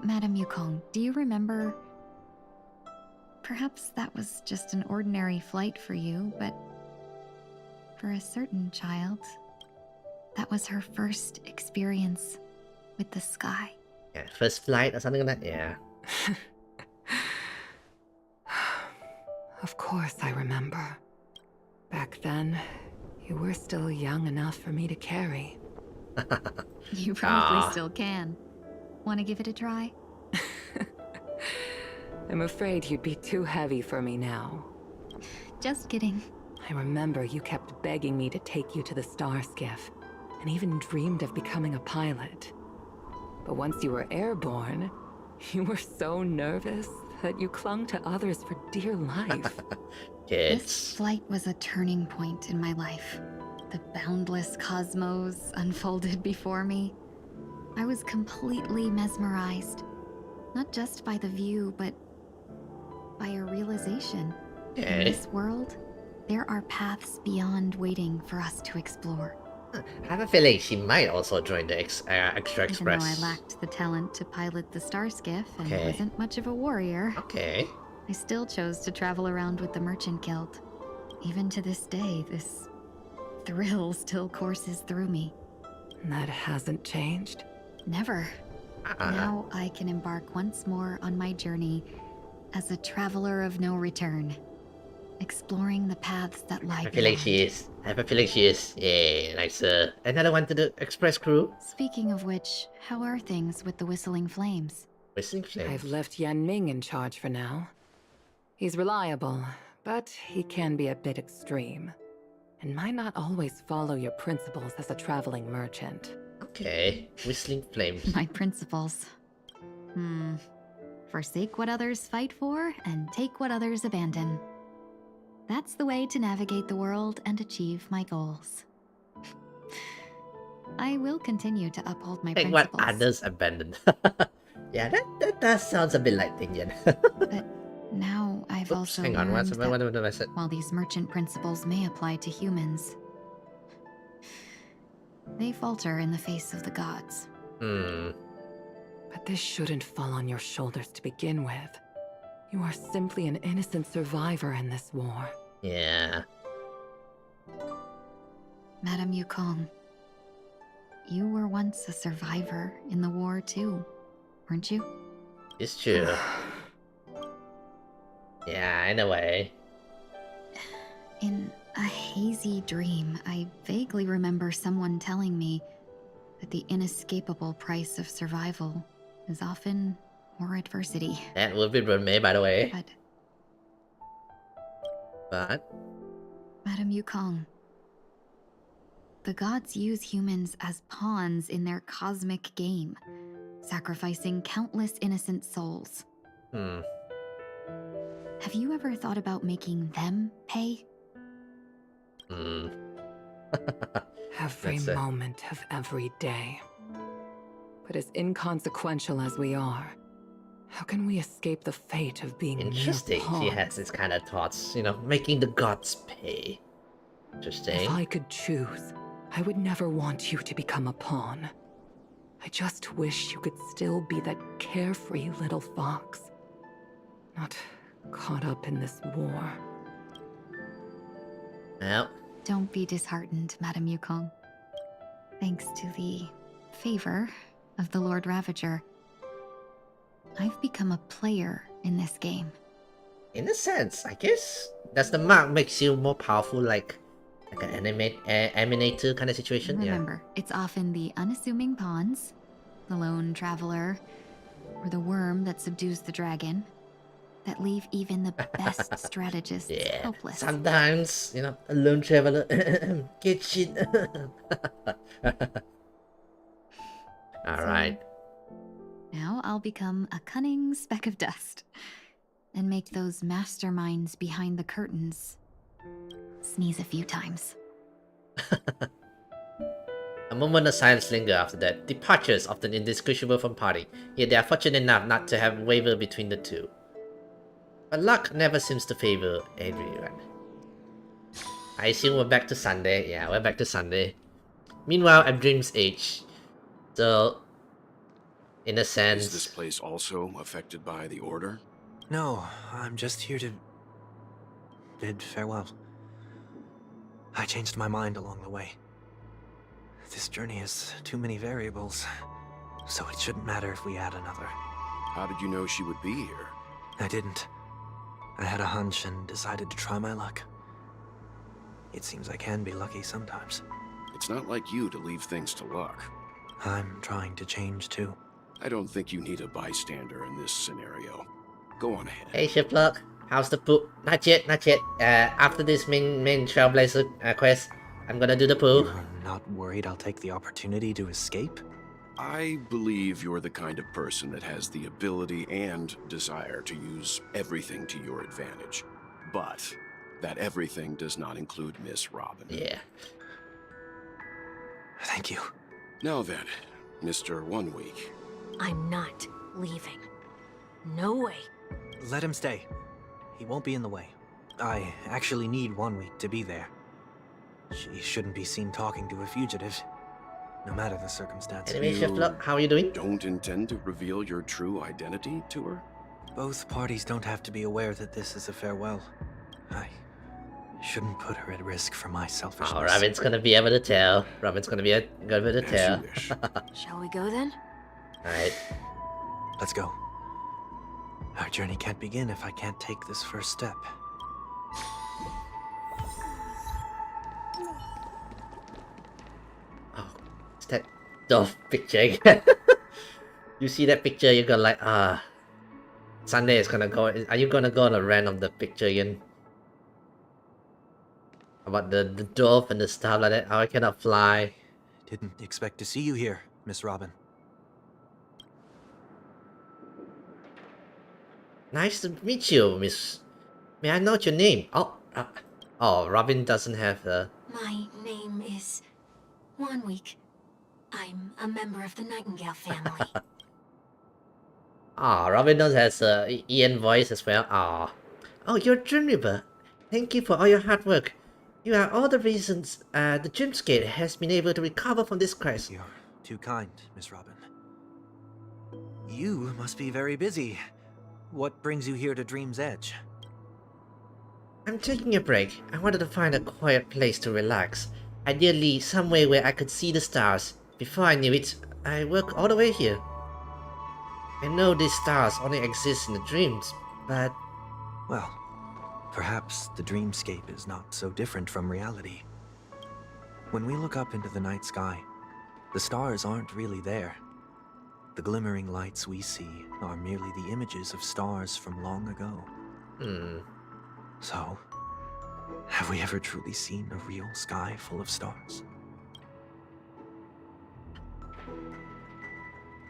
Madam Yukong, do you remember? Perhaps that was just an ordinary flight for you, but for a certain child, that was her first experience with the sky. Yeah, first flight or something like that, yeah. Of course I remember. Back then, you were still young enough for me to carry. You probably still can. Want to give it a try? I'm afraid you'd be too heavy for me now. Just kidding. I remember you kept begging me to take you to the star skiff, and even dreamed of becoming a pilot. But once you were airborne, you were so nervous that you clung to others for dear life. This flight was a turning point in my life. The boundless cosmos unfolded before me. I was completely mesmerized, not just by the view, but by a realization. In this world, there are paths beyond waiting for us to explore. I have a feeling she might also join the Extra Express. Even though I lacked the talent to pilot the star skiff and wasn't much of a warrior, I still chose to travel around with the Merchant Guild. Even to this day, this thrill still courses through me. That hasn't changed? Never. Now I can embark once more on my journey as a traveler of no return, exploring the paths that lie I have a feeling she is. I have a feeling she is. Yeah, nice. Another one to the Express crew. Speaking of which, how are things with the Whistling Flames? Whistling Flames? I've left Yan Ming in charge for now. He's reliable, but he can be a bit extreme, and might not always follow your principles as a traveling merchant. Okay, Whistling Flames. My principles. Forsake what others fight for, and take what others abandon. That's the way to navigate the world and achieve my goals. I will continue to uphold my Take principles. what others abandon. Yeah, that does sounds a bit like Tingyun. But now I've also hang on, learned what did I say? while these merchant principles may apply to humans, they falter in the face of the gods. But this shouldn't fall on your shoulders to begin with. You are simply an innocent survivor in this war. Yeah. Madam Yukong, you were once a survivor in the war too, weren't you? It's true. Yeah, in a way. In a hazy dream, I vaguely remember someone telling me that the inescapable price of survival is often or adversity. That would be Remy, by the way. But Madame Yukong, the gods use humans as pawns in their cosmic game, sacrificing countless innocent souls. Have you ever thought about making them pay? Every moment of every day. But as inconsequential as we are, how can we escape the fate of being interesting? mere pawns? She has this kind of thoughts, you know, making the gods pay. Interesting. If I could choose, I would never want you to become a pawn. I just wish you could still be that carefree little fox. Not caught up in this war. Well. Don't be disheartened, Madame Yukong. Thanks to the favor of the Lord Ravager, I've become a player in this game. In a sense, I guess. Does the mark makes you more powerful, like an emanator kind of situation? Remember, it's often the unassuming pawns, the lone traveler, or the worm that subdues the dragon, that leave even the best strategists helpless. Sometimes, you know, a lone traveler get shit. Alright. Now I'll become a cunning speck of dust and make those masterminds behind the curtains sneeze a few times. A moment of silence linger after that. Departures often indistinguishable from party, yet they are fortunate enough not to have waver between the two. But luck never seems to favor everyone. I assume we're back to Sunday. Yeah, we're back to Sunday. Meanwhile, at Dream's age. So, in a sense... Is this place also affected by the Order? No, I'm just here to bid farewell. I changed my mind along the way. This journey has too many variables, so it shouldn't matter if we add another. How did you know she would be here? I didn't. I had a hunch and decided to try my luck. It seems I can be lucky sometimes. It's not like you to leave things to luck. I'm trying to change too. I don't think you need a bystander in this scenario. Go on ahead. Hey Shiplock, how's the pool? Not yet, not yet. After this main Trailblazer quest, I'm gonna do the pool. You're not worried I'll take the opportunity to escape? I believe you're the kind of person that has the ability and desire to use everything to your advantage. But that everything does not include Miss Robin. Yeah. Thank you. Now then, Mr. 1 Week. I'm not leaving. No way. Let him stay. He won't be in the way. I actually need 1 week to be there. She shouldn't be seen talking to a fugitive, no matter the circumstances. Anyway, Shiplock, how are you doing? Don't intend to reveal your true identity to her? Both parties don't have to be aware that this is a farewell. I shouldn't put her at risk for my selfishness. Oh, Robin's gonna be able to tell. Robin's gonna be able to tell. Shall we go then? Alright. Let's go. Our journey can't begin if I can't take this first step. Oh, it's that dove picture again. You see that picture, you go like, Sunday is gonna go. Are you gonna go on a rant of the picture again? About the dove and the stuff like that, how I cannot fly. Didn't expect to see you here, Miss Robin. Nice to meet you, Miss. May I note your name? Oh, Robin doesn't have the... My name is 1 Week. I'm a member of the Nightingale family. Robin does has a Ian voice as well. Oh, you're a Dreamweaver. Thank you for all your hard work. You are all the reasons the Dreamscape has been able to recover from this crisis. You're too kind, Miss Robin. You must be very busy. What brings you here to Dream's Edge? I'm taking a break. I wanted to find a quiet place to relax. Ideally, somewhere where I could see the stars. Before I knew it, I worked all the way here. I know these stars only exist in the dreams, but... Well, perhaps the dreamscape is not so different from reality. When we look up into the night sky, the stars aren't really there. The glimmering lights we see are merely the images of stars from long ago. So, have we ever truly seen a real sky full of stars?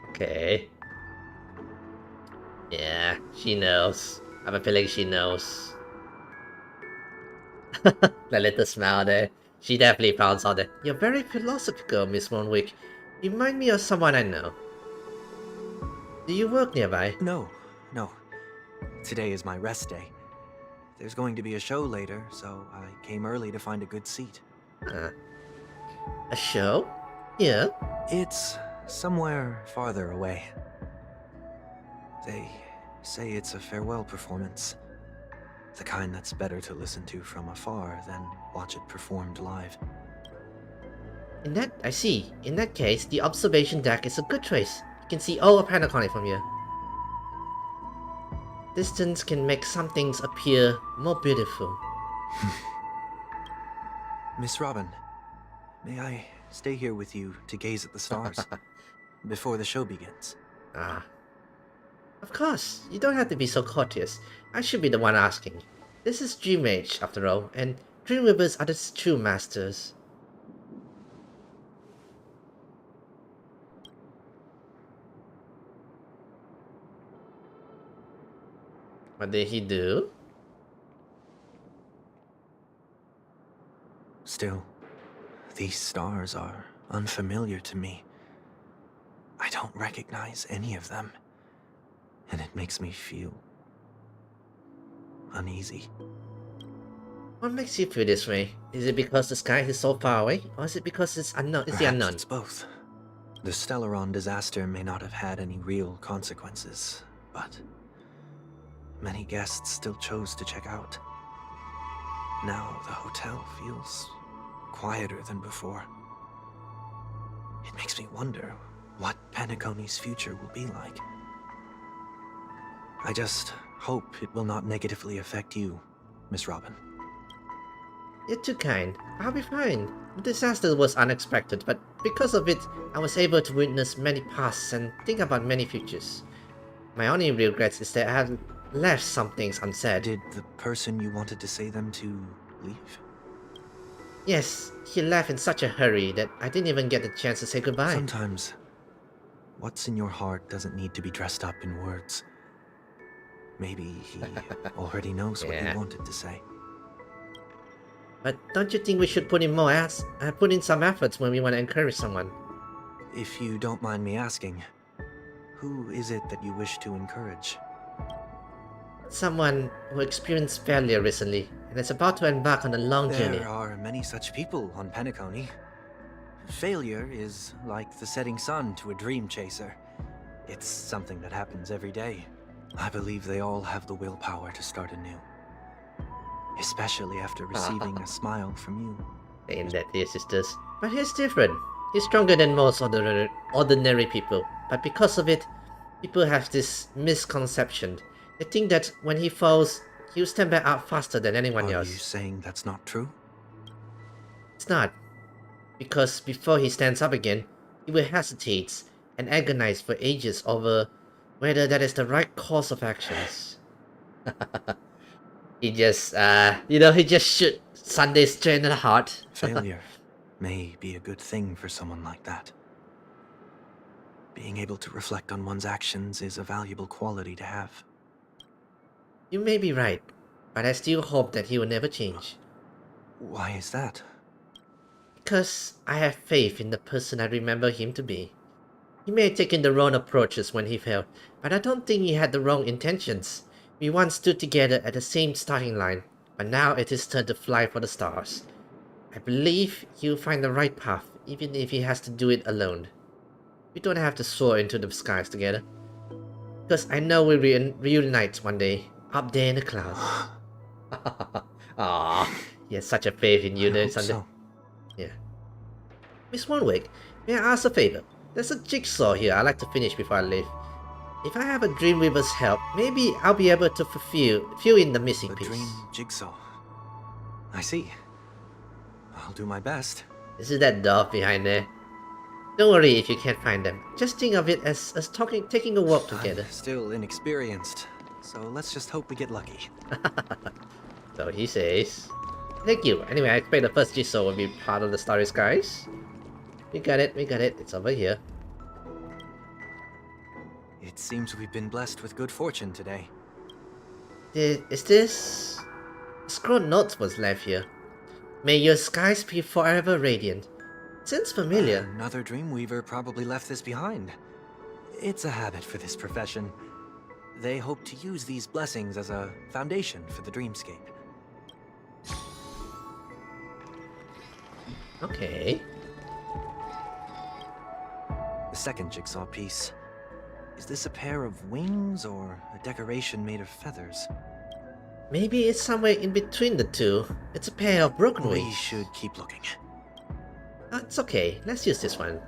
Okay. Yeah, she knows. I have a feeling she knows. The little smile there. She definitely found out that you're very philosophical, Miss Monwick. You remind me of someone I know. Do you work nearby? No. Today is my rest day. There's going to be a show later, so I came early to find a good seat. A show? Yeah? It's somewhere farther away. They say it's a farewell performance. The kind that's better to listen to from afar than watch it performed live. I see. In that case, the observation deck is a good choice. You can see all of Honkai from here. Distance can make some things appear more beautiful. Miss Robin, may I stay here with you to gaze at the stars before the show begins? Of course, you don't have to be so courteous. I should be the one asking. This is Dream Age, after all, and Dreamweavers are the true masters. What did he do? Still, these stars are unfamiliar to me. I don't recognize any of them, and it makes me feel uneasy. What makes you feel this way? Is it because the sky is so far away, or is it because it's unknown? It's the unknown. It's both. The Stellaron disaster may not have had any real consequences, but many guests still chose to check out. Now the hotel feels quieter than before. It makes me wonder what Penacony's future will be like. I just hope it will not negatively affect you, Miss Robin. You're too kind. I'll be fine. The disaster was unexpected, but because of it, I was able to witness many pasts and think about many futures. My only regret is that I have left some things unsaid. Did the person you wanted to say them to leave? Yes, he left in such a hurry that I didn't even get the chance to say goodbye. Sometimes, what's in your heart doesn't need to be dressed up in words. Maybe he already knows what you wanted to say. But don't you think we should put in put in some efforts when we want to encourage someone? If you don't mind me asking, who is it that you wish to encourage? Someone who experienced failure recently and is about to embark on a long journey. There are many such people on Penacony. Failure is like the setting sun to a dream chaser. It's something that happens every day. I believe they all have the willpower to start anew. Especially after receiving a smile from you. Ain't that dear sisters? But he's different. He's stronger than most ordinary people. But because of it, people have this misconception. They think that when he falls, he'll stand back up faster than anyone else. Are you saying that's not true? It's not. Because before he stands up again, he will hesitate and agonize for ages over whether that is the right course of actions. He just, he just shoot Sunday straight in the heart. Failure may be a good thing for someone like that. Being able to reflect on one's actions is a valuable quality to have. You may be right, but I still hope that he will never change. Why is that? Because I have faith in the person I remember him to be. He may have taken the wrong approaches when he failed, but I don't think he had the wrong intentions. We once stood together at the same starting line, but now it is turn to fly for the stars. I believe he'll find the right path, even if he has to do it alone. We don't have to soar into the skies together. Because I know we'll reunite one day, up there in the clouds. Aww, he has such a faith in you, there, Sunday. So. Yeah. Miss Wanwick, may I ask a favor? There's a jigsaw here I'd like to finish before I leave. If I have a Dreamweaver's help, maybe I'll be able to fill in the missing piece. Dream jigsaw. I see. I'll do my best. Is it that dog behind there? Don't worry if you can't find them. Just think of it as taking a walk together. I'm still inexperienced, so let's just hope we get lucky. So he says. Thank you. Anyway, I expect the first Jisoo will be part of the Starry Skies. We got it, It's over here. It seems we've been blessed with good fortune today. Is this... Scroll notes was left here. May your skies be forever radiant. Sounds familiar. Another Dreamweaver probably left this behind. It's a habit for this profession. They hope to use these blessings as a foundation for the dreamscape. Okay. The second jigsaw piece. Is this a pair of wings or a decoration made of feathers? Maybe it's somewhere in between the two. It's a pair of broken wings. We should keep looking. It's okay, let's use this one.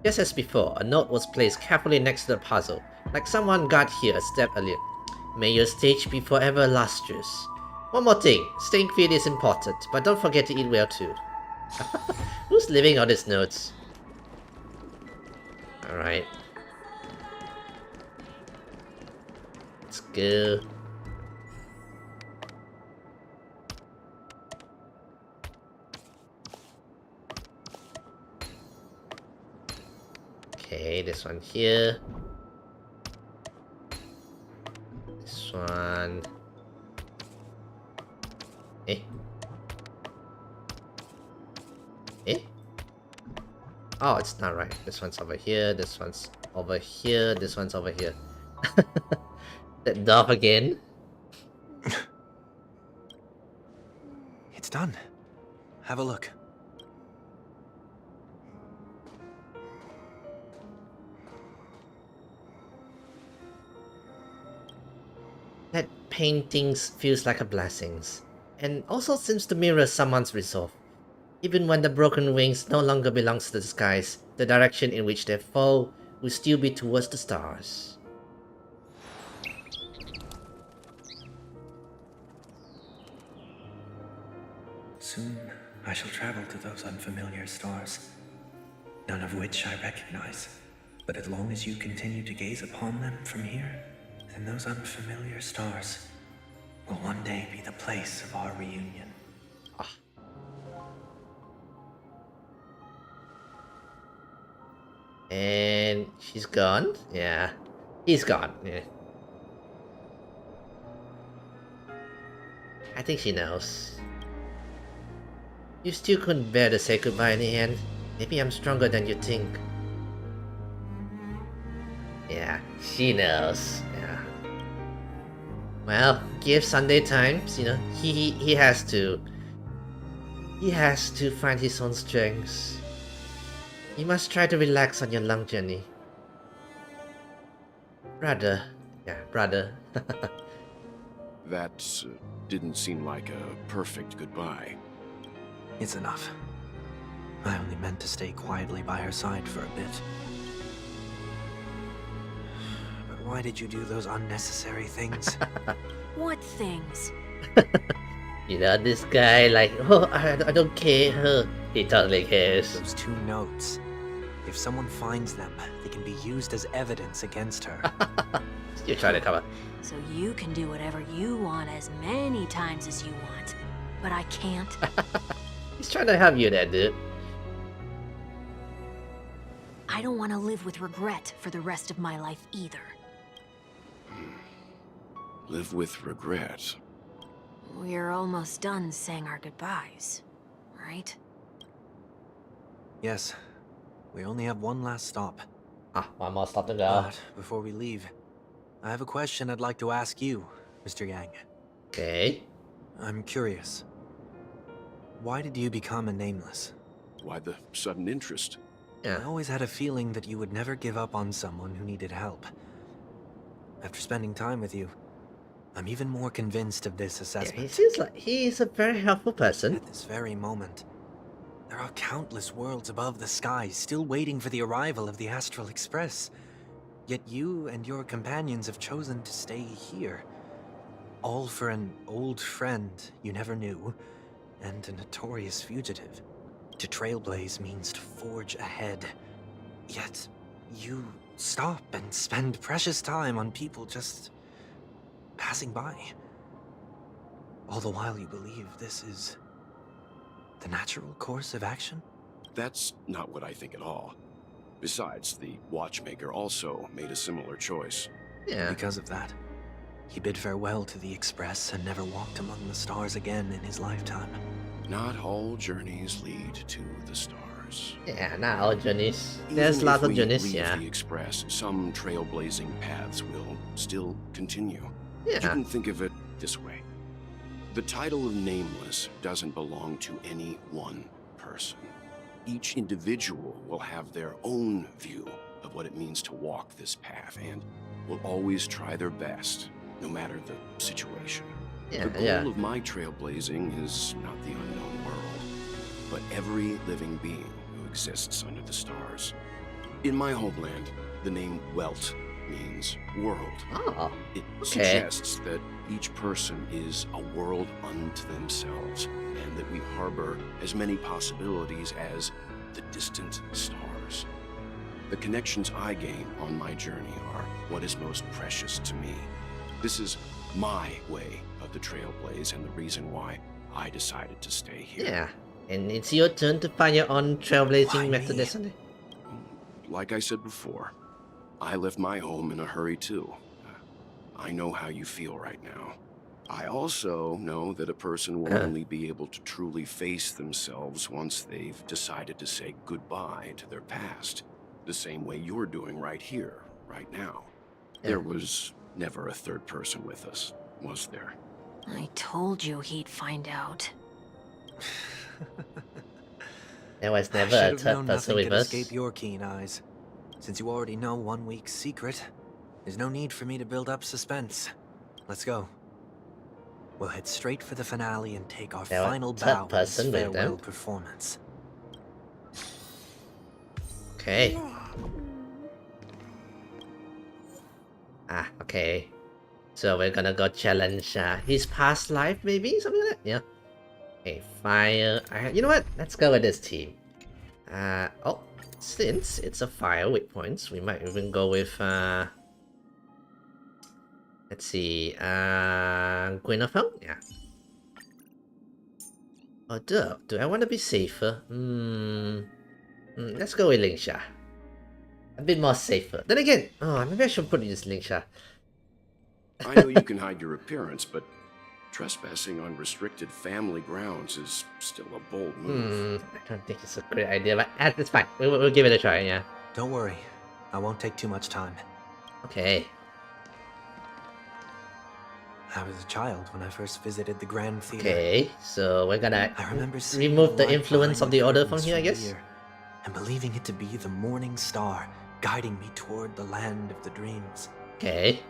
Just as before, a note was placed carefully next to the puzzle, like someone got here a step earlier. May your stage be forever lustrous. One more thing, staying fit is important, but don't forget to eat well too. Who's leaving all these notes? Alright. Let's go. Okay, this one here. This one. Eh? Eh? Oh, it's not right. This one's over here, this one's over here, this one's over here. That dog again. It's done. Have a look. That painting feels like a blessing, and also seems to mirror someone's resolve. Even when the broken wings no longer belongs to the skies, the direction in which they fall will still be towards the stars. Soon I shall travel to those unfamiliar stars, none of which I recognize. But as long as you continue to gaze upon them from here, then those unfamiliar stars will one day be the place of our reunion. And she's gone? Yeah. He's gone. Yeah. I think she knows. You still couldn't bear to say goodbye in the end. Maybe I'm stronger than you think. Yeah, she knows. Yeah. Well, give Sunday times, you know, he has to find his own strengths. You must try to relax on your long journey. Brother. Yeah, brother. That didn't seem like a perfect goodbye. It's enough. I only meant to stay quietly by her side for a bit. But why did you do those unnecessary things? What things? You know, this guy, like, oh, I don't care. He totally cares. Those two notes. If someone finds them, they can be used as evidence against her. You're trying to cover. So you can do whatever you want as many times as you want. But I can't. He's trying to help you there, dude. I don't want to live with regret for the rest of my life either. Live with regret. We're almost done saying our goodbyes, right? Yes. We only have one last stop. One more stop to go. But before we leave, I have a question I'd like to ask you, Mr. Yang. Okay. I'm curious. Why did you become a nameless? Why the sudden interest? I always had a feeling that you would never give up on someone who needed help. After spending time with you, I'm even more convinced of this assessment. Yeah, he seems like he's a very helpful person. At this very moment, there are countless worlds above the sky still waiting for the arrival of the Astral Express. Yet you and your companions have chosen to stay here. All for an old friend you never knew, and a notorious fugitive. To trailblaze means to forge ahead, Yet, you stop and spend precious time on people just passing by. All the while you believe this is the natural course of action? That's not what I think at all. Besides, the watchmaker also made a similar choice. Yeah. Because of that, he bid farewell to the Express and never walked among the stars again in his lifetime. Not all journeys lead to the stars. Yeah, not all journeys. There's lots of journeys, yeah. The Express, some trailblazing paths will still continue. Yeah. You can think of it this way. The title of Nameless doesn't belong to any one person. Each individual will have their own view of what it means to walk this path and will always try their best, no matter the situation. Yeah, the goal of my trailblazing is not the unknown world, but every living being who exists under the stars. In my homeland, the name Welt means world. Oh, it okay. suggests that each person is a world unto themselves, and that we harbor as many possibilities as the distant stars. The connections I gain on my journey are what is most precious to me. This is my way of the trailblaze and the reason why I decided to stay here. Yeah, and it's your turn to find your own trailblazing method, isn't it? Like I said before, I left my home in a hurry too. I know how you feel right now. I also know that a person will only be able to truly face themselves once they've decided to say goodbye to their past, the same way you're doing right here, right now. Yeah. There was never a third person with us, was there? I told you he'd find out. There was never a third person with us. Escape your keen eyes. Since you already know 1 week's secret, there's no need for me to build up suspense. Let's go. We'll head straight for the finale and take our final bow in this farewell performance. Okay. Okay. So we're gonna go challenge his past life, maybe? Something like that? Yeah. Okay, fire. You know what? Let's go with this team. Since it's a fire with points, we might even go with, let's see, Guinevere? Yeah. Do I want to be safer? Let's go with Lingsha. A bit more safer. Then again, maybe I should put this Lingsha. I know you can hide your appearance, but trespassing on restricted family grounds is still a bold move. I don't think it's a great idea, but it's fine. We'll give it a try, yeah. Don't worry. I won't take too much time. Okay. I was a child when I first visited the Grand Theater. Okay, so we're gonna remove the influence of the Order from here, I guess? And believing it to be the morning star guiding me toward the land of the dreams. Okay.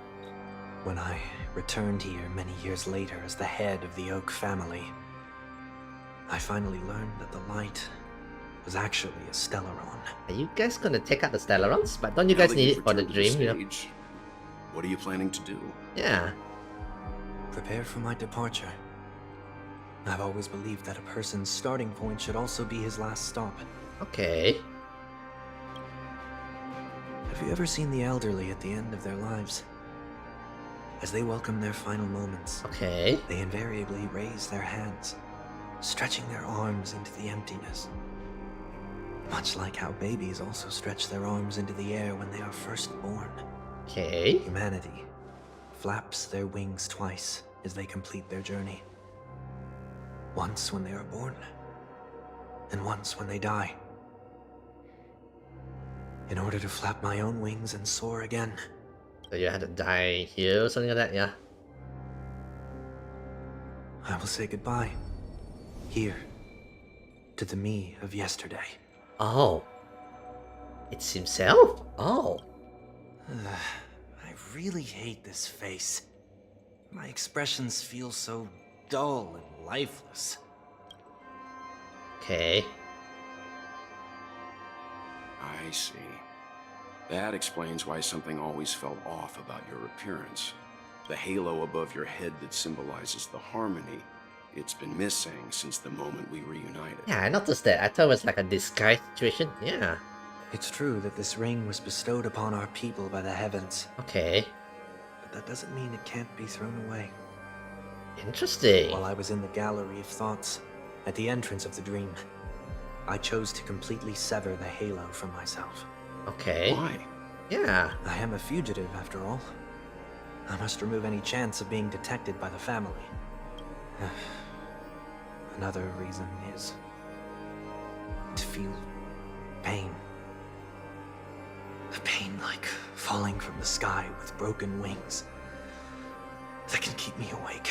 When I returned here many years later as the head of the Oak family, I finally learned that the light was actually a Stellaron. Are you guys gonna take out the Stellarons? But don't you guys need it for the dream, you know? What are you planning to do? Yeah. Prepare for my departure. I've always believed that a person's starting point should also be his last stop. Okay. Have you ever seen the elderly at the end of their lives? As they welcome their final moments, okay, they invariably raise their hands, stretching their arms into the emptiness. Much like how babies also stretch their arms into the air when they are first born. Okay. Humanity flaps their wings twice as they complete their journey. Once when they are born, and once when they die. In order to flap my own wings and soar again. So you had to die here or something like that, yeah? I will say goodbye. Here. To the me of yesterday. Oh. It's himself? Oh. I really hate this face. My expressions feel so dull and lifeless. Okay. I see. That explains why something always felt off about your appearance. The halo above your head that symbolizes the harmony, it's been missing since the moment we reunited. Yeah, I noticed that. I thought it was like a disguise situation. Yeah. It's true that this ring was bestowed upon our people by the heavens. Okay. But that doesn't mean it can't be thrown away. Interesting. While I was in the gallery of thoughts, at the entrance of the dream, I chose to completely sever the halo from myself. Okay. Why? Yeah. I am a fugitive, after all. I must remove any chance of being detected by the family. Another reason is to feel pain. A pain like falling from the sky with broken wings that can keep me awake.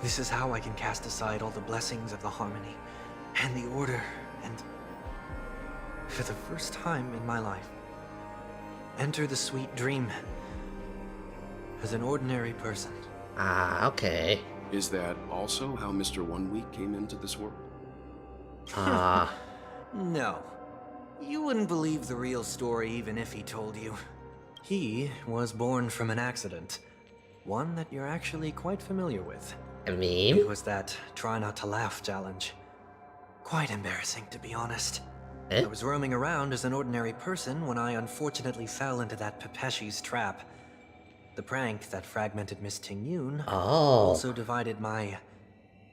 This is how I can cast aside all the blessings of the harmony and the order and, for the first time in my life, enter the sweet dream as an ordinary person. Ah, okay. Is that also how Mr. 1 Week came into this world? No. You wouldn't believe the real story even if he told you. He was born from an accident. One that you're actually quite familiar with. A meme? It was that try not to laugh challenge. Quite embarrassing, to be honest. I was roaming around as an ordinary person when I unfortunately fell into that Pepeshi's trap. The prank that fragmented Miss Ting-Yun also divided my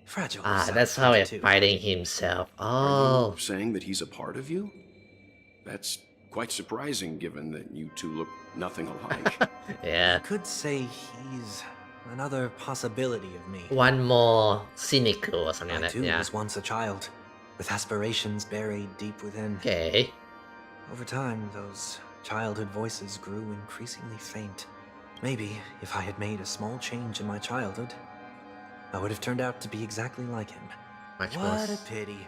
fragile self that's how he's into two. fighting himself. Are you saying that he's a part of you? That's quite surprising given that you two look nothing alike. Yeah. I could say he's another possibility of me. One more cynical or something I like that. too Yeah. was once a child, with aspirations buried deep within. Okay. Over time, those childhood voices grew increasingly faint. Maybe if I had made a small change in my childhood, I would have turned out to be exactly like him. What a pity.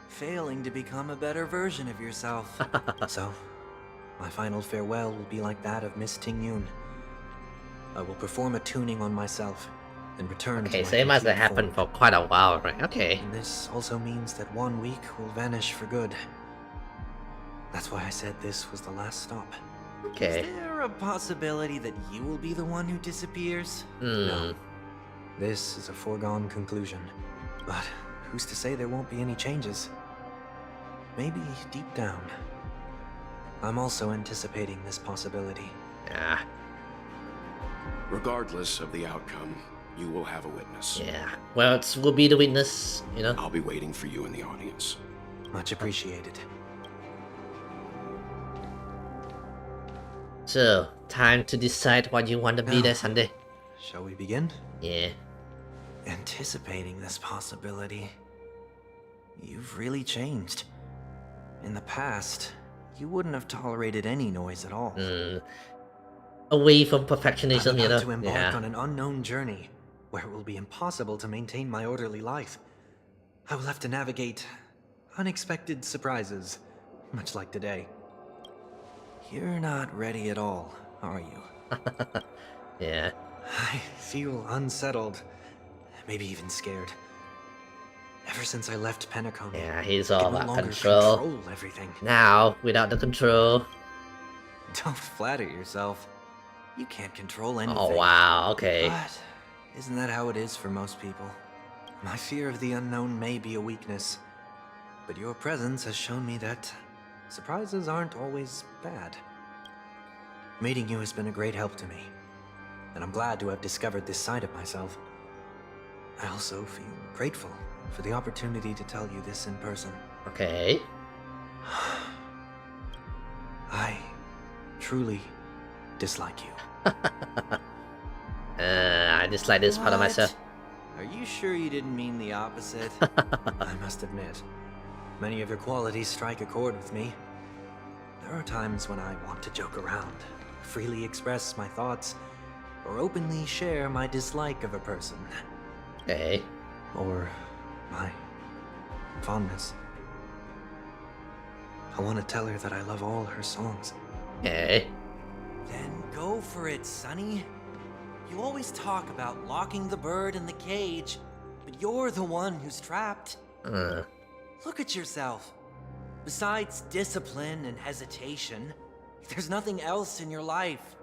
Failing to become a better version of yourself. So, my final farewell will be like that of Miss Ting-Yun. I will perform a tuning on myself and return to Okay, my so it must have complete happened form. for quite a while, right? Okay. And this also means that 1 week will vanish for good. That's why I said this was the last stop. Okay. Is there a possibility that you will be the one who disappears? Hmm. No. This is a foregone conclusion. But who's to say there won't be any changes? Maybe deep down, I'm also anticipating this possibility. Yeah. Regardless of the outcome, you will have a witness. Yeah. Well, it will be the witness, you know? I'll be waiting for you in the audience. Much appreciated. So, time to decide what you want to be Now, there Sunday. Shall we begin? Yeah. Anticipating this possibility, you've really changed. In the past, you wouldn't have tolerated any noise at all. Away from I'm perfectionism, you know? about to embark Yeah. on an unknown journey, where it will be impossible to maintain my orderly life. I will have to navigate unexpected surprises, much like today. You're not ready at all, are you? Yeah. I feel unsettled, maybe even scared. Ever since I left Penacony, Yeah, he's I all can no about longer control. control everything. Now, without the control. Don't flatter yourself. You can't control anything. Oh, wow, okay. But isn't that how it is for most people? My fear of the unknown may be a weakness, but your presence has shown me that surprises aren't always bad. Meeting you has been a great help to me, and I'm glad to have discovered this side of myself. I also feel grateful for the opportunity to tell you this in person. Okay. I truly dislike you. I dislike this part of myself. Are you sure you didn't mean the opposite? I must admit, many of your qualities strike a chord with me. There are times when I want to joke around, freely express my thoughts, or openly share my dislike of a person. Okay. Or my fondness. I want to tell her that I love all her songs. Okay. Then go for it, Sonny. You always talk about locking the bird in the cage, but you're the one who's trapped. Look at yourself. Besides discipline and hesitation, there's nothing else in your life.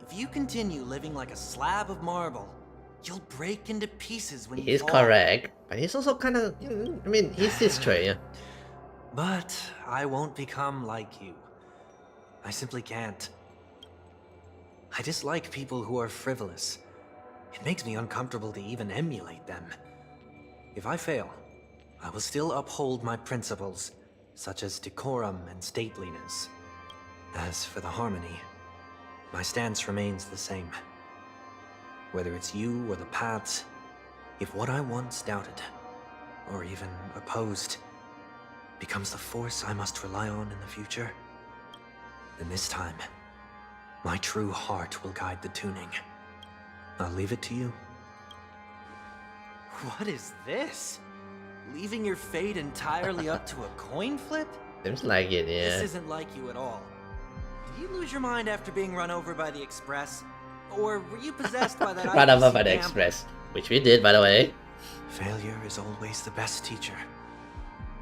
If you continue living like a slab of marble, you'll break into pieces when you He's fall. correct, but he's also kind of, I mean, he's this true, yeah. But I won't become like you. I simply can't. I dislike people who are frivolous. It makes me uncomfortable to even emulate them. If I fail, I will still uphold my principles, such as decorum and stateliness. As for the harmony, my stance remains the same. Whether it's you or the paths, if what I once doubted, or even opposed, becomes the force I must rely on in the future, then this time, my true heart will guide the tuning. I'll leave it to you. What is this? Leaving your fate entirely up to a coin flip? Seems like it, yeah. This isn't like you at all. Did you lose your mind after being run over by the Express? Or were you possessed by that Run over by the gamble? Express. Which we did, by the way. Failure is always the best teacher.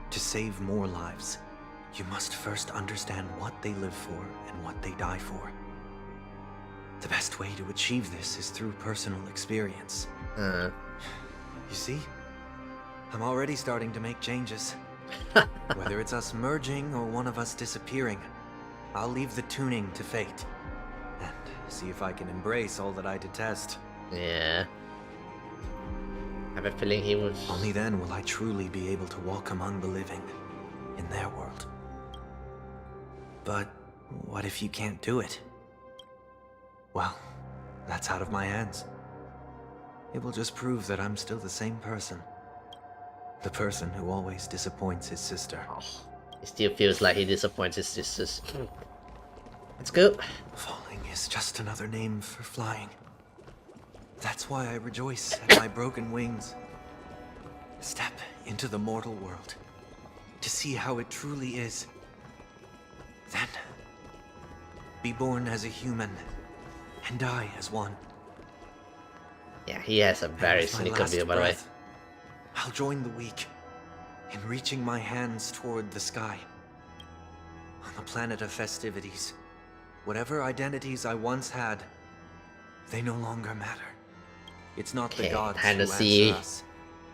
To save more lives, you must first understand what they live for and what they die for. The best way to achieve this is through personal experience. You see? I'm already starting to make changes. Whether it's us merging or one of us disappearing, I'll leave the tuning to fate. And see if I can embrace all that I detest. Yeah. I have a feeling he was... Only then will I truly be able to walk among the living, in their world. But what if you can't do it? Well, that's out of my hands. It will just prove that I'm still the same person. The person who always disappoints his sister. He still feels like he disappoints his sisters. Let's go. Falling is just another name for flying. That's why I rejoice at my broken wings. Step into the mortal world to see how it truly is. Then, be born as a human and die as one. Yeah, he has a very cynical view, by the way. I'll join the weak in reaching my hands toward the sky. On the planet of festivities, whatever identities I once had, they no longer matter. It's not the gods who answer us,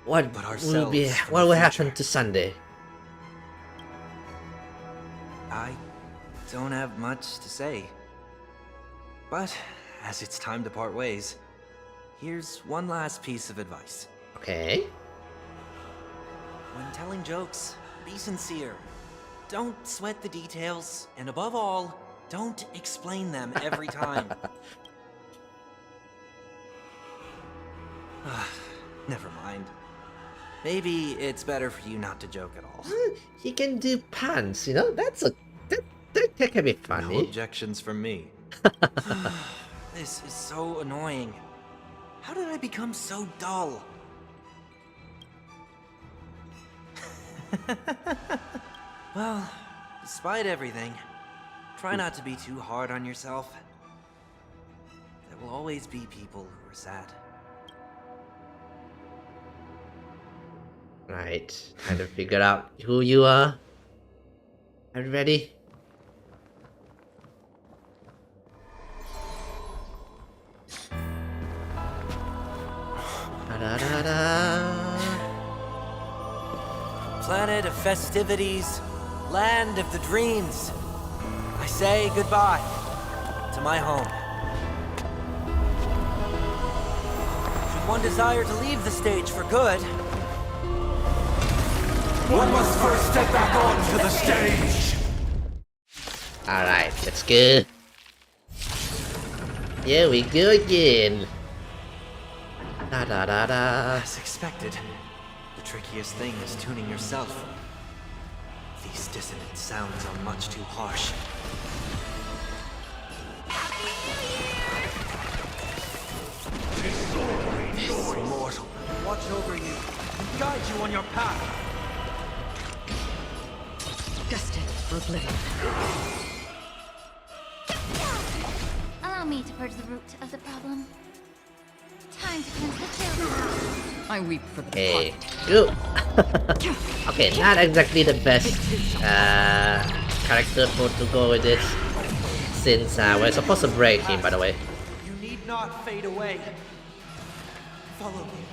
what but will ourselves. what will happen to Sunday? I don't have much to say. But as it's time to part ways, here's one last piece of advice. Okay. When telling jokes, be sincere. Don't sweat the details, and above all, don't explain them every time. Never mind. Maybe it's better for you not to joke at all. He can do puns, you know? That can be funny. No objections from me. This is so annoying. How did I become so dull? Well, despite everything, try not to be too hard on yourself. There will always be people who are sad. Right, time to figure out who you are. Are you ready? Planet of festivities, land of the dreams. I say goodbye to my home. Should one desire to leave the stage for good, one must first step back onto the stage. Alright, let's go. Here we go again. As expected, the trickiest thing is tuning yourself. These dissonant sounds are much too harsh. This immortal will watch over you and guide you on your path. Destined for oblivion. Allow me to purge the root of the problem. Time to cleanse the children. I weep for the Okay, go. Okay, not exactly the best character for to go with this, since we're supposed to break him, by the way. You need not fade away. Follow me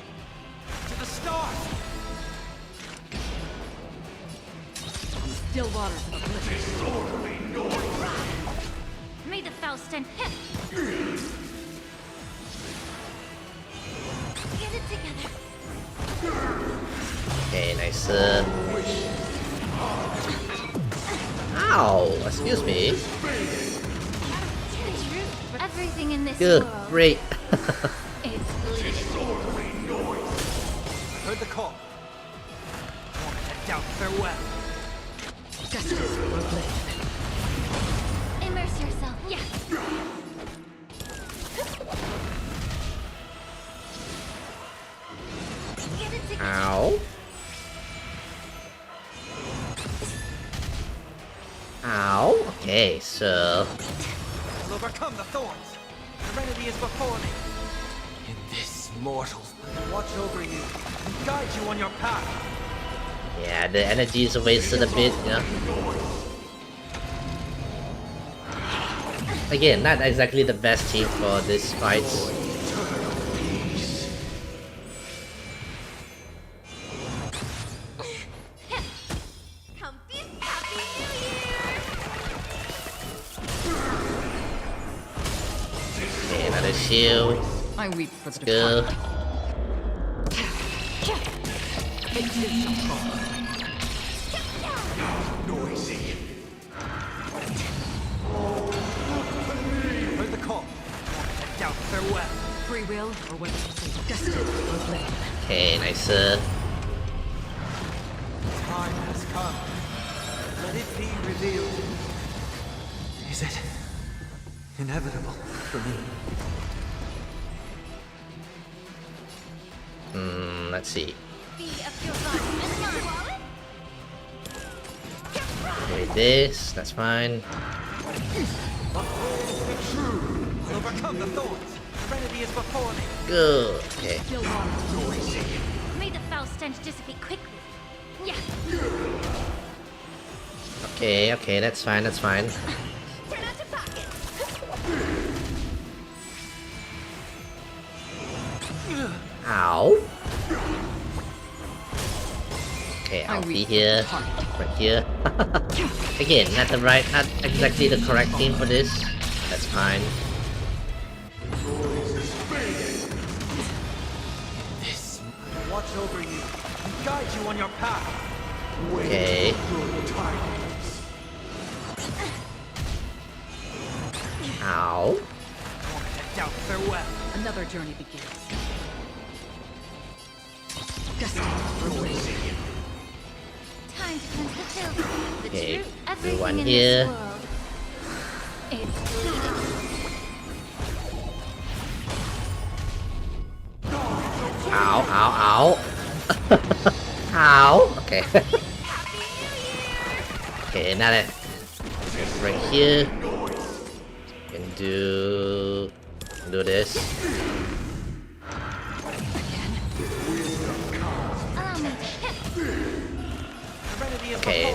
to the stars. Still water for the May the Faust and him. Get it together. Okay, nice. Ow! Excuse me. Everything in this Good, world great. is bleeding. Heard the call. Want to head down farewell. Immerse yourself. Yeah. Get it together. Ow. Ow. Okay, so. I'll overcome the thorns. Serenity is before me. In this mortal, watch over you and guide you on your path. Yeah, the energy is wasted a bit, you know. Again, not exactly the best team for this fights. Okay, another shield. I weep for the Good. Noisy. Heard the call. Head down farewell. Free will, or what did you say? Destiny or blade? Okay, nice. Time has come. Let it be revealed. Is it inevitable for me? Let's see. Be of your body and mind. Wait, this, that's fine. I'll overcome the thorns. Serenity is before me. Good. Okay. May the foul stench dissipate quickly. Yeah. Okay, that's fine, that's fine. Turn out your pocket. Ow. Okay, I'll be here. Right here. Again, not exactly the correct team for this. That's fine. This watch over you and guide you on your path. Okay. Ow. Head down farewell. Another journey begins. Time to cleanse the filth. The Okay, truth. do Everything one in here. this world is bleeding. Ow, ow, ow. Ow. Okay. Okay, now that right here. Can do this. Okay,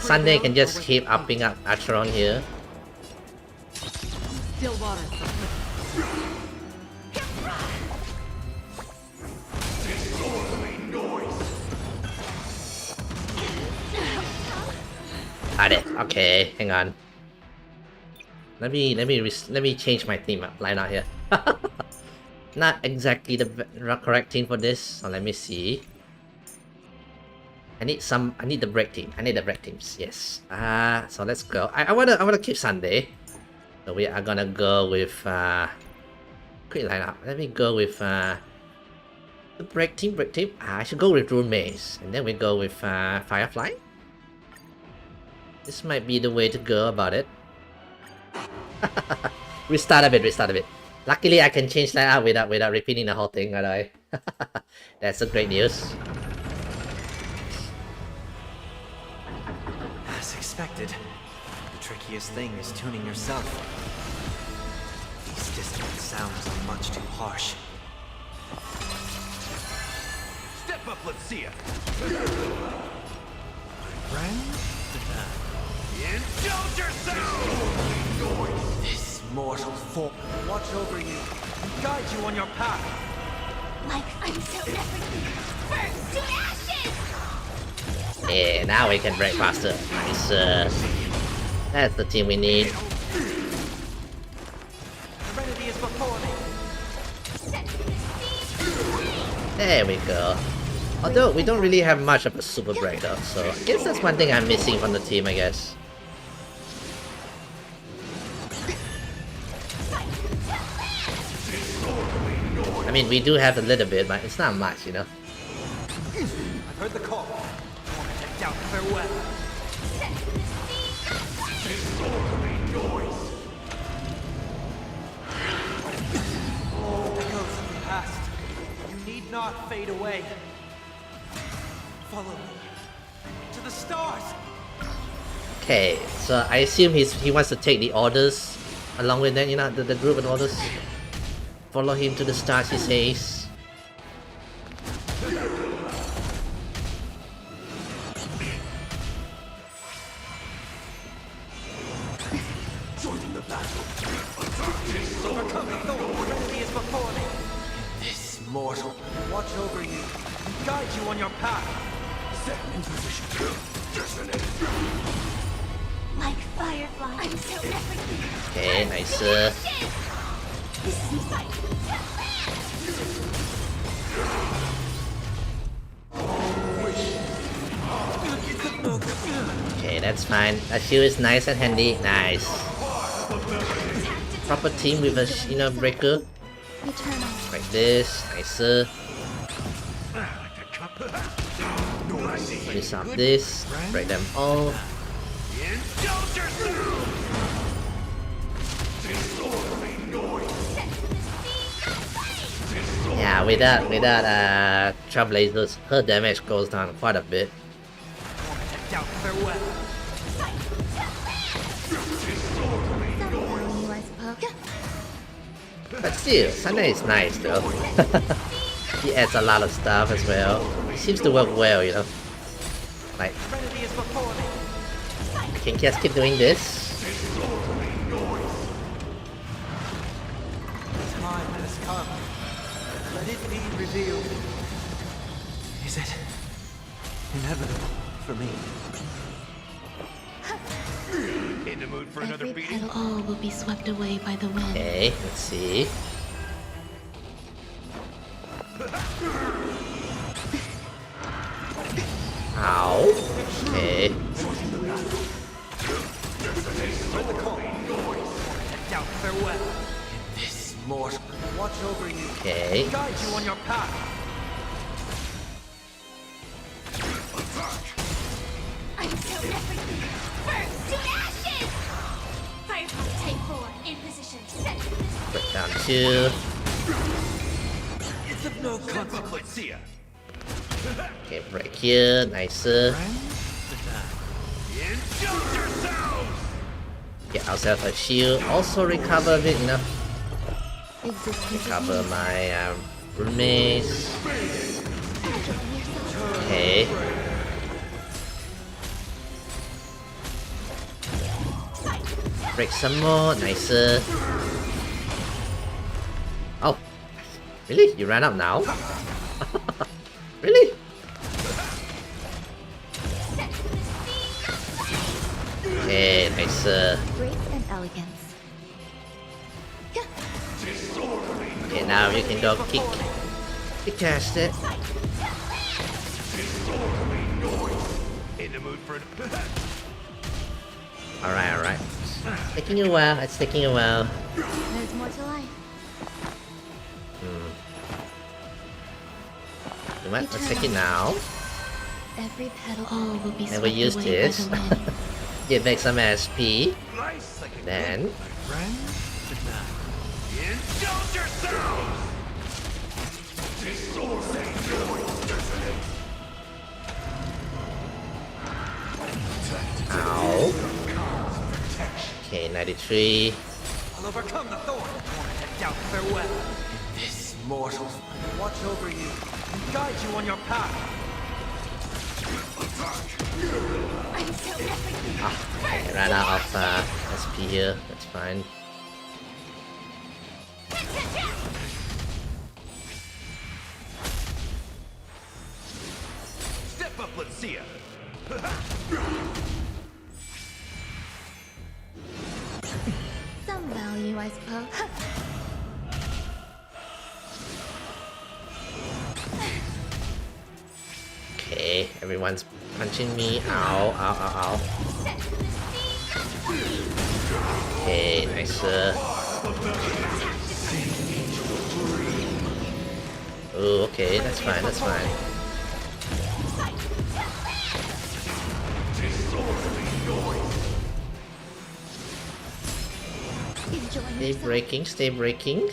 Sunday can just keep upping up Acheron here. Still water. Got it. Okay, hang on. Let me change my team up line out here. Not exactly the correct team for this. So let me see. I need the break team. I need the break teams. Yes. So let's go. I wanna keep Sunday. So we are gonna go with quick lineup. Let me go with the break team. I should go with Rune Maze, and then we go with Firefly. This might be the way to go about it. Restart a bit. Luckily, I can change that out without repeating the whole thing, right? That's a great news. As expected, the trickiest thing is tuning yourself. These distant sounds are much too harsh. Step up, let's see ya. Friend? Indulge yourself! This mortal form. Watch over you and guide you on your path. Like until everything burns to ashes! Yeah, now we can break faster. Nice. That's the team we need. There we go. Although we don't really have much of a super break though, so I guess that's one thing I'm missing from the team, I guess. I mean, we do have a little bit, but it's not much, you know? I've heard the call. Down, farewell. Oh, echoes of the past. You need not fade away. Follow me to the stars. Okay, so I assume he wants to take the orders along with them, you know, the group and orders. Follow him to the stars, he says. Joining the battle. Overcome the thorn. Remedy is before me. This mortal watch over you and guide you on your path. Set into position. Like firefly. I'm so everything. Okay, nice. Okay, that's fine. That shield is nice and handy. Nice. Proper team with a, you know, breaker. Like this. Nicer. Finish up this. Break them all. Yeah, with that Trailblazers, her damage goes down quite a bit. But still, Sunday is nice though. He adds a lot of stuff as well. It seems to work well, you know. Like, I can just keep doing this. Time has come. Let it be revealed. Is it inevitable for me? In the mood for another Every beating? petal all will be swept away by the wind. Okay, let's see. Ow. Okay. Down, farewell. This mortal watch over you. Okay. Guide you on your path. I'm so everything. Burn to ashes! Firefly type 4 in position. Set. Break down 2. It's of no consequence. See ya. Okay, break here. Nicer. Get ourselves a shield. Also recover a bit, you know. Recover my roommates. Okay. Break some more. Nicer. Oh. Really? You ran up now? Really? Okay, nice. Grace and elegance. Okay, now you can go kick. You cast it. In the mood for Alright, alright. It's taking a while. It's taking a while. There's more to life. You know what? Let's take it now. Every petal all will be Never swept use away this. by the wind. Get back some SP. Then. Indulge yourselves! Ow. Okay, 93. I'll overcome the thorn. Down, farewell. This mortal watch over you and guide you on your path. I ran out of SP here. That's fine. Step up, let's see ya. Some value, I suppose. Okay, everyone's punching me. Ow, ow, ow, ow. Okay, nice. Oh, okay, that's fine, that's fine. Stay breaking, stay breaking.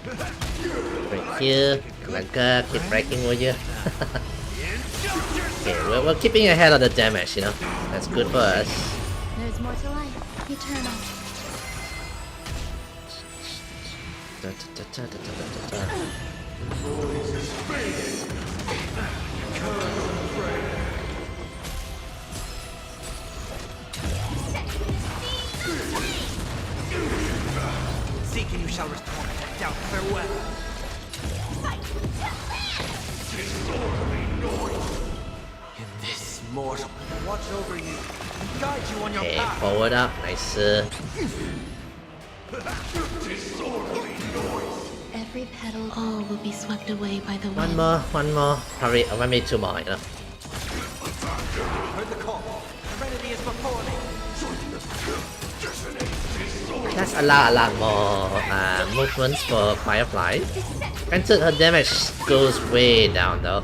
Right here. Oh my god, keep breaking, will you? Okay, we're keeping ahead of the damage, you know. That's good for us. There's more to life. Eternal. Seek and you shall restore. Doubt farewell. In this mortal, watch over you and guide you on your Okay, path. forward up, nice. Every petal, all will be swept away by the wind. One more. Hurry, I want me 2 more, you know. Heard the call. Serenity is before me. That's a lot more movements for Firefly. Granted, her damage goes way down though.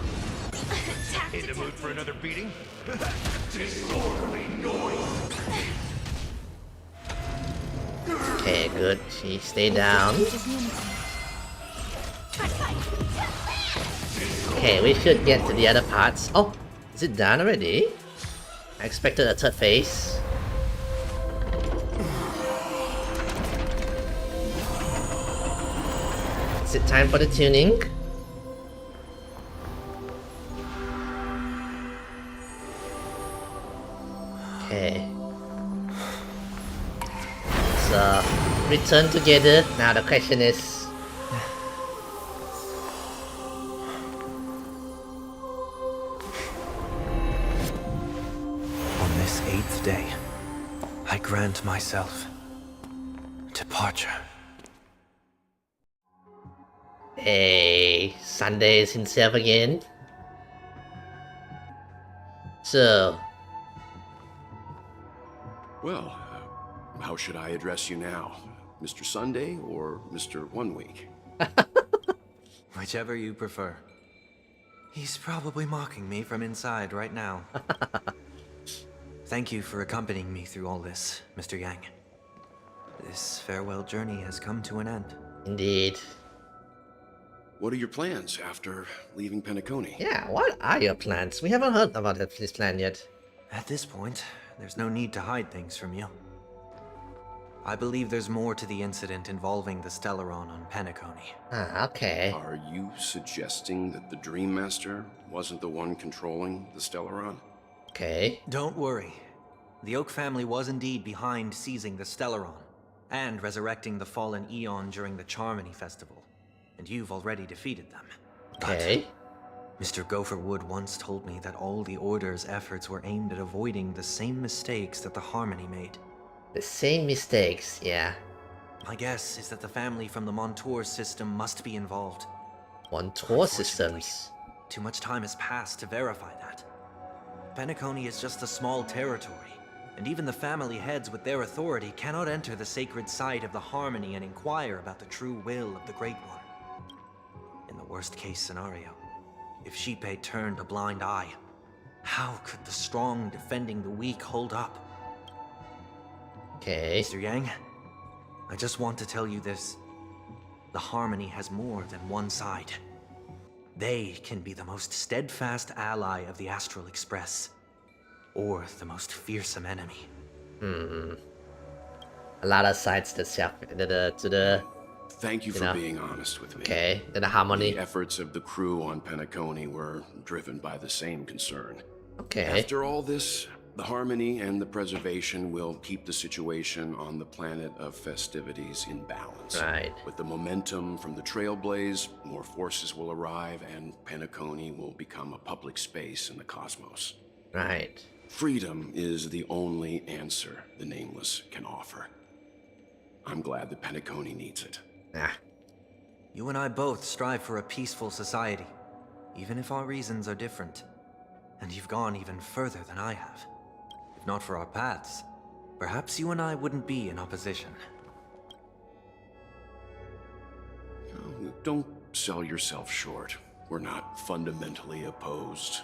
In the mood for another beating? Okay, good. She stay down. Okay, we should get to the other parts. Oh, is it done already? I expected a third phase. Is it time for the tuning? Okay. So, return together. Now the question is... On this 8th day, I grant myself departure. Hey, Sunday is himself again. So... Well, how should I address you now? Mr. Sunday or Mr. 1 Week? Whichever you prefer. He's probably mocking me from inside right now. Thank you for accompanying me through all this, Mr. Yang. This farewell journey has come to an end. Indeed. What are your plans after leaving Penacony? Yeah, what are your plans? We haven't heard about this plan yet. At this point, there's no need to hide things from you. I believe there's more to the incident involving the Stellaron on Penacony. Ah, okay. Are you suggesting that the Dream Master wasn't the one controlling the Stellaron? Okay. Don't worry. The Oak family was indeed behind seizing the Stellaron and resurrecting the fallen Eon during the Charmony Festival. And you've already defeated them. Okay. But Mr. Gopherwood once told me that all the Order's efforts were aimed at avoiding the same mistakes that the Harmony made. The same mistakes, yeah. My guess is that the family from the Montour system must be involved. Montour systems? Too much time has passed to verify that. Penacony is just a small territory, and even the family heads with their authority cannot enter the sacred site of the Harmony and inquire about the true will of the Great One. In the worst-case scenario, if Xipe turned a blind eye, how could the strong defending the weak hold up? Okay. Mr. Yang, I just want to tell you this. The Harmony has more than one side. They can be the most steadfast ally of the Astral Express, or the most fearsome enemy. A lot of sides to the Thank you for being honest with me. Okay, then the Harmony. The efforts of the crew on Penacony were driven by the same concern. Okay. After all this, The harmony and the preservation will keep the situation on the planet of festivities in balance. Right. With the momentum from the Trailblaze, more forces will arrive and Penacony will become a public space in the cosmos. Right. Freedom is the only answer the Nameless can offer. I'm glad that Penacony needs it. You and I both strive for a peaceful society, even if our reasons are different. And you've gone even further than I have. If not for our paths, perhaps you and I wouldn't be in opposition. Don't sell yourself short. We're not fundamentally opposed.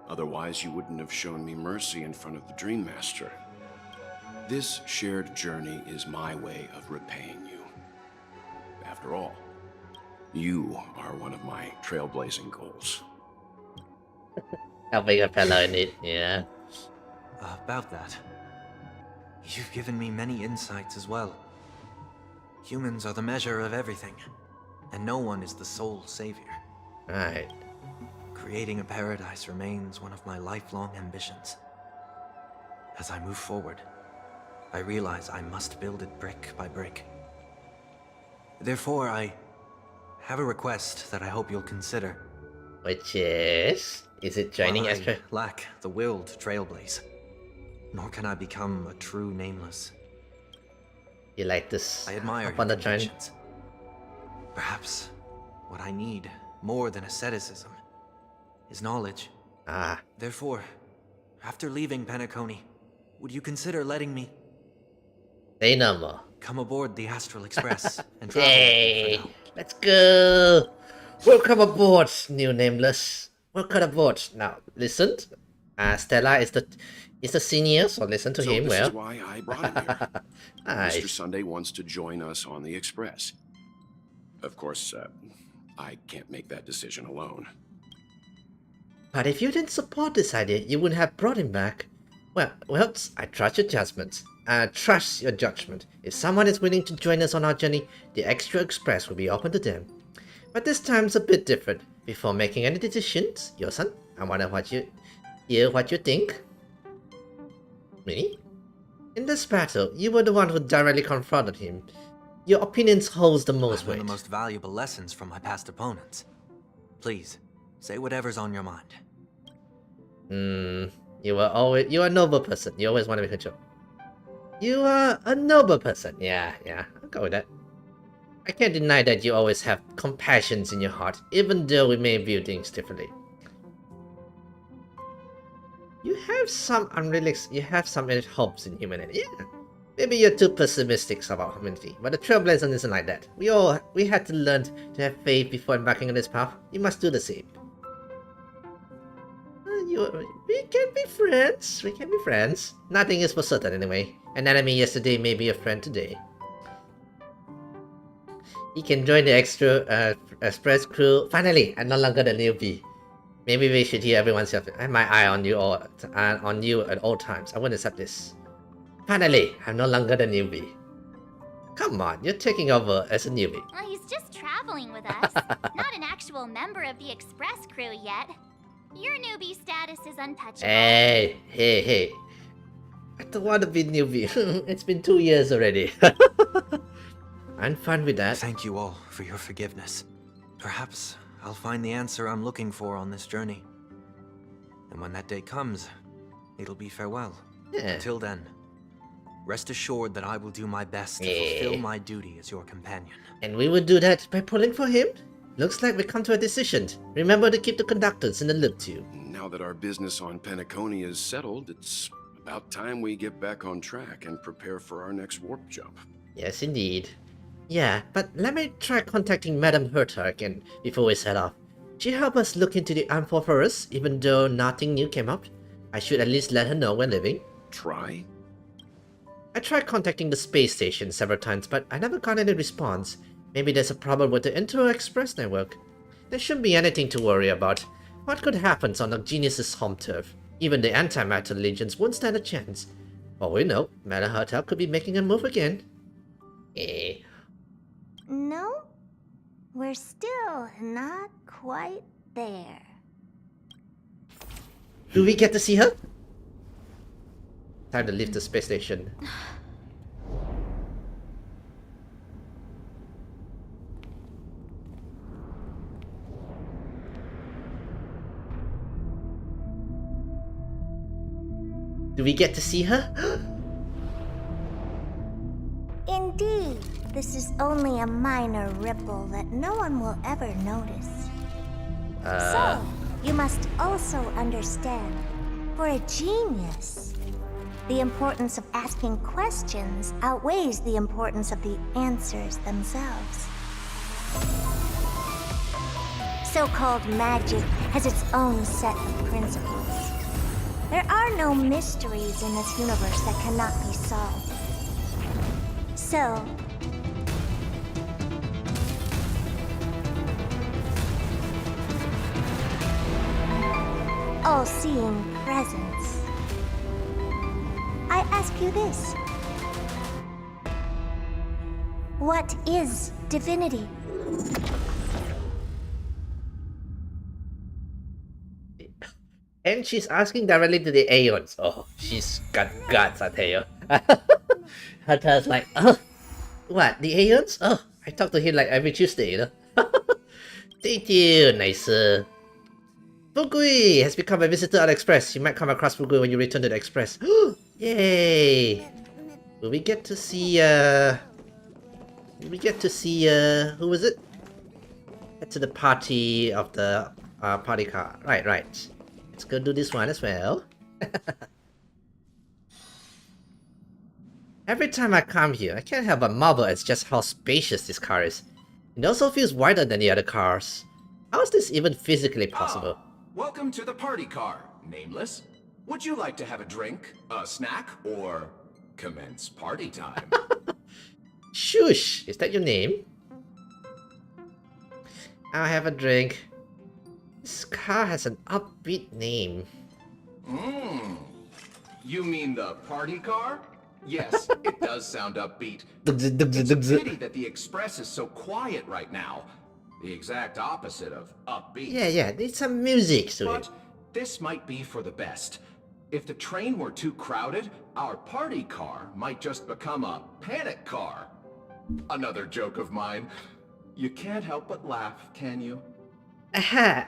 Otherwise, you wouldn't have shown me mercy in front of the Dream Master. This shared journey is my way of repaying you. After all, you are one of my trailblazing goals. Helping a fellow in need, yeah. About that, you've given me many insights as well. Humans are the measure of everything, and no one is the sole savior. Right. Creating a paradise remains one of my lifelong ambitions. As I move forward, I realize I must build it brick by brick. Therefore, I have a request that I hope you'll consider. Which is it joining While extra? I lack the will to trailblaze, nor can I become a true Nameless. You like this? I admire up on the your train. convictions. Perhaps what I need more than asceticism is knowledge. Therefore, after leaving Penacony, would you consider letting me say no more? Come aboard the Astral Express and travel. Hey, let's go! Welcome aboard, new Nameless. Welcome aboard. Now, listen. Stella is the senior, so listen to him this well. Is why I brought him here. Nice. Mr. Sunday wants to join us on the Express. Of course, I can't make that decision alone. But if you didn't support this idea, you wouldn't have brought him back. Well, I trust your judgment. I trust your judgment. If someone is willing to join us on our journey, the Extra Express will be open to them. But this time's a bit different. Before making any decisions, Yosan, I wonder what you think. Me? In this battle, you were the one who directly confronted him. Your opinions holds the most weight. I learned the most valuable lessons from my past opponents. Please, say whatever's on your mind. You are a noble person. You always want to make a joke. You are a noble person. Yeah, I'll go with that. I can't deny that you always have compassion in your heart, even though we may view things differently. You have some hopes in humanity. Yeah. Maybe you're too pessimistic about humanity, but the Trailblazer isn't like that. We had to learn to have faith before embarking on this path. You must do the same. We can be friends. We can be friends. Nothing is for certain anyway. An enemy yesterday may be a friend today. He can join the Extra Express crew. Finally, I'm no longer the newbie. Maybe we should hear everyone's. I have my eye on you at all times. I won't accept this. Finally, I'm no longer the newbie. Come on, you're taking over as a newbie. Well, he's just traveling with us, not an actual member of the Express crew yet. Your newbie status is untouchable. Hey. I don't want to be newbie. It's been 2 years already. I'm fine with that. Thank you all for your forgiveness. Perhaps I'll find the answer I'm looking for on this journey. And when that day comes, it'll be farewell. Yeah. Until then, rest assured that I will do my best to fulfill my duty as your companion. And we will do that by pulling for him? Looks like we come to a decision. Remember to keep the conductors in the loop too. Now that our business on Penacony is settled, it's about time we get back on track and prepare for our next warp jump. Yes, indeed. Yeah, but let me try contacting Madame Herta again before we set off. She helped us look into the Amphor for us, even though nothing new came up. I should at least let her know we're leaving. Try? I tried contacting the space station several times, but I never got any response. Maybe there's a problem with the Inter-Express network. There shouldn't be anything to worry about. What could happen on the Genius's home turf? Even the anti-matter legions won't stand a chance. For we know, Madame Herta could be making a move again. No, we're still not quite there. Do we get to see her? Time to leave the space station. Do we get to see her? Indeed, this is only a minor ripple that no one will ever notice. So, you must also understand, for a genius, the importance of asking questions outweighs the importance of the answers themselves. So-called magic has its own set of principles. There are no mysteries in this universe that cannot be solved. So, all-seeing presence, I ask you this. What is divinity? And she's asking directly to the Aeons. Oh, she's got guts, I tell you. Hata's like, oh, what, the Aeons? Oh, I talk to him like every Tuesday, you know? Thank you, nice. Fugui has become a visitor on Express. You might come across Fugui when you return to the Express. Yay! Will we get to see, who was it? Head to the party of the, party car. Right. Let's go do this one as well. Every time I come here, I can't help but marvel at just how spacious this car is. It also feels wider than the other cars. How is this even physically possible? Welcome to the party car, Nameless. Would you like to have a drink, a snack, or commence party time? Shush! Is that your name? I'll have a drink. This car has an upbeat name. You mean the party car? Yes, it does sound upbeat. It's a pity that the Express is so quiet right now. The exact opposite of upbeat. Yeah, there's some music to it. But this might be for the best. If the train were too crowded, our party car might just become a panic car. Another joke of mine. You can't help but laugh, can you? Aha!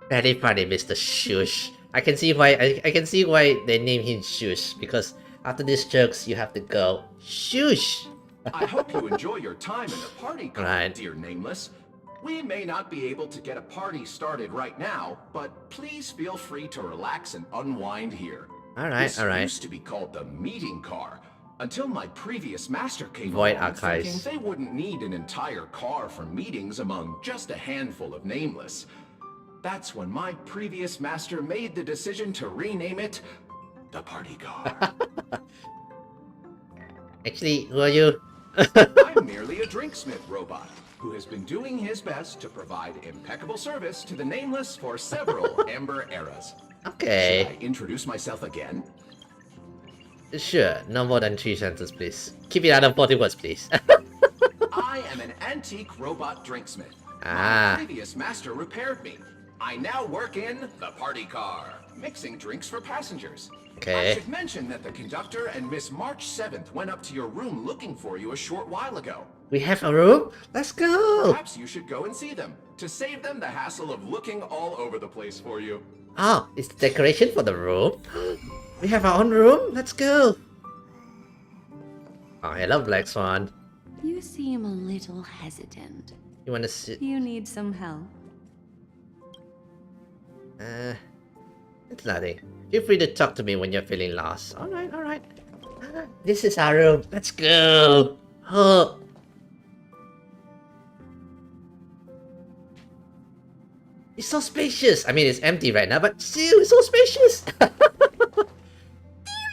Very funny, Mr. Shush. I can see why they named him Shush, because after these jokes you have to go Shush. I hope you enjoy your time in the party car, Right. dear Nameless. We may not be able to get a party started right now, but please feel free to relax and unwind here. This used to be called the meeting car, until my previous master came Void along thinking archives. they wouldn't need an entire car for meetings among just a handful of Nameless. That's when my previous master made the decision to rename it the party car. Actually, who are you? I'm merely a drinksmith robot who has been doing his best to provide impeccable service to the Nameless for several Ember eras. Okay. Should I introduce myself again? Sure, no more than 3 sentences, please. Keep it under 40 words, please. I am an antique robot drinksmith. Ah. My previous master repaired me. I now work in the party car, mixing drinks for passengers. Okay. I should mention that the conductor and Miss March 7th went up to your room looking for you a short while ago. We have a room? Let's go! Perhaps you should go and see them, to save them the hassle of looking all over the place for you. Oh, it's the decoration for the room? We have our own room? Let's go! Oh, hello, Black Swan. You seem a little hesitant. You wanna sit? You need some help. It's nothing. Feel free to talk to me when you're feeling lost. Alright. This is our room. Let's go! Oh. It's so spacious! I mean, it's empty right now, but still, it's so spacious! There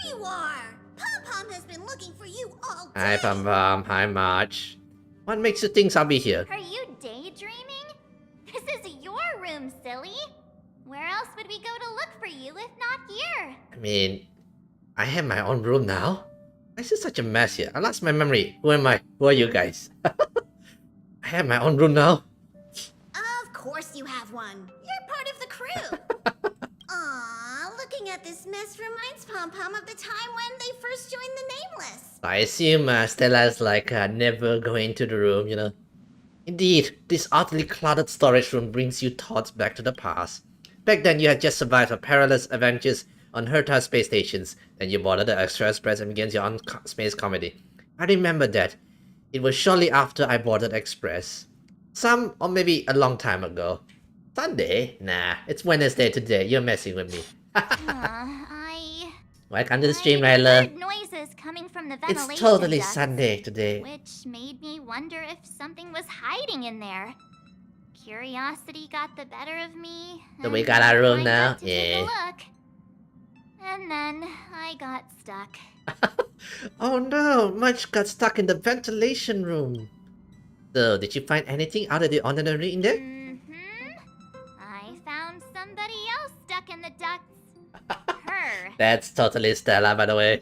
you are! Pom-Pom has been looking for you all day! Hi, Pam Pam. Hi, March. What makes you think I'll be here? Are you daydreaming? This is your room, silly. Where else would we go to look for you if not here? I mean, I have my own room now? This is such a mess here. I lost my memory. Who am I? Who are you guys? I have my own room now. Of course you have one. You're part of the crew. Aw, looking at this mess reminds Pom Pom of the time when they first joined the Nameless. I assume Stella's like never going to the room, you know. Indeed, this utterly cluttered storage room brings you thoughts back to the past. Back then, you had just survived a perilous adventures on Herta space stations, and you boarded the Extra Express and began your own space comedy. I remember that. It was shortly after I boarded Express. Some, or maybe a long time ago. Sunday? Nah, it's Wednesday today. You're messing with me. Welcome to the stream, Ryla. Heard noises coming from the ventilation It's totally ducts, Sunday today. which made me wonder if something was hiding in there. Curiosity got the better of me. So we and got our room I now? went to take a Yeah. look. And then I got stuck. Oh no, Munch got stuck in the ventilation room. So, did you find anything out of the ordinary in there? I found somebody else stuck in the ducts. Her. That's totally Stella, by the way.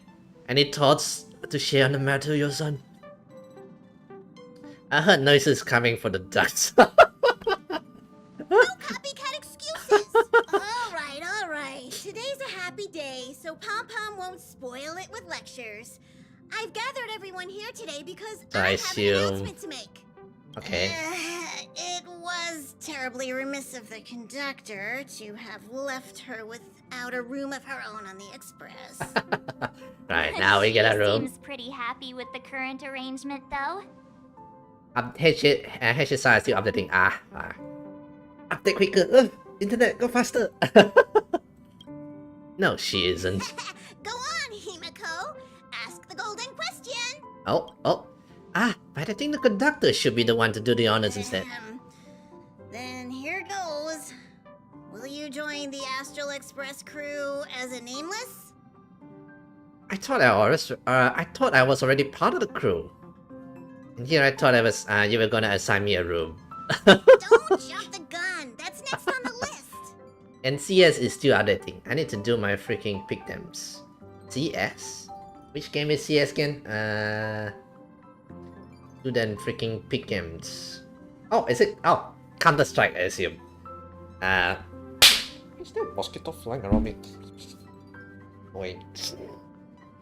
Any thoughts to share on the matter, your son? I heard noises coming from the ducts. No copycat excuses! Alright. Today's a happy day, so Pom Pom won't spoil it with lectures. I've gathered everyone here today because I have an announcement to make. Okay. It was terribly remiss of the conductor to have left her without a room of her own on the express. Right, now we get a room. Seems pretty happy with the current arrangement, though. HSI is still updating. Update quicker. Internet, go faster. No, she isn't. Go on, Himiko. Ask the golden question. Oh. But I think the conductor should be the one to do the honors instead. Then here goes. Will you join the Astral Express crew as a nameless? I thought I was already part of the crew. And here I thought you were gonna assign me a room. Don't jump the gun. That's next on the list. And CS is still updating. I need to do my freaking pictems. CS? Which game is CS again? Do then freaking pictems. Oh, is it? Oh, Counter-Strike, I assume. Is there a mosquito flying around me? Wait.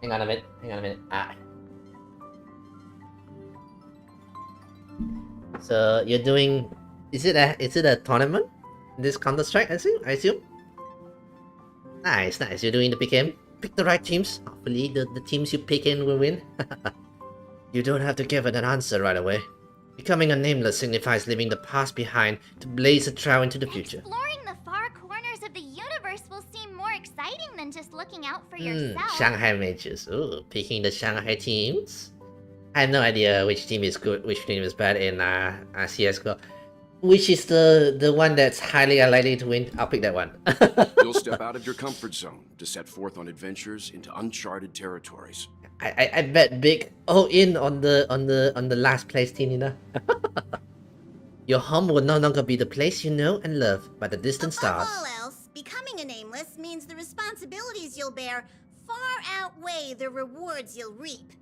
Hang on a minute. So you're doing? Is it a tournament? This Counter-Strike, I assume. Nice. You're doing the pick the right teams. Hopefully the teams you pick in will win. You don't have to give it an answer right away. Becoming a nameless signifies leaving the past behind to blaze a trail into the future. Exploring the far corners of the universe will seem more exciting than just looking out for yourself. Shanghai matches. Ooh, picking the Shanghai teams. I have no idea which team is good, which team is bad in CSGO. Which is the one that's highly likely to win? I'll pick that one. You'll step out of your comfort zone to set forth on adventures into uncharted territories. I bet big in on the last place team, you know. Your home will no longer be the place you know and love, but the distant stars. Above all else, becoming a nameless means the responsibilities you'll bear far outweigh the rewards you'll reap.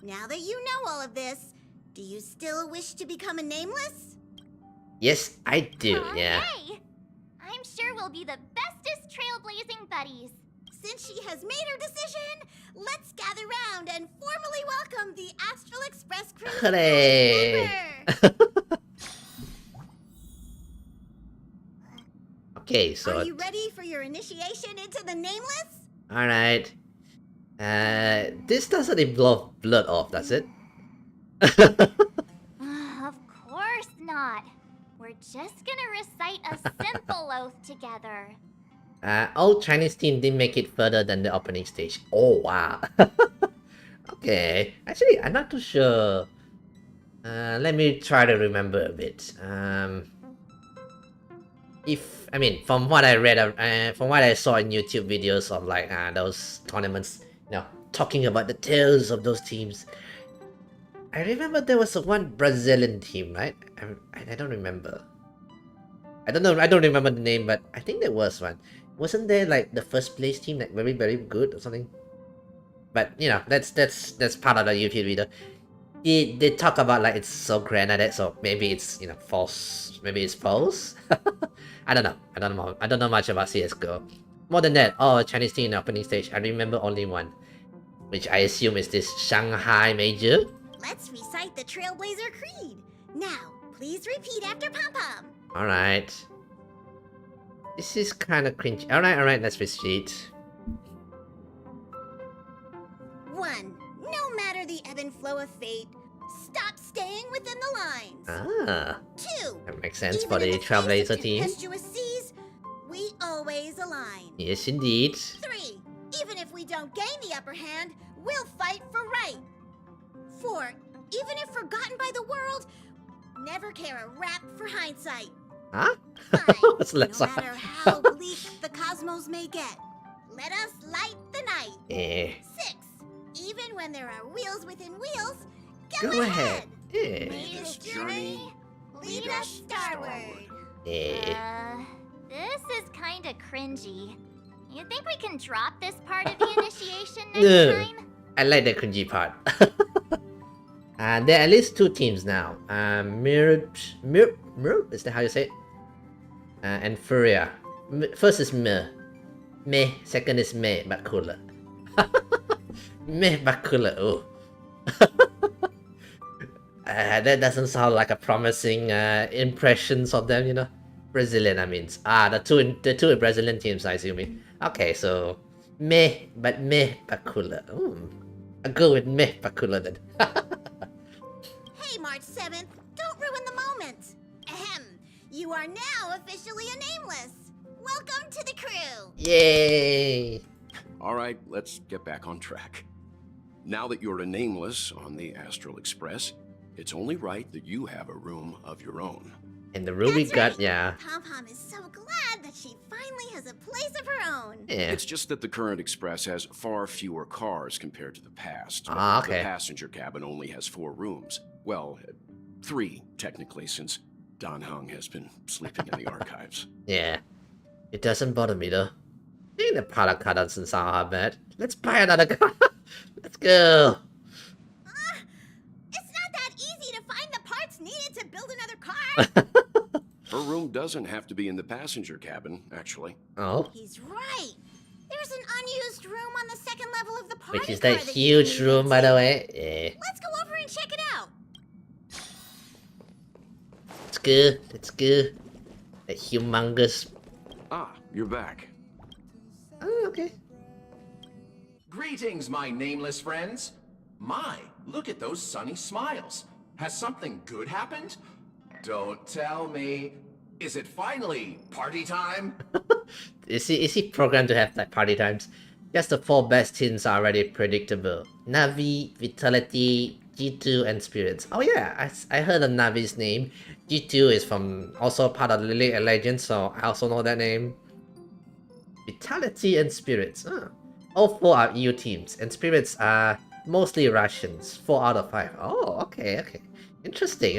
Now that you know all of this, do you still wish to become a nameless? Yes, I do, yeah. Hey! I'm sure we'll be the bestest trailblazing buddies. Since she has made her decision, let's gather round and formally welcome the Astral Express crew. Hooray! Okay, so... Are you ready for your initiation into the nameless? Alright. This doesn't involve blood off, does it? Of course not. We're just gonna recite a simple oath together. Old Chinese team didn't make it further than the opening stage. Oh, wow. Okay. Actually, I'm not too sure. Let me try to remember a bit. From what I read, from what I saw in YouTube videos of like those tournaments, you know, talking about the tales of those teams. I remember there was one Brazilian team, right? I don't remember. I don't remember the name, but I think there was one. Wasn't there like the first place team like very, very good or something? But you know, that's part of the YouTube video. They talk about like it's so grand like that, so maybe it's, you know, false. Maybe it's false. I don't know. I don't know much about CSGO. More than that, oh, Chinese thing in the opening stage. I remember only one, which I assume is this Shanghai Major. Let's recite the Trailblazer Creed. Now, please repeat after Pom Pom. Alright. This is kind of cringy. Alright, let's proceed. 1. No matter the ebb and flow of fate, stop staying within the lines. Ah. 2. That makes sense for the Trailblazer team. Tempestuous seas, we always align. Yes, indeed. 3. Even if we don't gain the upper hand, we'll fight for right. 4. Even if forgotten by the world, never care a rap for hindsight. Huh? 5. No matter how bleak the cosmos may get, let us light the night. Yeah. 6. Even when there are wheels within wheels, Go ahead. Yeah. May this journey lead us starward. Yeah. This is kinda cringy. You think we can drop this part of the initiation next time? I like the cringy part. There are at least 2 teams now. Mir, is that how you say it? And Furia. First is Mir. Meh. Second is Meh, but cooler. Meh, but cooler. Oh. That doesn't sound like a promising impressions of them, you know. Brazilian, I mean. The two Brazilian teams, I assume. Okay, so Meh, but cooler. I'll go with Meh, but cooler then. Hey, March 7th, don't ruin the moment. Ahem. You are now officially a nameless. Welcome to the crew. Yay! Alright, let's get back on track. Now that you're a nameless on the Astral Express, it's only right that you have a room of your own. And the room we got, yeah. Pom Pom is so glad that she finally has a place of her own. Yeah. It's just that the current Express has far fewer cars compared to the past. Ah, okay. The passenger cabin only has 4 rooms. Well, 3, technically, since Don Hung has been sleeping in the archives. Yeah. It doesn't bother me though. I think the product car doesn't sound half bad. Let's buy another car. Let's go. It's not that easy to find the parts needed to build another car. Her room doesn't have to be in the passenger cabin, actually. Oh. He's right. There's an unused room on the second level of the party Which is car that huge room, by the way. Yeah. Let's go over and check it out. It's good. It's good. That humongous. Ah, you're back. Oh, okay. Greetings, my nameless friends. My, look at those sunny smiles. Has something good happened? Don't tell me. Is it finally party time? Is he programmed to have like party times? Just the 4 best teams are already predictable. Navi, Vitality, G2, and Spirits. Oh yeah, I heard of Navi's name. G2 is from also part of the League of Legends, so I also know that name. Vitality and Spirits. All 4 are EU teams, and Spirits are mostly Russians. 4 out of 5. Oh, okay. Interesting.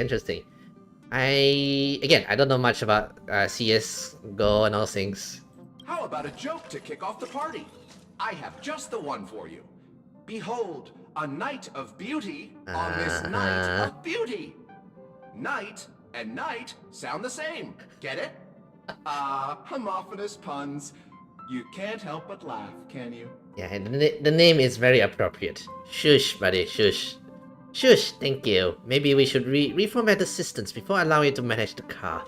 I don't know much about CS, Go, and all things. How about a joke to kick off the party? I have just the one for you. Behold, a night of beauty on this night of beauty. Night and night sound the same. Get it? Homophonous puns. You can't help but laugh, can you? Yeah, the name is very appropriate. Shush, buddy, shush. Shush, thank you. Maybe we should reformat the systems before allowing you to manage the car.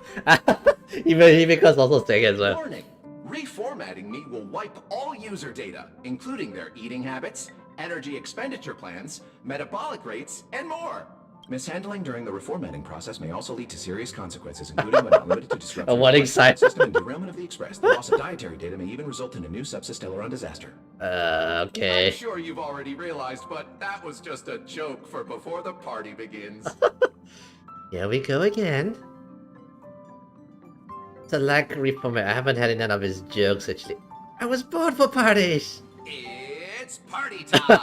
Even because also saying as well. Warning. Reformatting me will wipe all user data, including their eating habits, energy expenditure plans, metabolic rates, and more. Mishandling during the reformatting process may also lead to serious consequences, including but not limited to disruption A warning of the sign. system and derailment of the Express. The loss of dietary data may even result in a new subsystellar disaster. Okay. I'm sure you've already realized, but that was just a joke for before the party begins. Here we go again. Select reformat. I haven't had none of his jokes actually. I was born for parties. It's party time.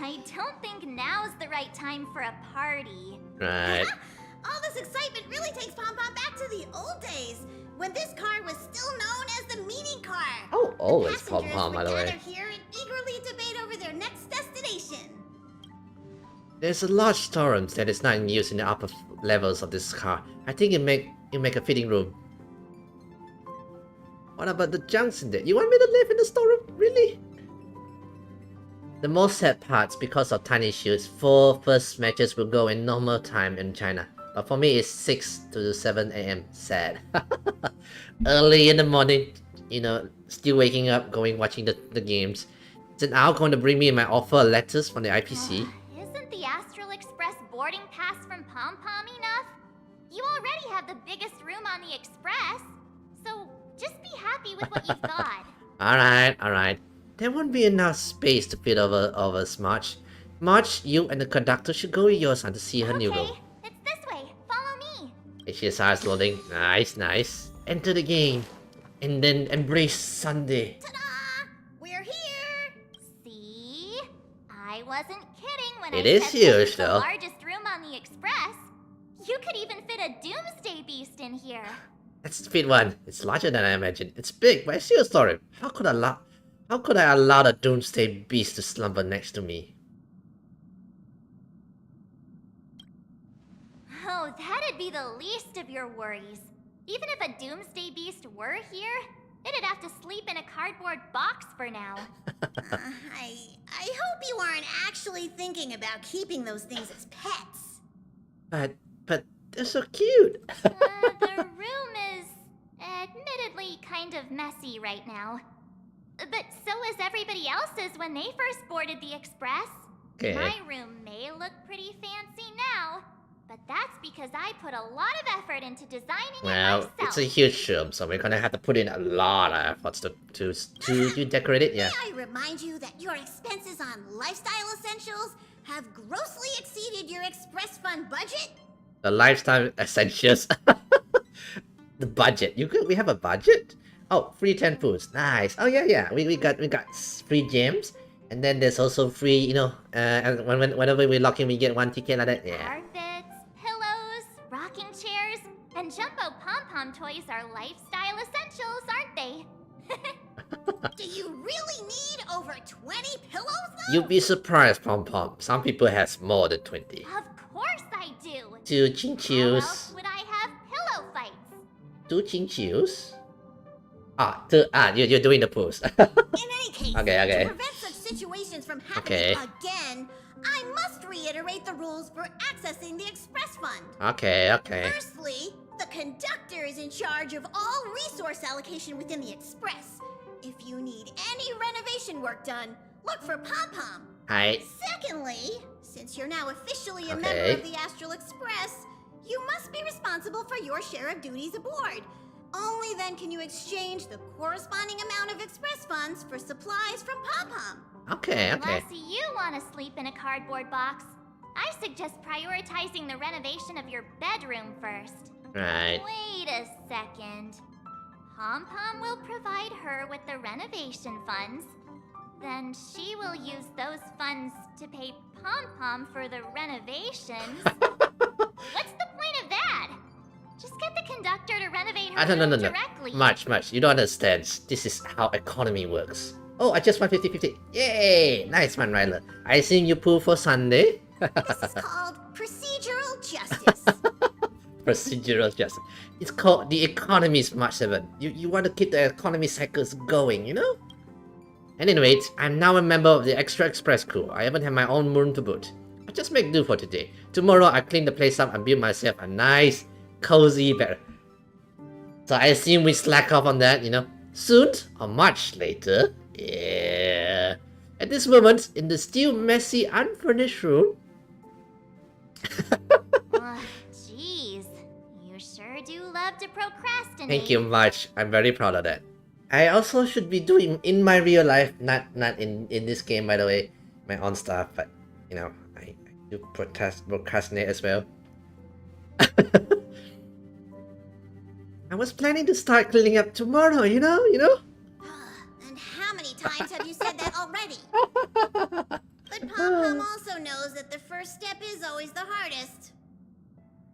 I don't think now's the right time for a party. Right. All this excitement really takes Pom Pom back to the old days, when this car was still known as the meeting car. Oh, always Pom Pom, by the way. Gather here and eagerly debate over their next destination. There's a large storeroom that is not in use in the upper levels of this car. I think you make a fitting room. What about the junks in there? You want me to live in the storeroom? Really? The most sad parts, because of tiny issues, 4 first matches will go in normal time in China. But for me, it's 6 to 7 a.m. Sad. Early in the morning, you know, still waking up, watching the games. Is it now going to bring me my offer letters from the IPC? Isn't the Astral Express boarding pass from Pom Pom enough? You already have the biggest room on the Express, so just be happy with what you've got. Alright. There won't be enough space to fit over March. March, you and the conductor should go with your son to see her new room. It's this way. Follow me. HSR loading. Nice. Enter the game. And then embrace Sunday. Ta-da! We're here! See? I wasn't kidding when It I is said huge, this is the though. largest room on the Express. You could even fit a Doomsday Beast in here. Let's fit one. It's larger than I imagined. It's big, but it's still a story. How could I allow the Doomsday Beast to slumber next to me? Oh, that'd be the least of your worries. Even if a Doomsday Beast were here, it'd have to sleep in a cardboard box for now. I hope you aren't actually thinking about keeping those things as pets. But they're so cute. The room is admittedly kind of messy right now. But so is everybody else's when they first boarded the Express. Okay. My room may look pretty fancy now, but that's because I put a lot of effort into designing it myself. It's a huge room, so we're gonna have to put in a lot of efforts to decorate it. Yeah. May I remind you that your expenses on lifestyle essentials have grossly exceeded your Express Fund budget? The lifestyle essentials. The budget. We have a budget? Oh, free 10 foods. Nice. Oh yeah. We got free gems. And then there's also free, you know, whenever we lock in, we get 1 ticket like that. Yeah. Carpets, pillows, rocking chairs, and jumbo pom-pom toys are lifestyle essentials, aren't they? Do you really need over 20 pillows, though? You'd be surprised, Pom Pom. Some people has more than 20. Of course I do. 2 chinchus. How else would I have pillow fights? 2 chinchus. You're doing the pose. In any case, okay. to prevent such situations from happening again, I must reiterate the rules for accessing the Express Fund. Okay. Firstly, the conductor is in charge of all resource allocation within the Express. If you need any renovation work done, look for Pom Pom. Hi. Secondly, since you're now officially a member of the Astral Express, you must be responsible for your share of duties aboard. Only then can you exchange the corresponding amount of Express funds for supplies from Pom Pom. Okay. Unless you want to sleep in a cardboard box, I suggest prioritizing the renovation of your bedroom first. Right. Wait a second. Pom Pom will provide her with the renovation funds. Then she will use those funds to pay Pom Pom for the renovations. What's the point of that? Just get the conductor to renovate her room directly. Much. You don't understand. This is how economy works. Oh, I just won 50-50. Yay! Nice one, Ryler. I assume you pull for Sunday? This is called procedural justice. Procedural justice. It's called the economy is March 7. You want to keep the economy cycles going, you know? And anyway, I'm now a member of the Extra Express crew. I even have my own room to boot. I just make do for today. Tomorrow, I clean the place up and build myself a nice, cozy bed. So I assume we slack off on that, you know? Soon, or much later. Yeah. At this moment, in the still messy, unfurnished room. Jeez, you sure do love to procrastinate. Thank you much. I'm very proud of that. I also should be doing in my real life, not in this game, by the way, my own stuff, but you know, I do procrastinate as well. I was planning to start cleaning up tomorrow, you know? And how many times have you said that already? But Pom Pom also knows that the first step is always the hardest.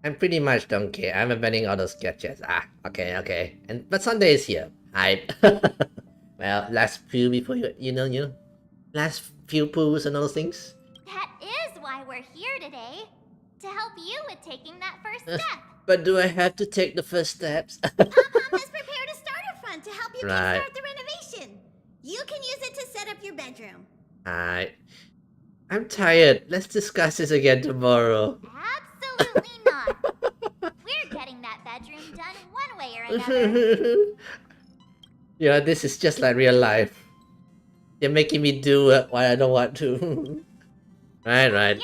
I pretty much don't care. I'm abandoning all those sketches. Okay. But Sunday is here. Hype. Well, last few before you know. Last few poos and all those things. That is why we're here today. To help you with taking that first step. But do I have to take the first steps? Pom Pom has prepared a starter fund fund to help you kickstart the renovation. You can use it to set up your bedroom. Alright. I'm tired. Let's discuss this again tomorrow. Absolutely not. We're getting that bedroom done one way or another. Yeah, this is just like real life. You're making me do what I don't want to. Right. Yay!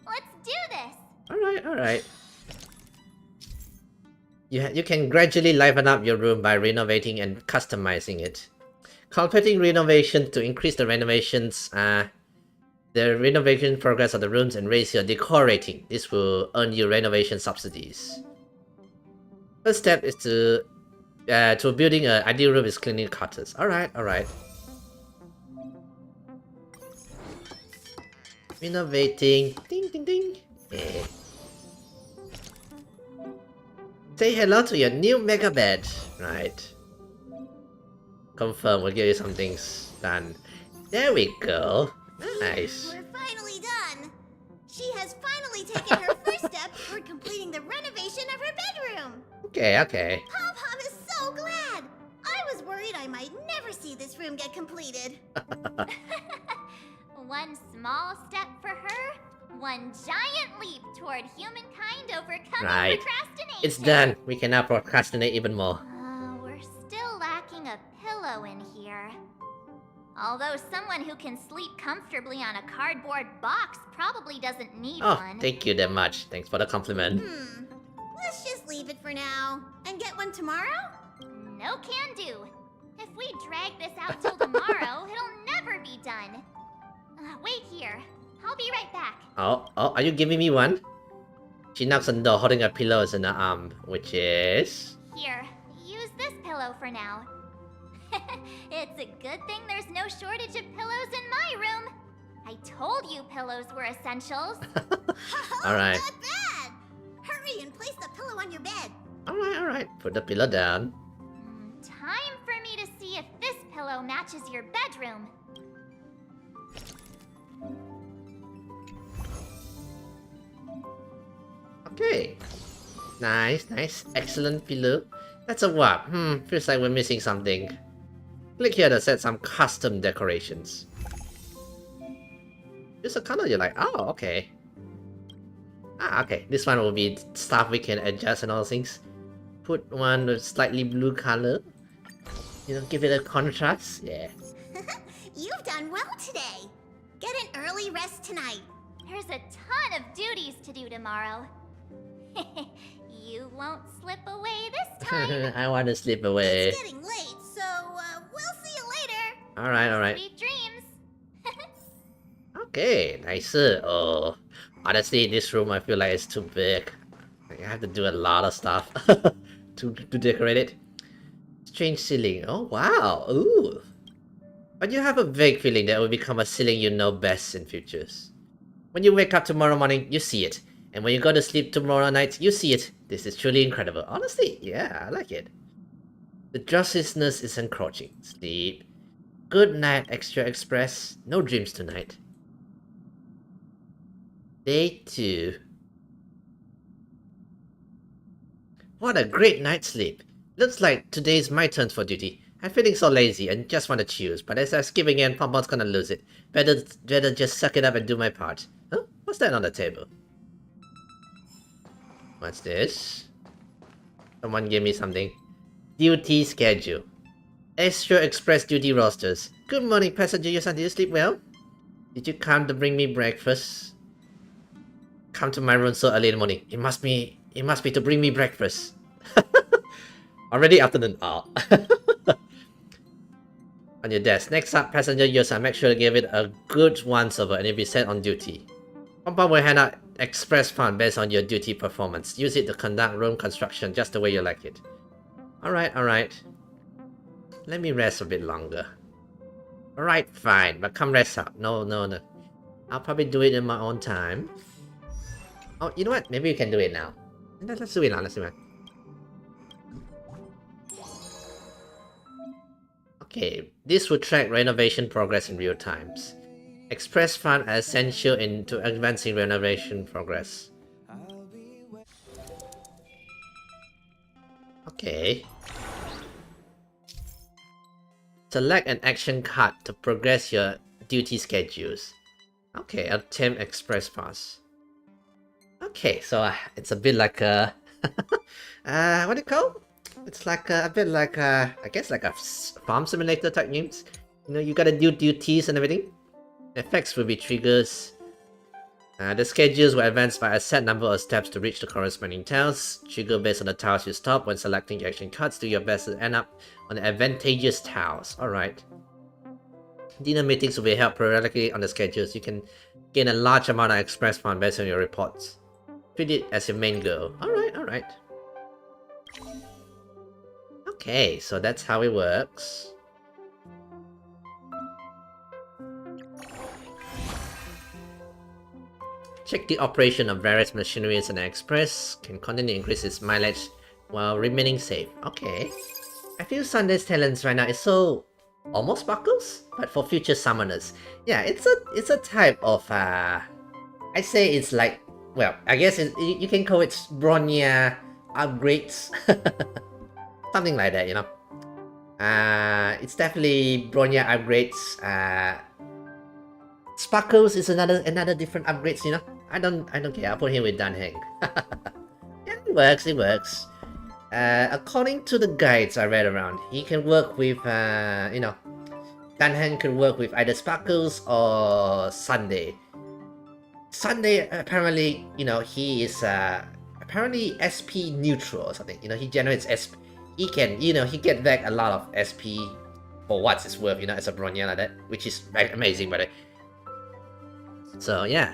Let's do this. Alright. You can gradually liven up your room by renovating and customizing it. Completing renovations to increase the renovation progress of the rooms and raise your decorating. This will earn you renovation subsidies. First step is to building an ideal room is cleaning cutters. Alright. Renovating. Ding. Yeah. Say hello to your new mega bed. Right. Confirm, we'll give you some things done. There we go. Nice. We're finally done. She has finally taken her first step toward completing the renovation of her bedroom. Okay. Pom-Pom is so glad. I was worried I might never see this room get completed. One small step for her, one giant leap toward humankind overcoming procrastination. It's done. We can now procrastinate even more. We're still lacking a pillow in here. Although someone who can sleep comfortably on a cardboard box probably doesn't need one. Thank you that much. Thanks for the compliment. Let's just leave it for now and get one tomorrow? No can do. If we drag this out till tomorrow, it'll never be done. Wait here. I'll be right back. Oh, are you giving me one? She knocks on the door holding a pillow in her arm, which is... Here, use this pillow for now. It's a good thing there's no shortage of pillows in my room. I told you pillows were essentials. Alright. Not bad. Hurry and place the pillow on your bed. Alright. Put the pillow down. Time for me to see if this pillow matches your bedroom. Okay. Nice. Excellent pillow. That's a what? Feels like we're missing something. Click here to set some custom decorations. Just a color you're like, oh, okay. Okay. This one will be stuff we can adjust and all those things. Put one with slightly blue color. Give it a contrast. Yeah. You've done well today. Get an early rest tonight. There's a ton of duties to do tomorrow. You won't slip away this time. I want to slip away. It's getting late, so we'll see you later. Alright. Sweet dreams. Okay, nice. Oh, honestly, this room I feel like it's too big. I have to do a lot of stuff to decorate it. Strange ceiling. Oh wow. Ooh. But you have a vague feeling that it will become a ceiling you know best in futures. When you wake up tomorrow morning, you see it. And when you go to sleep tomorrow night, you see it. This is truly incredible. Honestly, yeah, I like it. The justiceness is encroaching. Sleep. Good night, Extra Express. No dreams tonight. Day 2. What a great night's sleep. Looks like today's my turn for duty. I'm feeling so lazy and just want to choose, but as I was giving in, Pompom's gonna lose it. Better just suck it up and do my part. Huh? What's that on the table? What's this? Someone give me something. Duty schedule. Extra Express duty rosters. Good morning, passenger. Your son, did you sleep well? Did you come to bring me breakfast? Come to my room so early in the morning. It must be to bring me breakfast. Already afternoon. Oh. On your desk. Next up, passenger user. Make sure to give it a good once over and you'll be sent on duty. Pompom will hand out express fund based on your duty performance. Use it to conduct room construction just the way you like it. Alright. Let me rest a bit longer. Alright, fine, but come rest up. No. I'll probably do it in my own time. Oh, you know what? Maybe we can do it now. Let's do it now. Okay, this will track renovation progress in real times. Express funds are essential into advancing renovation progress. Okay. Select an action card to progress your duty schedules. Okay, attempt express pass. Okay, so it's a bit like a what do you call? It's like a bit like I guess like a farm simulator type games. You know, you gotta do duties and everything. Effects will be triggers. The schedules will advance by a set number of steps to reach the corresponding tiles. Trigger based on the tiles you stop. When selecting your action cards, do your best to end up on the advantageous tiles. Alright. Dinner meetings will be held periodically on the schedules. You can gain a large amount of express fund based on your reports. Treat it as your main goal. Alright. Okay, so that's how it works. Check the operation of various machineries and express. Can continue to increase its mileage while remaining safe. Okay. I feel Sunday's talents right now is so almost sparkles, but for future summoners. Yeah, it's a type of I say it's like, well, I guess you can call it Bronya upgrades. Something like that, you know. It's definitely Bronya upgrades. Sparkles is another different upgrades, you know. I don't care. I'll put him with Danheng. Yeah, it works. According to the guides I read around, he can work with you know, Danheng can work with either Sparkles or Sunday. Sunday apparently, you know, he is apparently SP neutral or something. You know, he generates SP. He can, you know, he get back a lot of SP for what it's worth, you know, as a Bronya like that, which is amazing by the way. So yeah.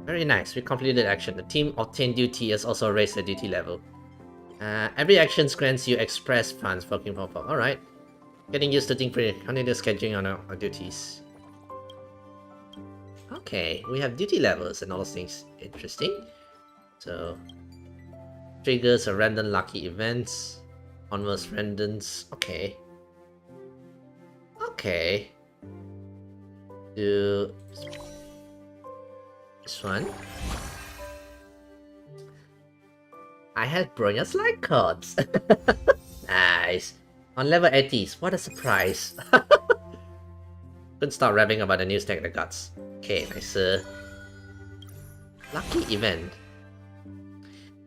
Very nice, we completed action. The team obtained duty has also raised the duty level. Every action grants you express funds for King Pop. Alright. Getting used to think pretty. Continue scheduling on our duties. Okay, we have duty levels and all those things. Interesting. So triggers are random lucky events. Onwards randoms. Okay. Do this one. I had Bronya's light cards. Nice. On level 80s, what a surprise. Couldn't stop rapping about the new stack that guts. Okay, nice. Lucky event.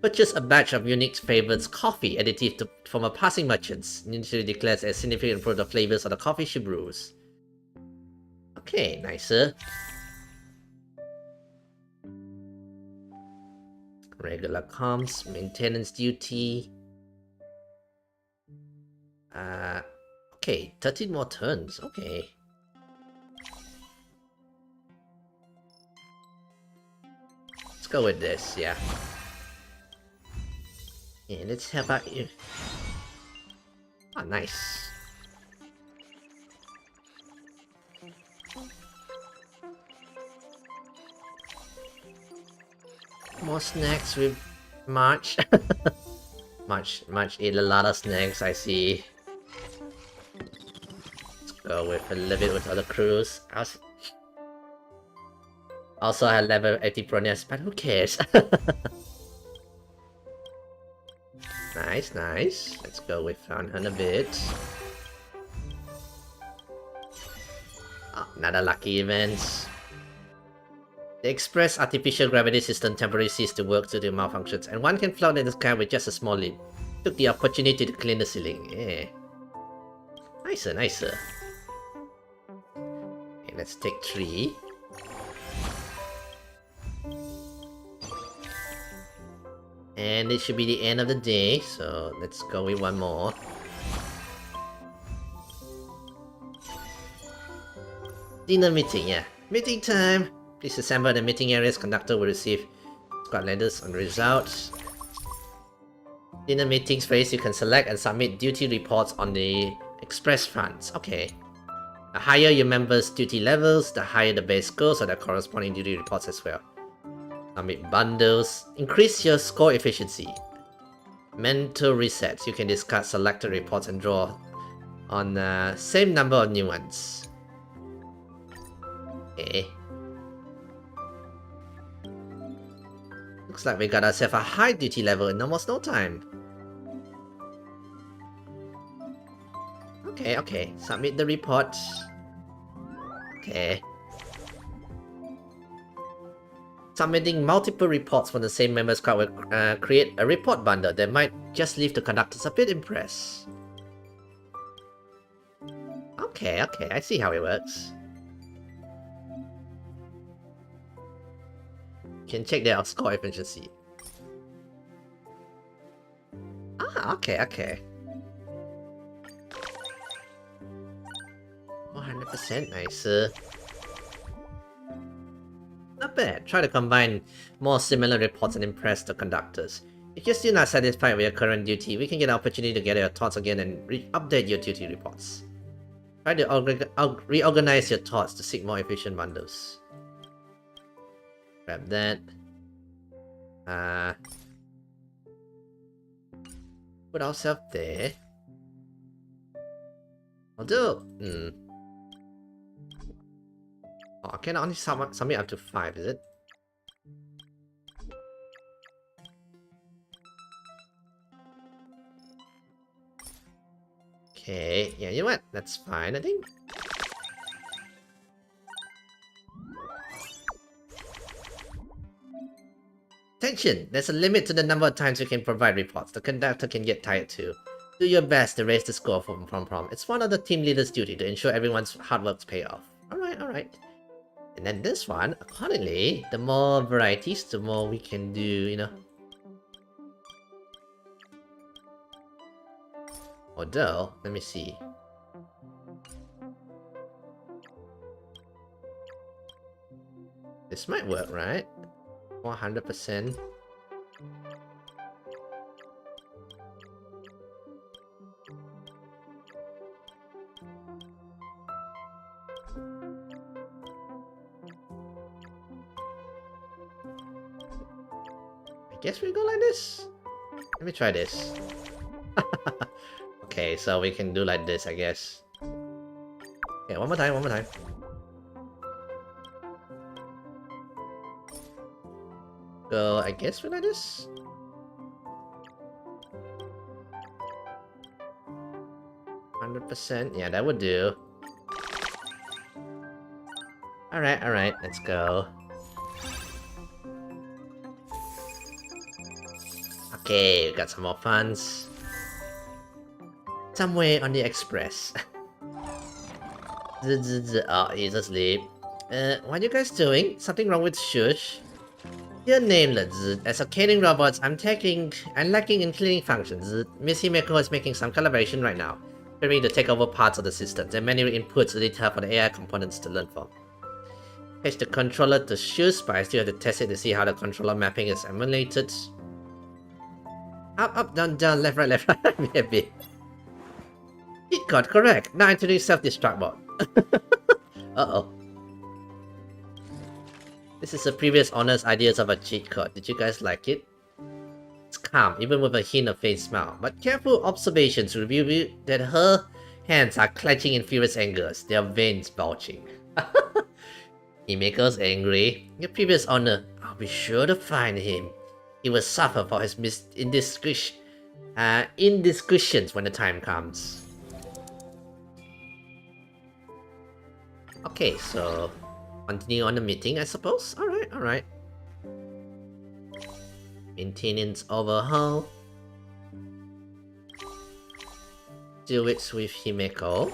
Purchase a batch of unique favorites coffee additive from a passing merchants. Initially declares a significant improvement of flavors of the coffee she brews. Okay, nicer. Regular comms, maintenance duty. Okay, 13 more turns. Okay. Let's go with this, yeah. Yeah, let's help out you. Oh, nice. More snacks with March. March ate a lot of snacks, I see. Let's go with a little bit with other crews. Also I had level 80 Bronias, but who cares? Nice. Let's go with Found a bit. Oh, another lucky event. The Express Artificial Gravity System temporarily ceased to work due to malfunctions, and one can float in the sky with just a small leap. Took the opportunity to clean the ceiling. Yeah. Nicer. Okay, let's take 3. And it should be the end of the day, so let's go with one more. Dinner meeting, yeah. Meeting time! Please assemble the meeting areas. Conductor will receive squad leaders on results. Dinner meetings phase, you can select and submit duty reports on the express fronts. Okay. The higher your members' duty levels, the higher the base scores or the corresponding duty reports as well. Submit bundles. Increase your score efficiency. Mental resets. You can discard selected reports and draw on the same number of new ones. Okay. Looks like we got ourselves a high duty level in almost no time. Okay. Submit the report. Okay. Submitting multiple reports from the same member squad will create a report bundle that might just leave the conductors a bit impressed. Okay, I see how it works. Can check their score efficiency. Okay. 100% nicer. Not bad. Try to combine more similar reports and impress the conductors. If you're still not satisfied with your current duty, we can get an opportunity to gather your thoughts again and update your duty reports. Try to reorganize your thoughts to seek more efficient bundles. Grab that. Put ourselves there. Although, oh, I can only submit up to 5, is it? Okay, yeah, you know what? That's fine, I think. Attention! There's a limit to the number of times you can provide reports. The conductor can get tired too. Do your best to raise the score from prom. It's one of the team leader's duty to ensure everyone's hard works pay off. Alright. And then this one, accordingly, the more varieties, the more we can do, you know. Although, let me see. This might work, right? 100%. I guess we go like this. Let me try this. Okay, so we can do like this, I guess. Okay, one more time. So I guess we like this. %, yeah, that would do. Alright, let's go. Okay, we got some more funds. Somewhere on the express. Oh, he's asleep. What are you guys doing? Something wrong with Shush? Your nameless. As a catering robots, I'm lacking in cleaning functions. Miss Himeko is making some collaboration right now, preparing to take over parts of the systems and many inputs are needed for the AI components to learn from. Fetch the controller to Shush, but I still have to test it to see how the controller mapping is emulated. Up, down, left, right, maybe. It got correct. Now introduce self-destruct mode. Uh-oh. This is the previous owner's ideas of a cheat code. Did you guys like it? It's calm, even with a hint of faint smile. But careful observations reveal that her hands are clenching in furious anger, their veins bulging. Himeko's angry. Your previous owner, I'll be sure to find him. He will suffer for his indiscretions when the time comes. Okay, so continue on the meeting, I suppose. Alright. Maintenance overhaul. Do it with Himeko.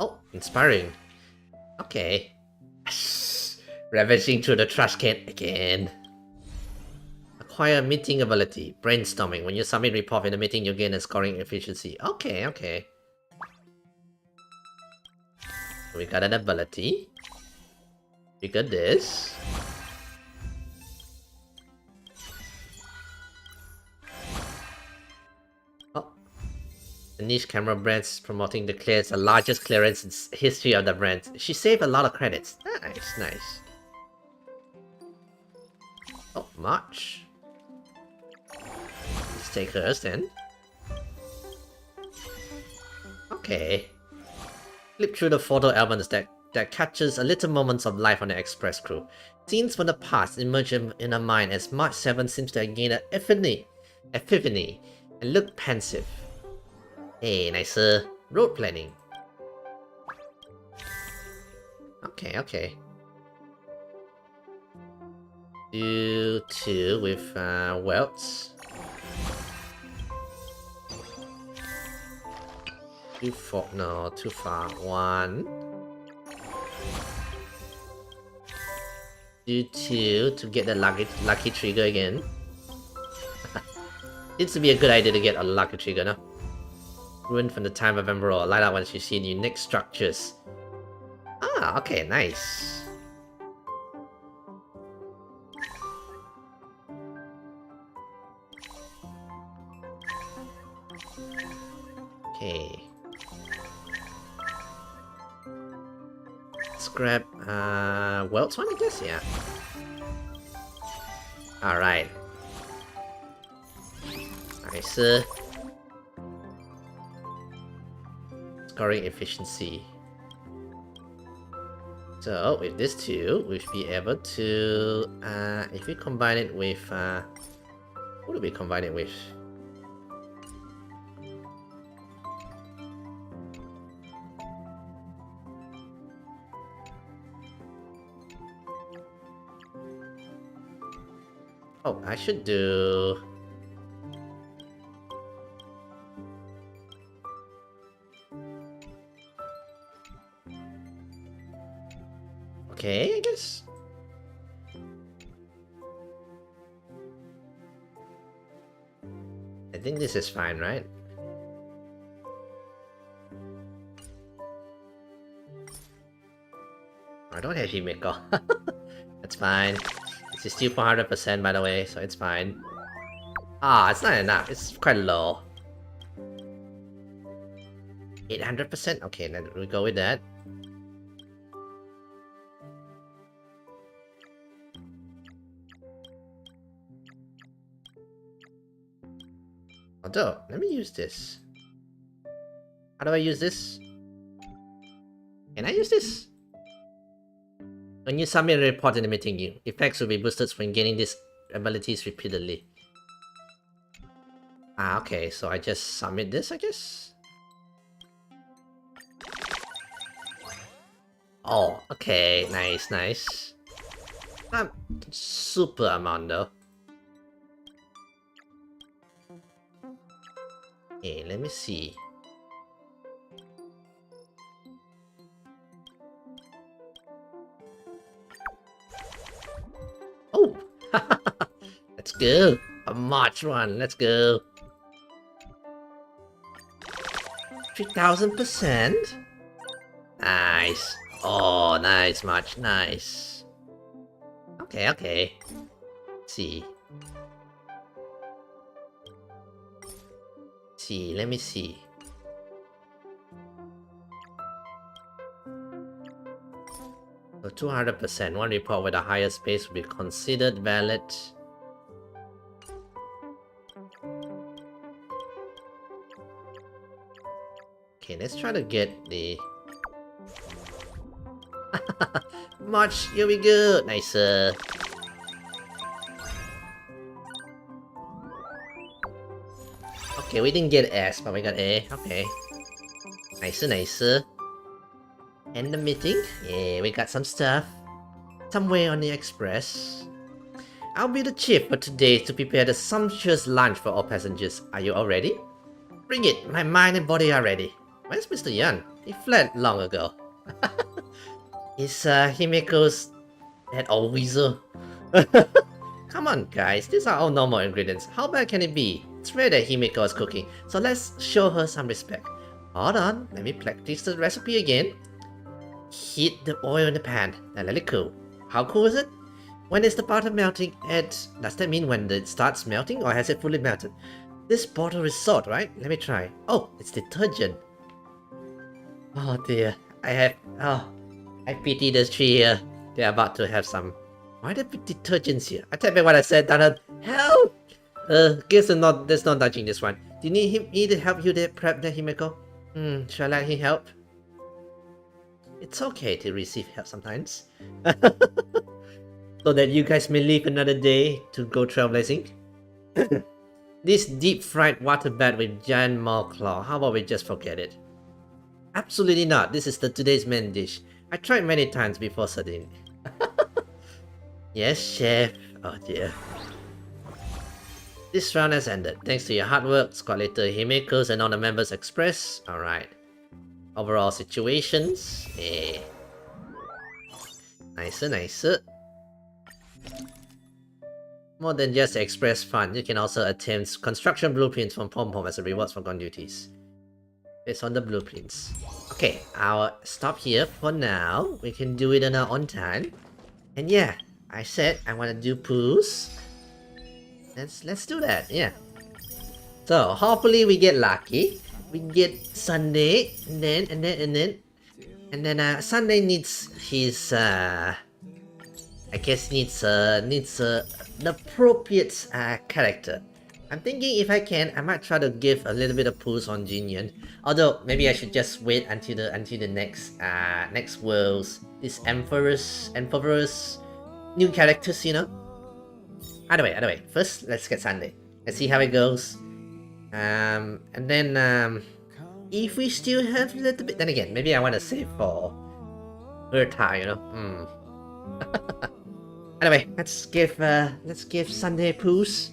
Oh, inspiring. Okay. Ravaging through the trash can again. Acquire meeting ability. Brainstorming. When you submit report in the meeting, you gain a scoring efficiency. Okay. We got an ability. We got this. Oh. The niche camera brands promoting declares the largest clearance in history of the brand. She saved a lot of credits. Nice. Oh, March. Let's take hers then. Okay. Flip through the photo albums that captures a little moments of life on the Express crew. Scenes from the past emerge in her mind as March 7 seems to have gained an epiphany and look pensive. Hey, nicer road planning. Okay, okay. Do 2 with welts. Too far, no, too far. 1. Do 2 to get the lucky trigger again. Seems to be a good idea to get a lucky trigger, no? Ruined from the time of Emerald. Light up once you see unique structures. Ah, okay, nice. Okay. Let's grab Welts one, I guess, yeah. Alright. Nice. Scoring efficiency. So with this 2, we should be able to if we combine it with what do we combine it with? Oh, I should do... Okay, I guess. I think this is fine, right? I don't have Himeko. That's fine. This is still 400% by the way, so it's fine. Ah, it's not enough. It's quite low. 800%? Okay, then we'll go with that. Although, let me use this. How do I use this? Can I use this? When you submit a report in the meeting, your effects will be boosted when gaining these abilities repeatedly. Ah, okay, so I just submit this, I guess? Oh, okay, nice, nice. Not super amount though. Okay, let me see. Oh! Let's go! A March one, let's go! 3000%? Nice! Oh, nice, March, nice! Okay, okay. Let's see. Let me see. So 200%, one report with the highest space will be considered valid. Okay, let's try to get the... March, here we go! Nice. Okay, we didn't get S, but we got A. Okay. Nice, nice. End the meeting. Yeah, we got some stuff. Somewhere on the express. I'll be the chief for today to prepare the sumptuous lunch for all passengers. Are you all ready? Bring it, my mind and body are ready. Where's Mr. Yan? He fled long ago. Is Himeko's that old weasel? Come on guys, these are all normal ingredients. How bad can it be? It's rare that Himeko is cooking, so let's show her some respect. Hold on, let me practice the recipe again. Heat the oil in the pan and let it cool. How cool is it? When is the butter melting does that mean when it starts melting or has it fully melted? This bottle is salt, right? Let me try. Oh, it's detergent. Oh dear, I pity this tree here. They're about to have some... Why there be detergents here? I take back what I said, Donna. Help! Guess there's no dodging this one. Do you need me to help you there, prep there, Himeko? Shall I let him help? It's okay to receive help sometimes. So that you guys may live another day to go trailblazing. This deep fried water bat with giant maw claw. How about we just forget it? Absolutely not. This is today's main dish. I tried many times before sardine. Yes, chef. Oh dear. This round has ended. Thanks to your hard work, squad leader Himeko's and all the members express. Alright. Overall situations. Eh. Nicer. More than just express fun, you can also attempt construction blueprints from Pom Pom as a rewards for gun duties. Based on the blueprints. Okay, I'll stop here for now. We can do it on our own time. And yeah, I said I want to do poos. Let's do that, yeah. So hopefully we get lucky. We get Sunday, and then Sunday needs his I guess needs the appropriate character. I'm thinking if I can, I might try to give a little bit of push on Jinyan. Although maybe I should just wait until the next worlds. This Emperor's new characters, you know. Either way, first let's get Sunday. Let's see how it goes. And then if we still have a little bit, then again, maybe I want to save for Herta, you know. Anyway, let's give Sunday a push.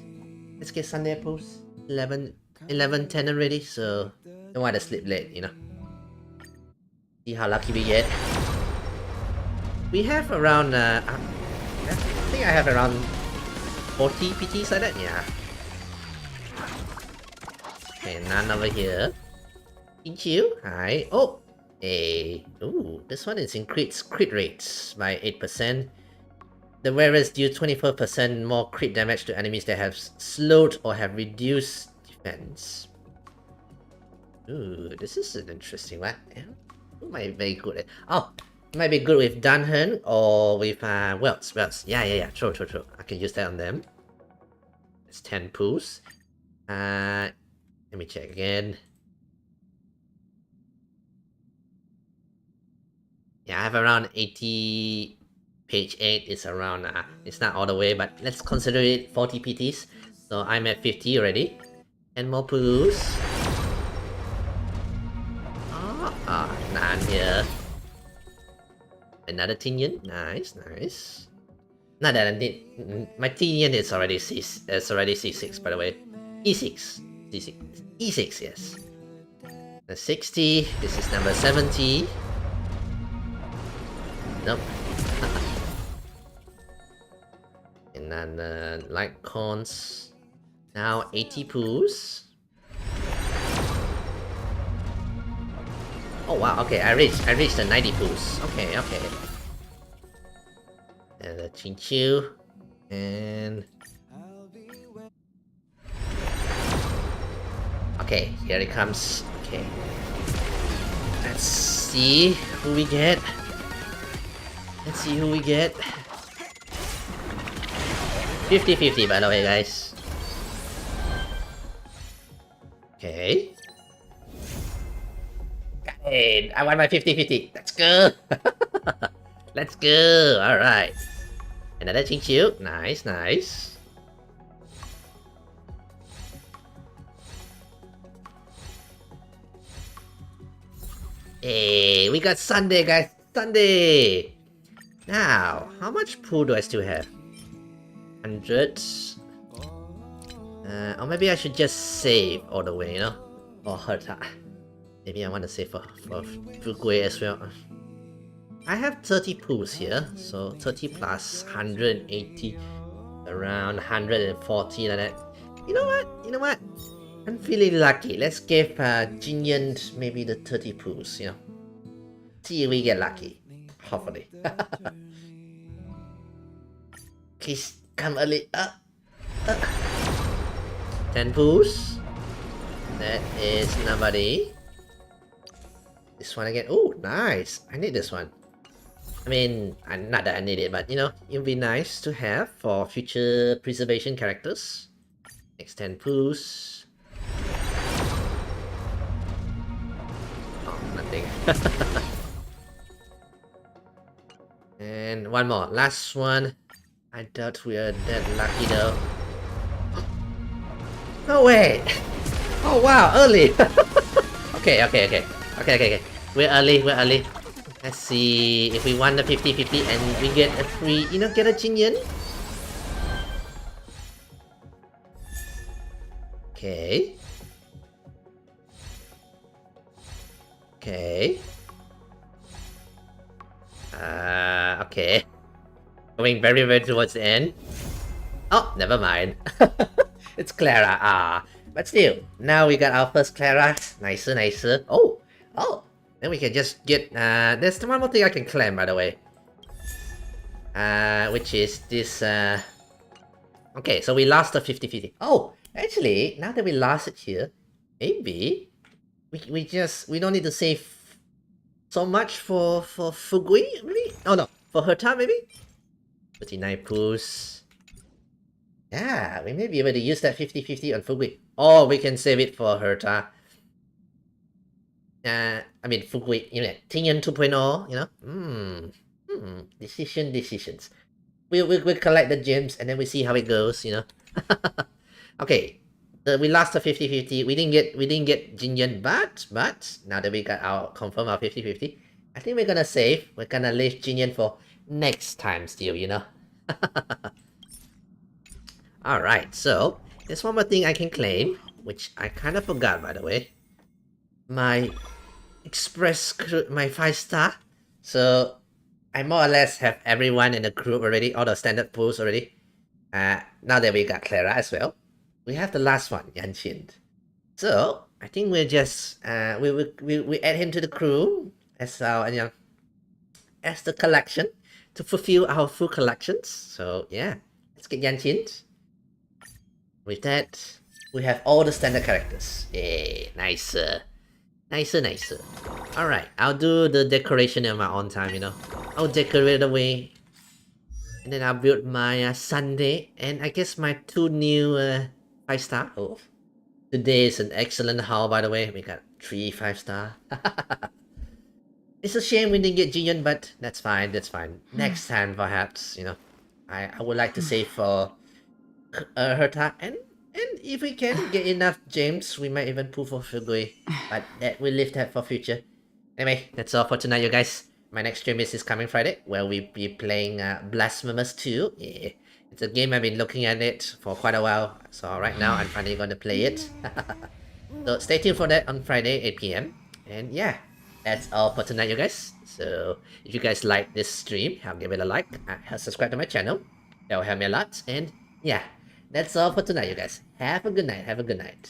Let's give Sunday a push. 11:10 already, so don't want to sleep late, you know. See how lucky we get. We have around I think I have around 40 PTs like that, yeah. Okay, none over here. Thank you. Hi. Oh, ooh, this one is increased crit rates by 8%. The wearers deal 24% more crit damage to enemies that have slowed or have reduced defense. Ooh, this is an interesting one. Who might be good at? Oh, might be good with Dunhan or with Welts. Yeah. True. I can use that on them. It's 10 pools. Let me check again. Yeah, I have around 80. Page 8 is around, it's not all the way, but let's consider it 40 PTs. So I'm at 50 already. And more pools. None here. Another Tinian. Nice. Not that I need. My Tinian is already C6, by the way. E6. E6, yes. The 60. This is number 70. Nope. And then light cons. Now 80 pools. Oh wow, okay, I reached the 90 pools. Okay. And the Chinchu. And okay, here it comes. Okay. Let's see who we get. 50-50 by the way, guys. Okay. Got it. I want my 50-50. Let's go. Let's go. Alright. Another Chinchu. Nice. Hey, we got Sunday, guys. Sunday. Now, how much pool do I still have? 100. Or maybe I should just save all the way, you know? Or Herta. Maybe I want to save for Fugui as well. I have 30 pools here, so 30 plus 180, around 140 like that. You know what? I'm feeling lucky. Let's give Jinyan maybe the 30 pools, you know. See if we get lucky. Hopefully. Please come early. 10 pools. That is nobody. This one again. Oh, nice. I need this one. I mean, not that I need it, but you know, it would be nice to have for future preservation characters. Next 10 pools. Oh, nothing. And one more. Last one. I doubt we are that lucky though. No way! Oh wow, early! Okay. We're early. Let's see if we won the 50-50 and we get a free, get a Jinyan. Okay. Okay. Going very, very towards the end. Oh, never mind. It's Clara. But still, now we got our first Clara. Nicer. Oh. Then we can just get, there's one more thing I can claim, by the way. Which is this, okay, so we lost the 50-50. Oh, actually, now that we lost it here, maybe we don't need to save so much for Fugui, maybe? Oh no, for Herta, maybe? 39 pools. Yeah, we may be able to use that 50-50 on Fugui. Or we can save it for Herta. I mean, Fugui, Tinyan 2.0, Decisions. We'll collect the gems and then we see how it goes, Okay, we lost the 50-50. We didn't get Jinyan, but now that we got our 50-50, I think we're gonna save. We're gonna leave Jinyan for next time still, Alright, so there's one more thing I can claim, which I kind of forgot, by the way. My express crew, my 5-star. So I more or less have everyone in the group already, all the standard pools already. Now that we got Clara as well, we have the last one, Yanqin. So I think we'll just we add him to the crew as our as the collection to fulfill our full collections. So yeah, let's get Yanqin. With that, we have all the standard characters. Yay, nicer. Alright, I'll do the decoration in my own time, I'll decorate away. And then I'll build my Sunday. And I guess my 2 new 5-star. Oh, today is an excellent haul, by the way. We got 3 5-star. It's a shame we didn't get Jinyan, but that's fine. Next time, perhaps, I would like to save for Herta. And if we can get enough gems, we might even pull for Fugui. But we'll leave that for future. Anyway, that's all for tonight, you guys. My next stream is this coming Friday, where we'll be playing Blasphemous 2. Yeah, it's a game I've been looking at it for quite a while. So right now, I'm finally going to play it. So stay tuned for that on Friday, 8 PM. And yeah, that's all for tonight, you guys. So if you guys like this stream, give it a like. Subscribe to my channel. That will help me a lot. And yeah, that's all for tonight, you guys. Have a good night.